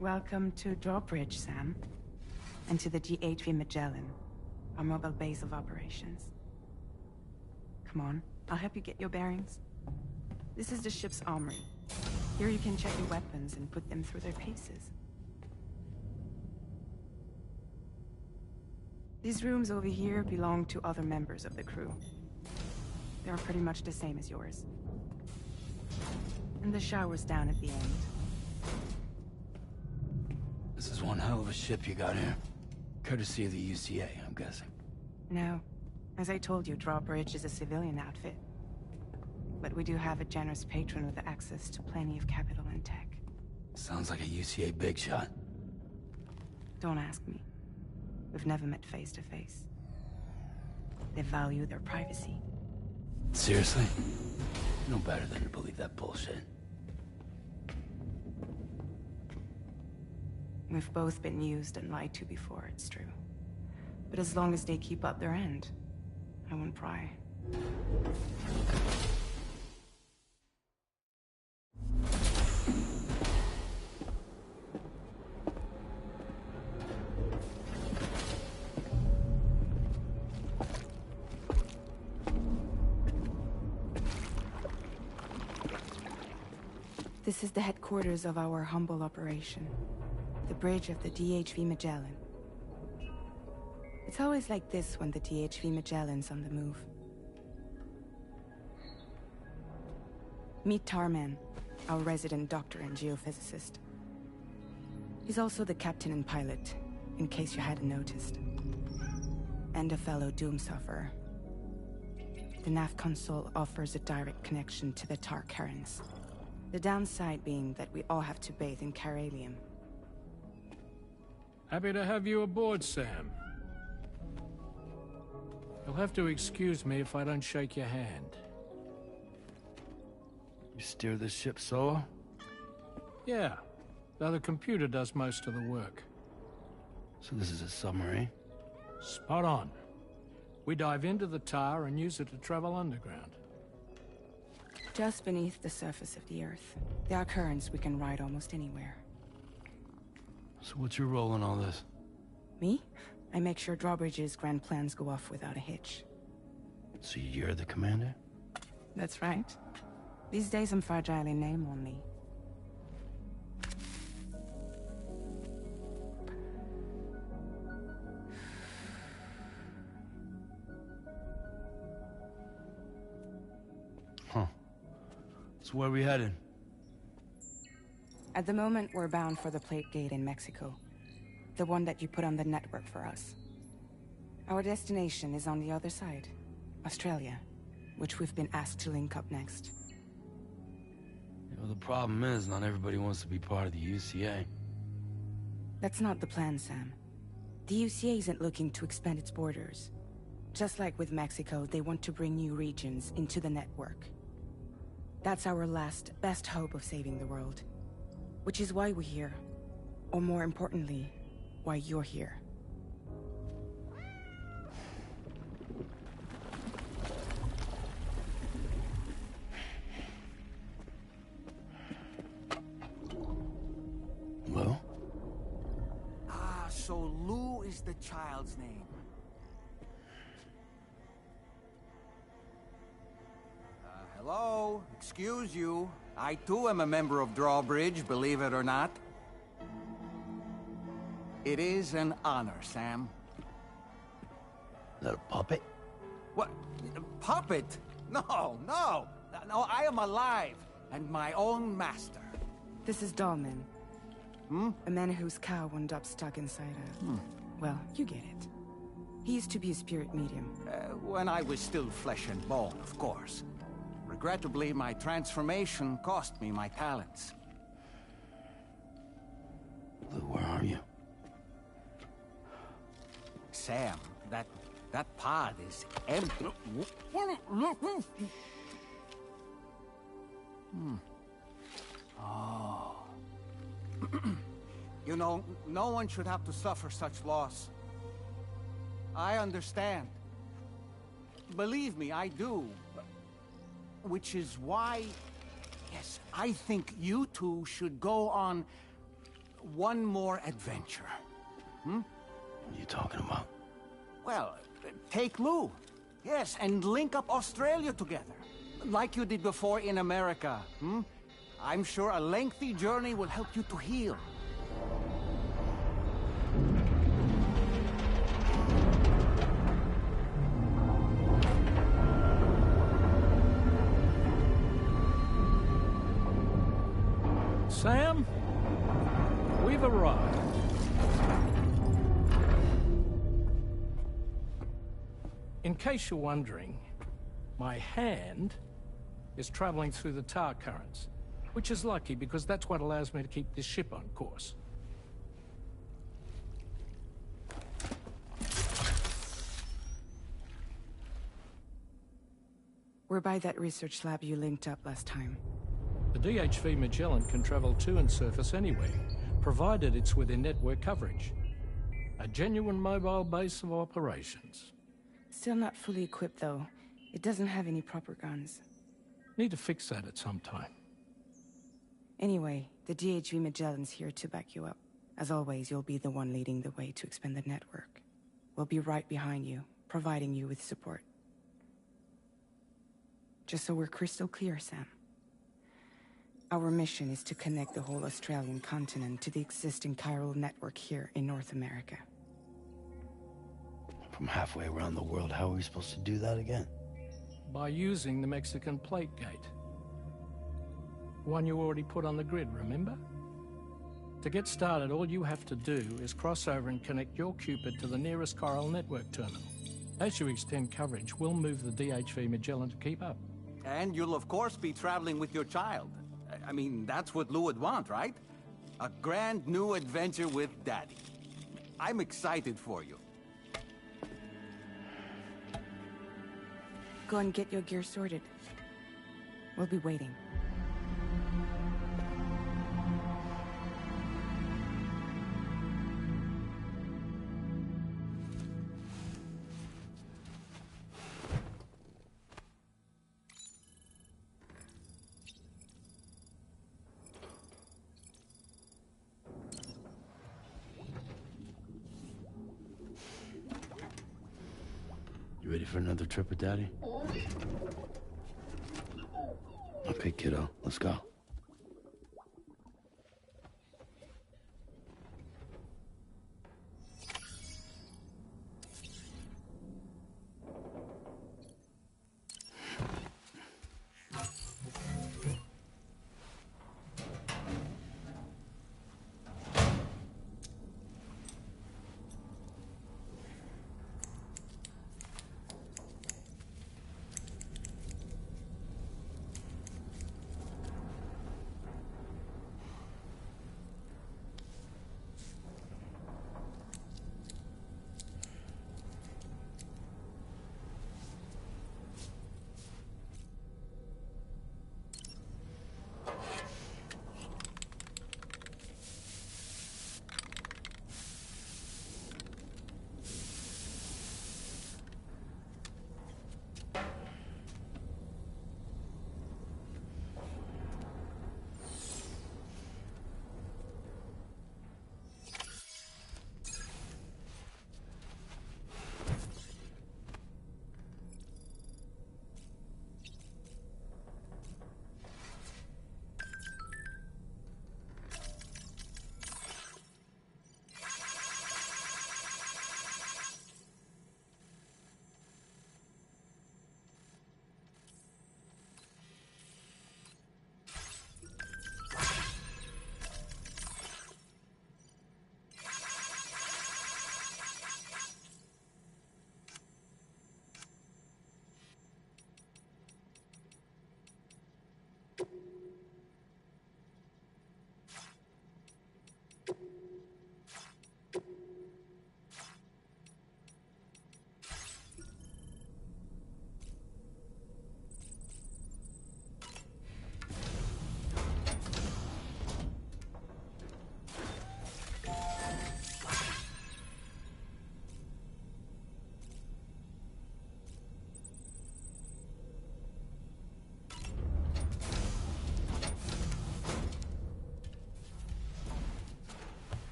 Welcome to Drawbridge, Sam. And to the GHV Magellan, our mobile base of operations. Come on, I'll help you get your bearings. This is the ship's armory. Here you can check your weapons and put them through their paces. These rooms over here belong to other members of the crew. They're pretty much the same as yours. And the shower's down at the end. This is one hell of a ship you got here. Courtesy of the UCA, I'm guessing. No. As I told you, Drawbridge is a civilian outfit. But we do have a generous patron with access to plenty of capital and tech. Sounds like a UCA big shot. Don't ask me. We've never met face to face. They value their privacy. Seriously? No better than to believe that bullshit. We've both been used and lied to before, it's true. But as long as they keep up their end, I won't pry. This is the headquarters of our humble operation. The bridge of the DHV Magellan. It's always like this when the DHV Magellan's on the move. Meet Tarman, our resident doctor and geophysicist. He's also the captain and pilot, in case you hadn't noticed. And a fellow doom sufferer. The nav console offers a direct connection to the Tar currents. The downside being that we all have to bathe in Caralium. Happy to have you aboard, Sam. You'll have to excuse me if I don't shake your hand. You steer this ship solo? Yeah, though the computer does most of the work. So this is a submarine? Spot on. We dive into the Tar and use it to travel underground. Just beneath the surface of the Earth, there are currents we can ride almost anywhere. So what's your role in all this? Me? I make sure Drawbridge's grand plans go off without a hitch. So you're the commander? That's right. These days I'm fragile in name only. Huh. So where are we headed? At the moment, we're bound for the Plate Gate in Mexico. The one that you put on the network for us. Our destination is on the other side, Australia, which we've been asked to link up next. You know, the problem is, not everybody wants to be part of the UCA. That's not the plan, Sam. The UCA isn't looking to expand its borders. Just like with Mexico, they want to bring new regions into the network. That's our last, best hope of saving the world. Which is why we're here. Or more importantly, why you're here. Well? Ah, so Lou is the child's name. Hello? Excuse you. I too am a member of Drawbridge, believe it or not. It is an honor, Sam. Is that a puppet? What? A puppet? No, no! No, I am alive, and my own master. This is Dahlman. A man whose cow wound up stuck inside a... Well, you get it. He used to be a spirit medium. When I was still flesh and bone, of course. Regrettably, my transformation cost me my talents. Lou, where are you? Sam, that pod is empty. Oh. You know, no one should have to suffer such loss. I understand. Believe me, I do. Which is why, yes, I think you two should go on one more adventure. What are you talking about? Well, take Lou. Yes, and link up Australia together. Like you did before in America. I'm sure a lengthy journey will help you to heal. In case you're wondering, my hand is traveling through the tar currents, which is lucky because that's what allows me to keep this ship on course. We're by that research lab you linked up last time. The DHV Magellan can travel to and surface anywhere, provided it's within network coverage. A genuine mobile base of operations. Still not fully equipped, though. It doesn't have any proper guns. Need to fix that at some time. Anyway, the DHV Magellan's here to back you up. As always, you'll be the one leading the way to expand the network. We'll be right behind you, providing you with support. Just so we're crystal clear, Sam. Our mission is to connect the whole Australian continent to the existing chiral network here in North America. From halfway around the world, how are we supposed to do that again? By using the Mexican plate gate. One you already put on the grid, remember? To get started, all you have to do is cross over and connect your Cupid to the nearest chiral network terminal. As you extend coverage, we'll move the DHV Magellan to keep up. And you'll of course be traveling with your child. I mean, that's what Lou would want, right? A grand new adventure with Daddy. I'm excited for you. Go and get your gear sorted. We'll be waiting. You ready for another trip with Daddy? Okay, kiddo, let's go.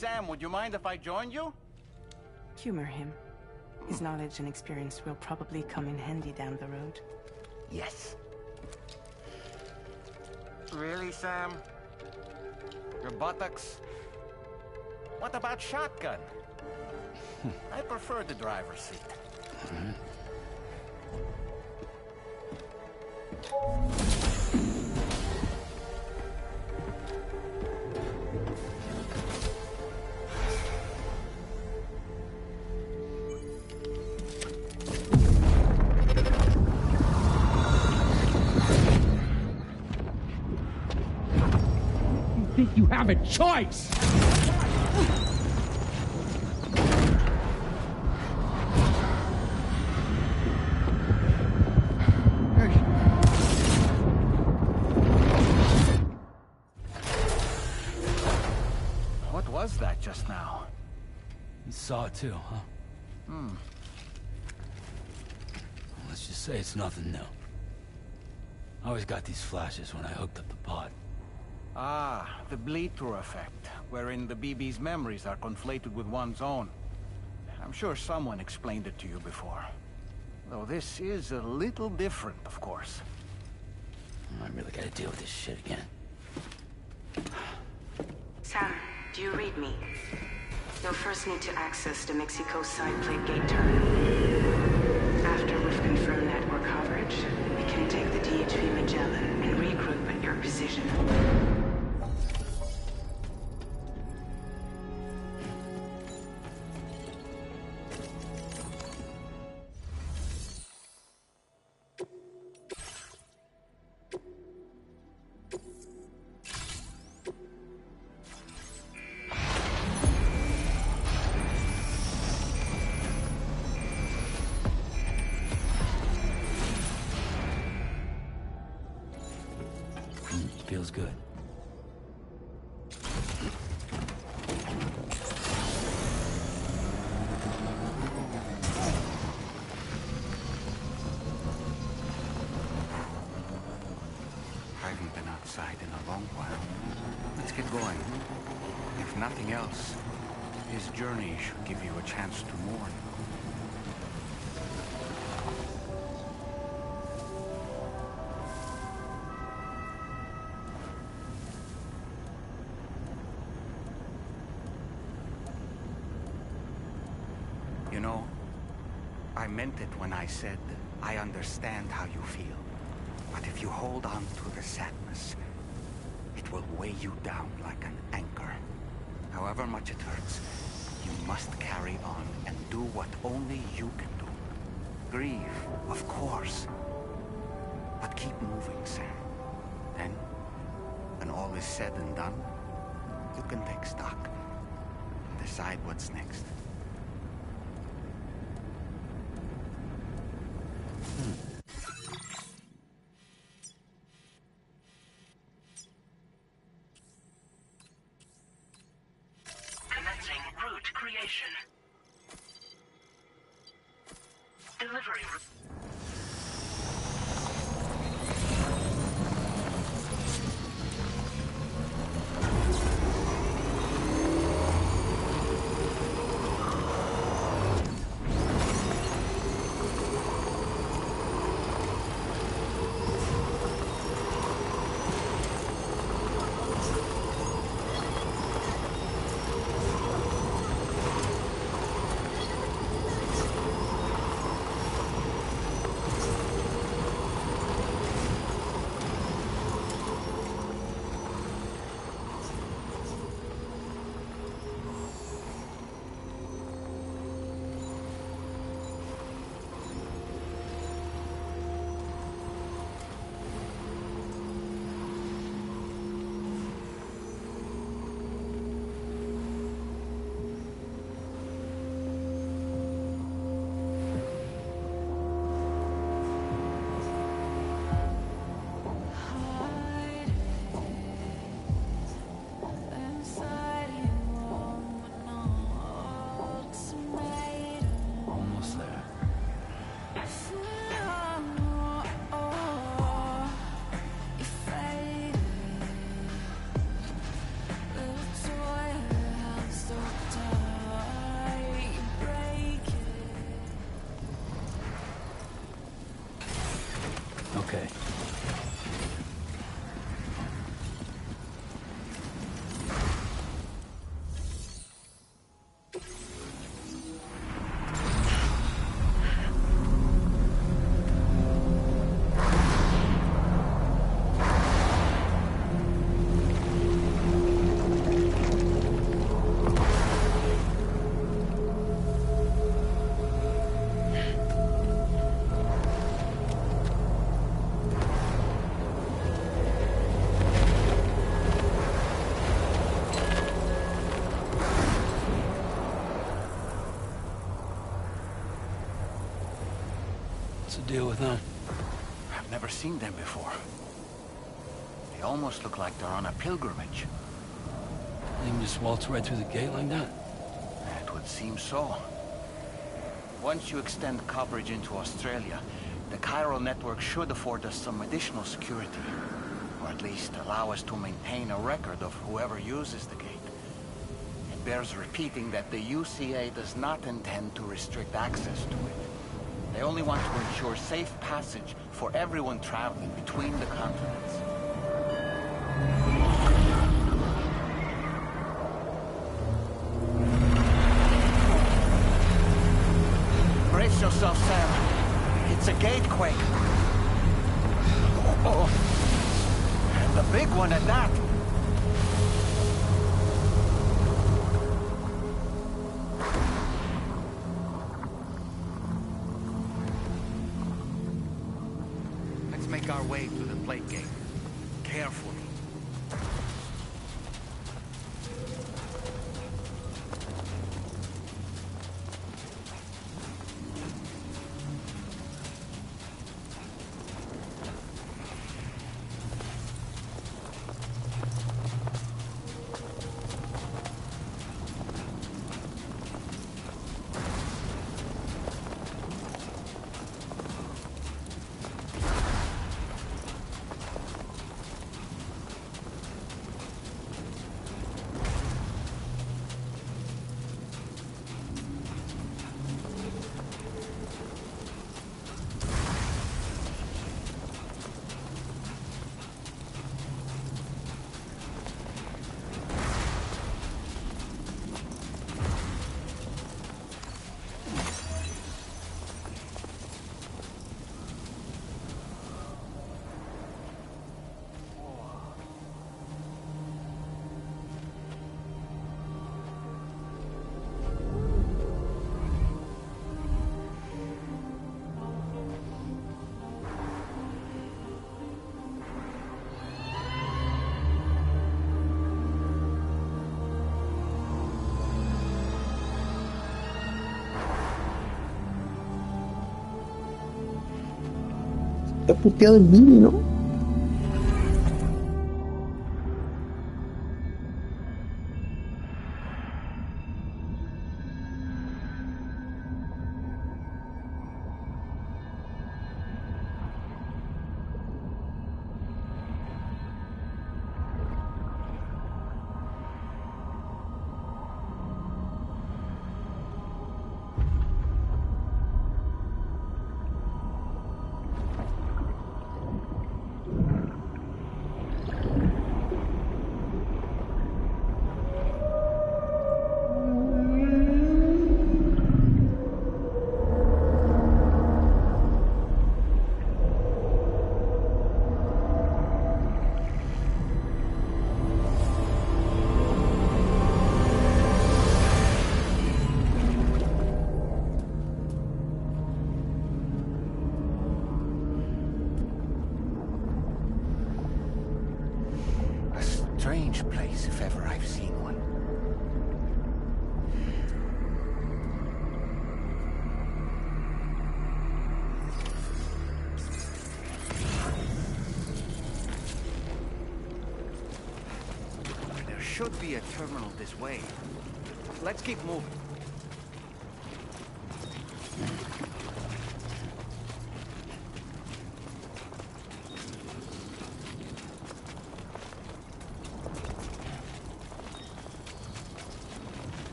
Sam, would you mind if I joined you? Humor him. His knowledge and experience will probably come in handy down the road. Yes. Really, Sam? Your buttocks? What about shotgun? I prefer the driver's seat. Think you have a choice? What was that just now? You saw it too, huh? Let's just say it's nothing new. I always got these flashes when I hooked up the pod. Ah, the bleed-through effect, wherein the BB's memories are conflated with one's own. I'm sure someone explained it to you before. Though this is a little different, of course. I really gotta deal with this shit again. Sam, do you read me? You'll first need to access the Mexico side plate gate terminal. After we've confirmed network coverage, we can take the DHV Magellan and regroup at your position. Feels good. I haven't been outside in a long while. Let's get going. If nothing else, his journey should give you a chance to mourn. You know, I meant it when I said, I understand how you feel. But if you hold on to the sadness, it will weigh you down like an anchor. However much it hurts, you must carry on and do what only you can do. Grieve, of course. But keep moving, Sam. Then, when all is said and done, you can take stock. Decide what's next. Commencing route creation. Delivery. Okay. What's the deal with them? I've never seen them before. They almost look like they're on a pilgrimage. They can just waltz right through the gate like that? It would seem so. Once you extend coverage into Australia, the chiral network should afford us some additional security. Or at least allow us to maintain a record of whoever uses the gate. It bears repeating that the UCA does not intend to restrict access to it. They only want to ensure safe passage for everyone traveling between the continents. Brace yourself, Sam. It's a gatequake. Oh, and a big one at that. Let's make our way to the plate gate. Carefully. Está puteado el Billy, ¿no? Strange place, if ever I've seen one. There should be a terminal this way. Let's keep moving.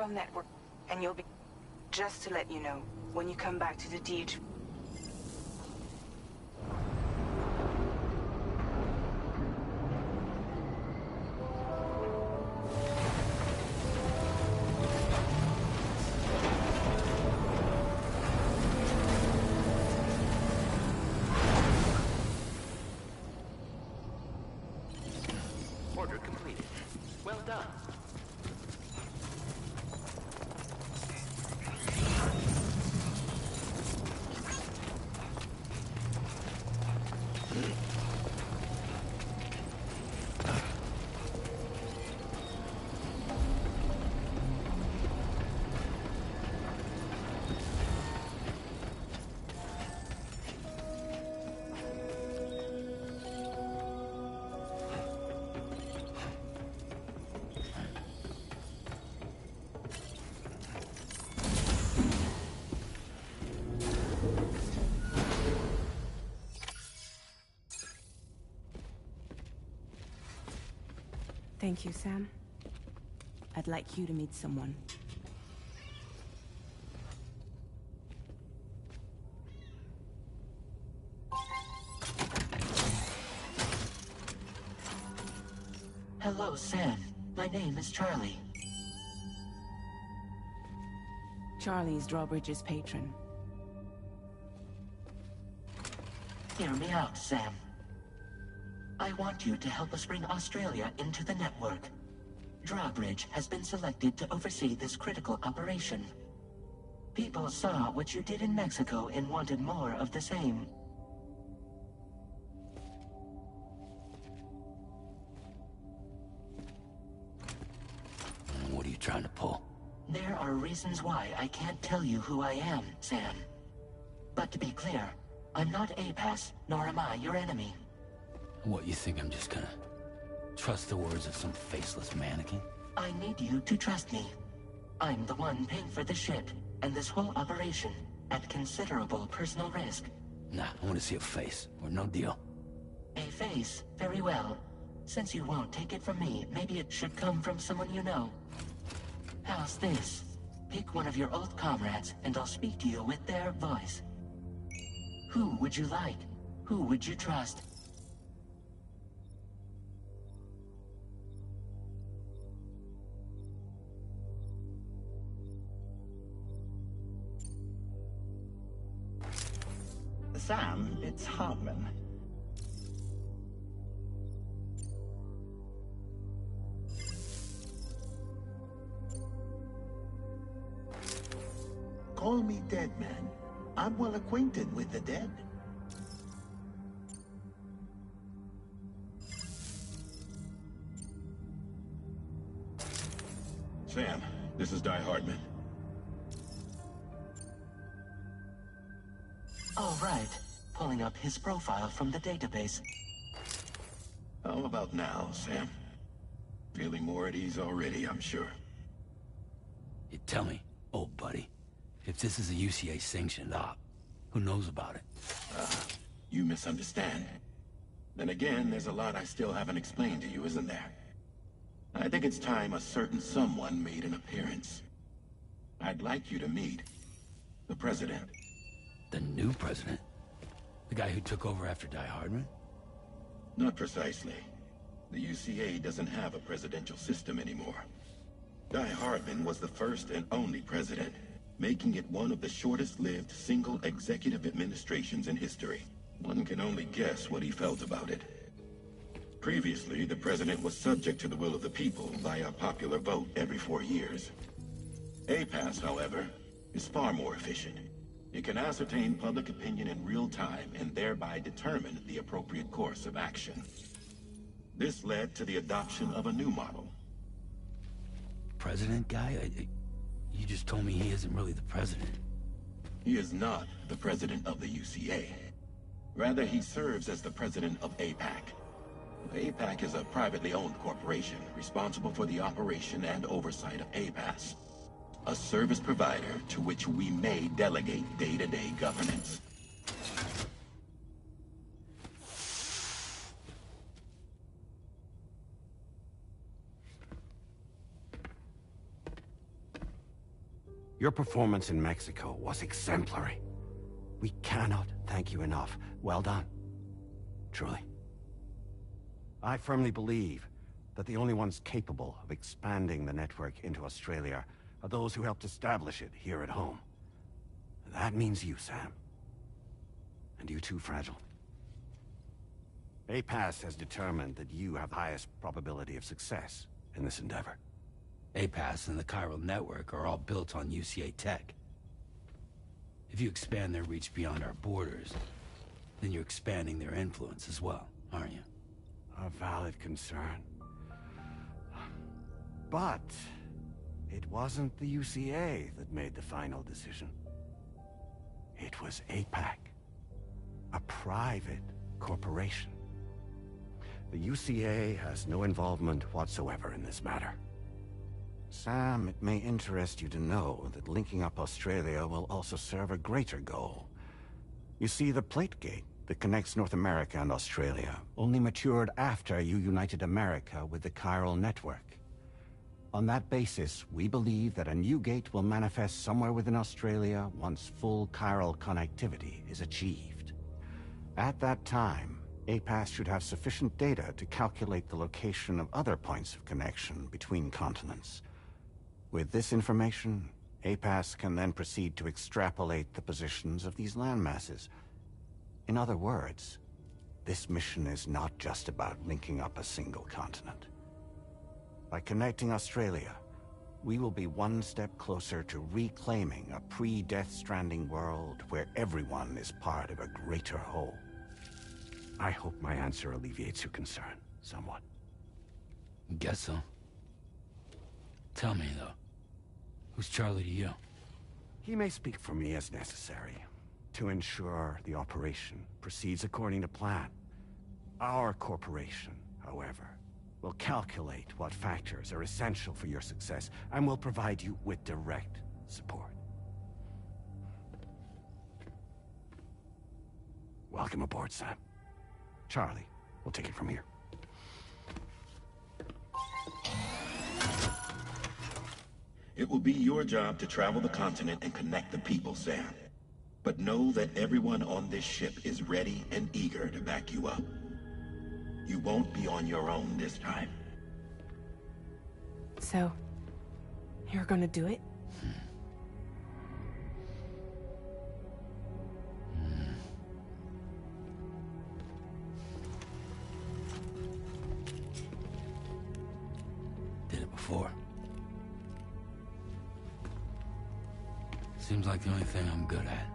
chiral network, and you'll be... Just to let you know, when you come back to the Ds2... Order completed. Well done. Thank you, Sam. I'd like you to meet someone. Hello, Sam. My name is Charlie. Charlie's Drawbridge's patron. Hear me out, Sam. I want you to help us bring Australia into the network. Drawbridge has been selected to oversee this critical operation. People saw what you did in Mexico and wanted more of the same. What are you trying to pull? There are reasons why I can't tell you who I am, Sam. But to be clear, I'm not APAS, nor am I your enemy. What, you think I'm just gonna trust the words of some faceless mannequin? I need you to trust me. I'm the one paying for the ship, and this whole operation, at considerable personal risk. Nah, I want to see a face, or no deal. A face? Very well. Since you won't take it from me, maybe it should come from someone you know. How's this? Pick one of your old comrades, and I'll speak to you with their voice. Who would you like? Who would you trust? Sam, it's Hartman. Call me Dead Man. I'm well acquainted with the dead. Sam, this is Di Hartman. All right. Pulling up his profile from the database. How about now, Sam? Feeling more at ease already, I'm sure. You tell me, old buddy, if this is a UCA-sanctioned op, who knows about it? You misunderstand. Then again, there's a lot I still haven't explained to you, isn't there? I think it's time a certain someone made an appearance. I'd like you to meet the President. The new president? The guy who took over after Di Hardman? Not precisely. The UCA doesn't have a presidential system anymore. Di Hardman was the first and only president, making it one of the shortest-lived single executive administrations in history. One can only guess what he felt about it. Previously, the president was subject to the will of the people via popular vote every 4 years. APAS, however, is far more efficient. It can ascertain public opinion in real time and thereby determine the appropriate course of action. This led to the adoption of a new model. President guy? You just told me he isn't really the president. He is not the president of the UCA. Rather, he serves as the president of APAC. APAC is a privately owned corporation responsible for the operation and oversight of APAS, a service provider to which we may delegate day-to-day governance. Your performance in Mexico was exemplary. We cannot thank you enough. Well done. Truly. I firmly believe that the only ones capable of expanding the network into Australia are those who helped establish it here at home. That means you, Sam. And you too, Fragile. APAS has determined that you have the highest probability of success in this endeavor. APAS and the chiral network are all built on UCA tech. If you expand their reach beyond our borders, then you're expanding their influence as well, aren't you? A valid concern. But it wasn't the UCA that made the final decision. It was APAC, a private corporation. The UCA has no involvement whatsoever in this matter. Sam, it may interest you to know that linking up Australia will also serve a greater goal. You see, the plate gate that connects North America and Australia only matured after you united America with the chiral network. On that basis, we believe that a new gate will manifest somewhere within Australia once full chiral connectivity is achieved. At that time, APAS should have sufficient data to calculate the location of other points of connection between continents. With this information, APAS can then proceed to extrapolate the positions of these landmasses. In other words, this mission is not just about linking up a single continent. By connecting Australia, we will be one step closer to reclaiming a pre-Death Stranding world where everyone is part of a greater whole. I hope my answer alleviates your concern somewhat. Guess so. Tell me, though, who's Charlie to you? He may speak for me as necessary to ensure the operation proceeds according to plan. Our corporation, however, will calculate what factors are essential for your success and will provide you with direct support. Welcome aboard, Sam. Charlie, we'll take it from here. It will be your job to travel the continent and connect the people, Sam. But know that everyone on this ship is ready and eager to back you up. You won't be on your own this time. So, you're gonna do it? Did it before. Seems like the only thing I'm good at.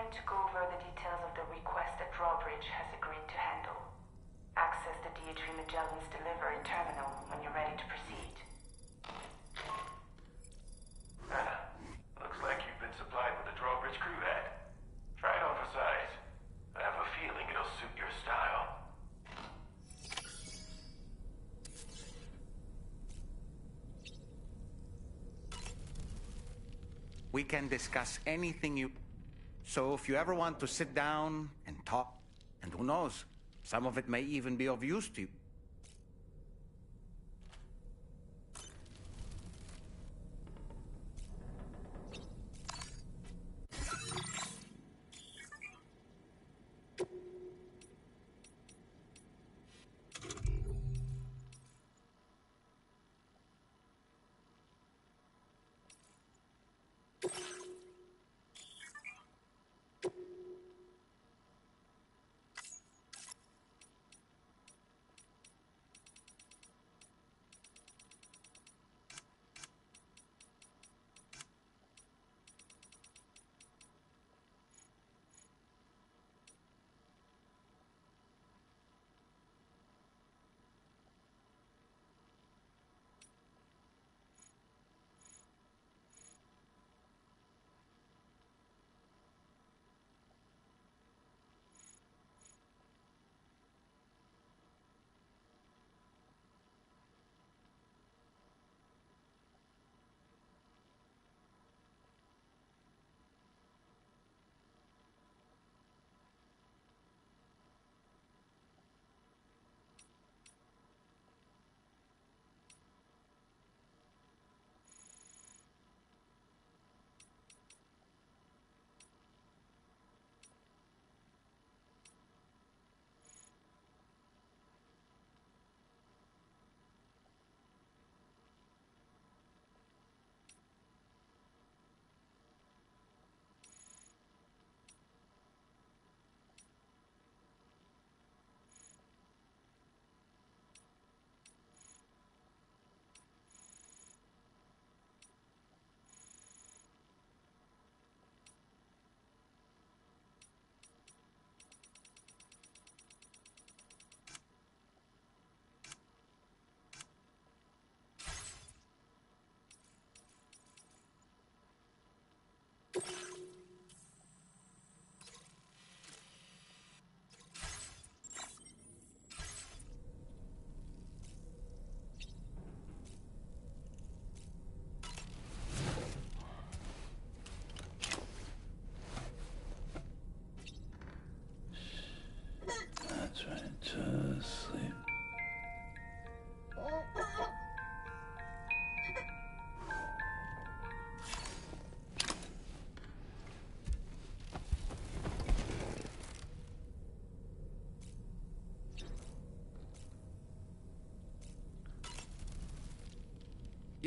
To go over the details of the request that Drawbridge has agreed to handle. Access the Ds2 Magellan's delivery terminal when you're ready to proceed. Looks like you've been supplied with a Drawbridge crew hat. Try it on for size. I have a feeling it'll suit your style. We can discuss anything you... So if you ever want to sit down and talk, and who knows, some of it may even be of use to you.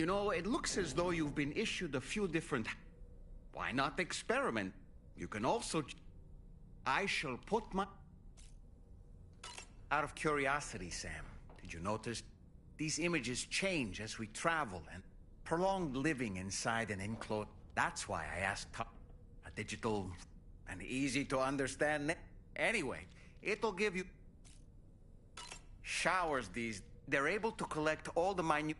You know, it looks as though you've been issued a few different... Why not experiment? You can also... I shall put my... Out of curiosity, Sam, did you notice? These images change as we travel, and prolonged living inside an enclosed... That's why I asked a digital and easy to understand... Anyway, it'll give you... Showers these... They're able to collect all the minute...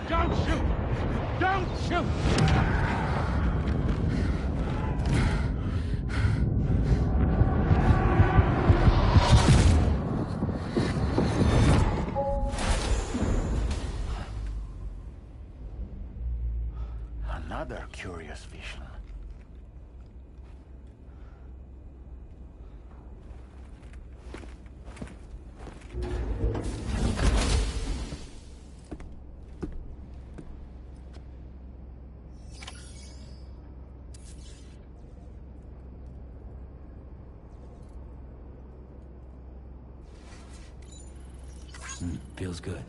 Don't shoot! Don't shoot! Another curious vision. Feels good.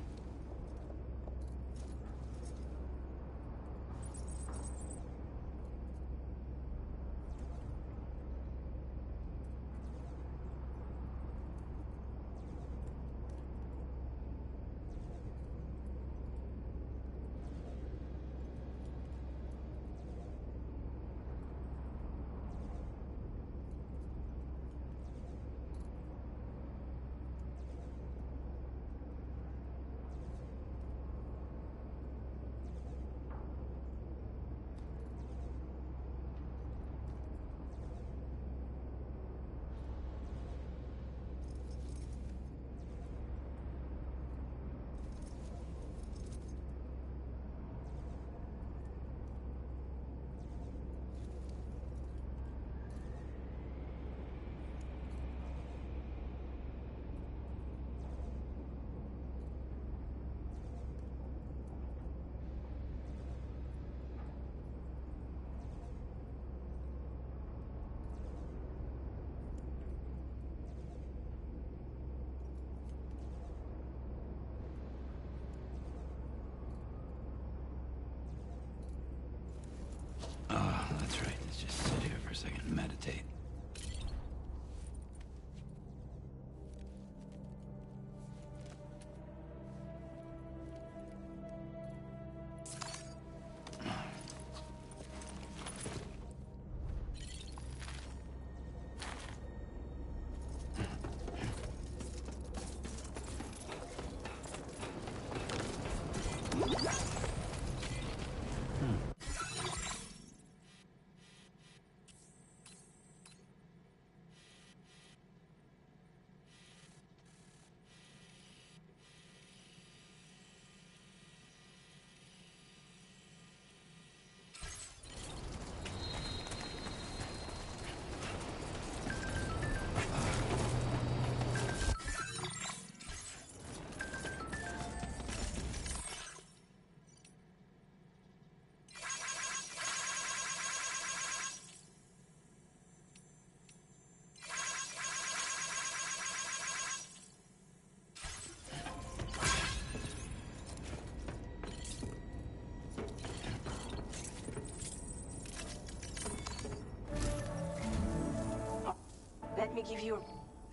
me give you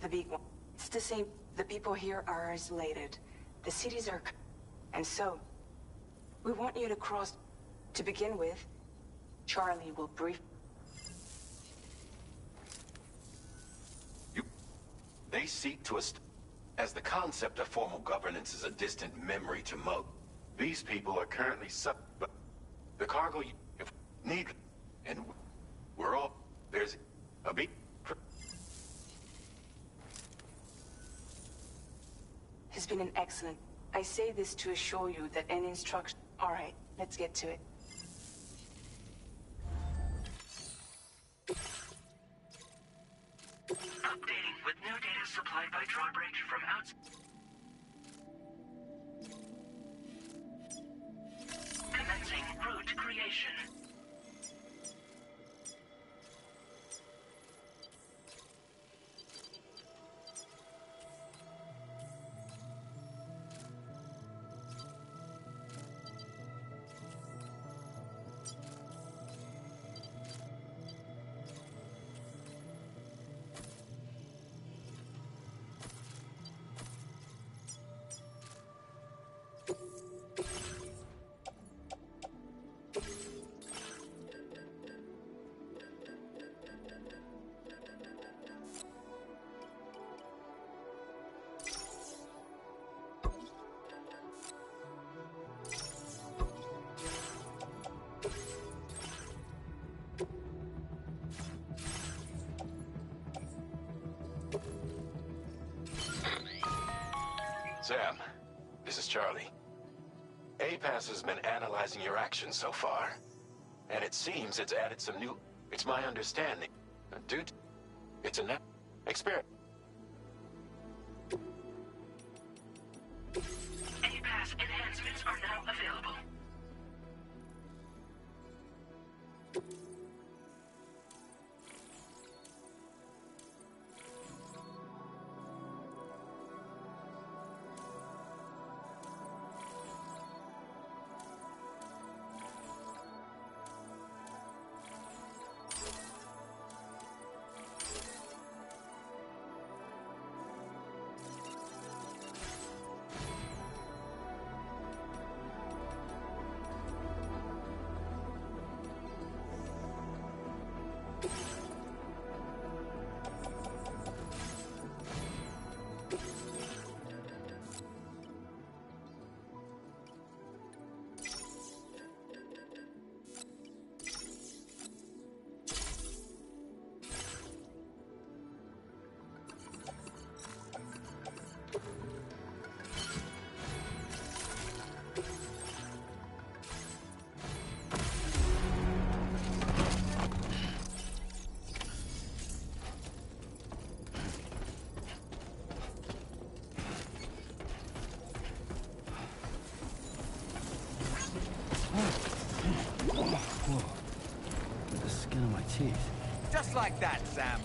the big one. It's the same. The people here are isolated. The cities are... And so, we want you to cross... To begin with, Charlie will brief... They seek to as the concept of formal governance is a distant memory to most. These people are currently the cargo you need, and we're all there's a big. Has been an excellent. I say this to assure you that any instruction. All right, let's get to it. Updating with new data supplied by drawbridge from outside. Commencing route creation. Sam, this is Charlie. APAS has been analyzing your actions so far, and it seems it's added some new... It's my understanding. Dude, it's a net experiment. APAS enhancements are now available. The skin on my teeth. Just like that, Sam.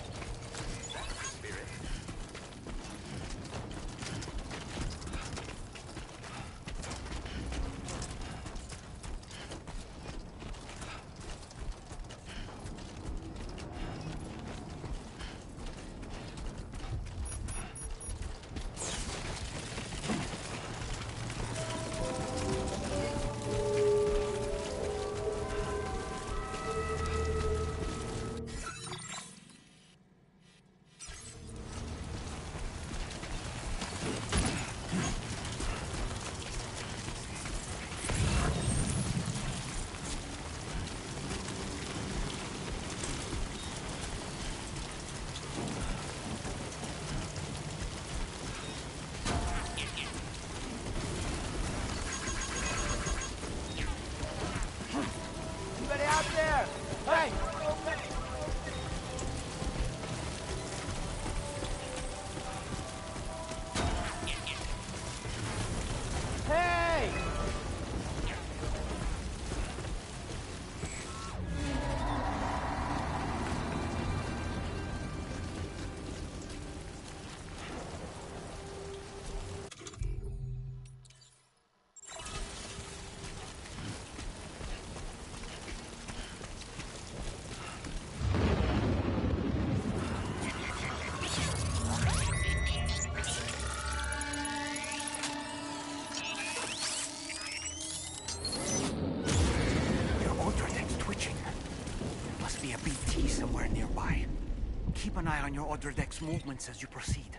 on your other deck's movements as you proceed.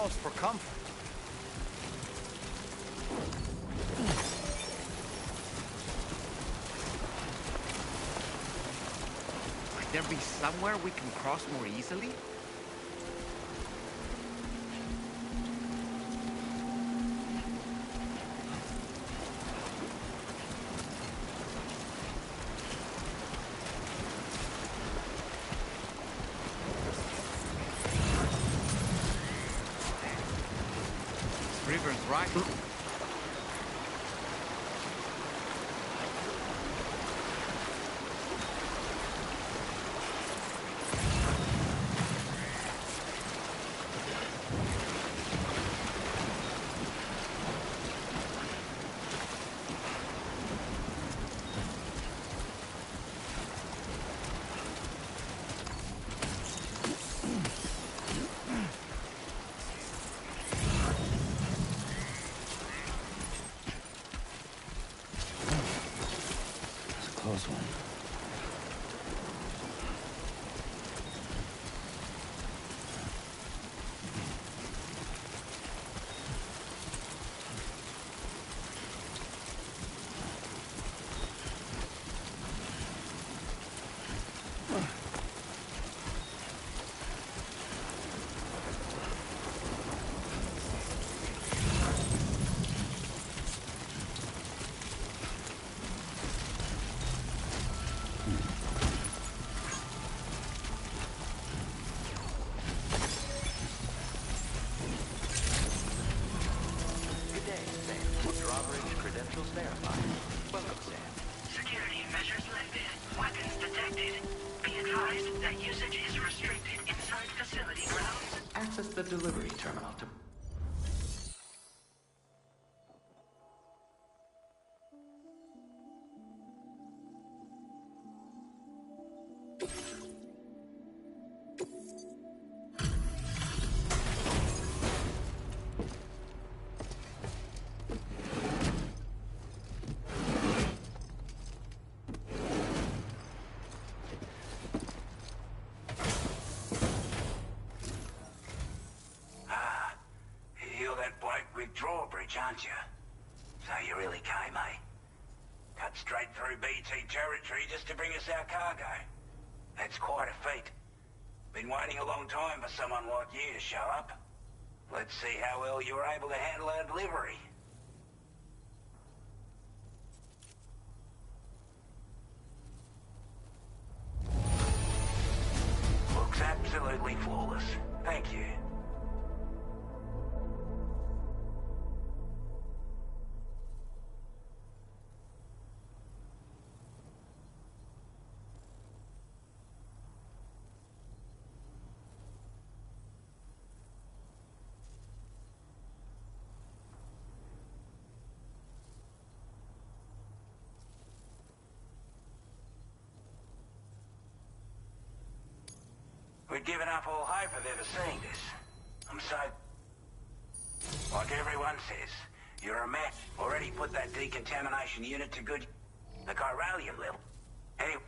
calls for comfort. Might there be somewhere we can cross more easily? River's right. Close one. Drawbridge credentials verified. Welcome, Sam. Security measures lifted. Weapons detected. Be advised that usage is restricted inside facility grounds. Access the delivery terminal to... Drawbridge, aren't you? So you really came, eh? Cut straight through BT territory just to bring us our cargo. That's quite a feat. Been waiting a long time for someone like you to show up. Let's see how well you were able to handle our delivery. Looks absolutely flawless. Thank you. We'd given up all hope of ever seeing this. I'm so... Like everyone says, you're a match. Already put that decontamination unit to good... the chiralium level. Anyway...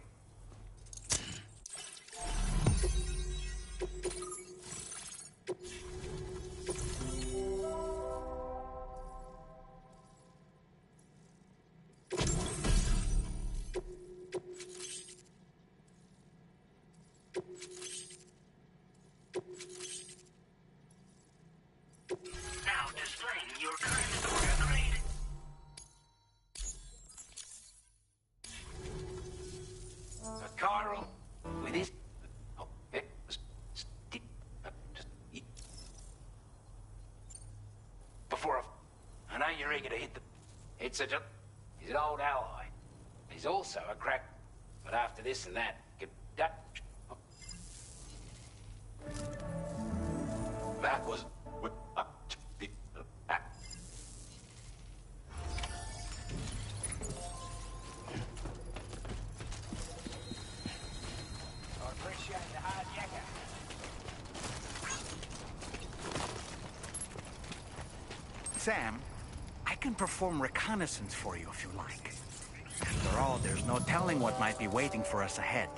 Now displaying your current order grade. Chiral, with this... Before I know you're eager to hit the... He's an old ally. He's also a crack... But after this and that... That was... Sam, I can perform reconnaissance for you if you like. After all, there's no telling what might be waiting for us ahead.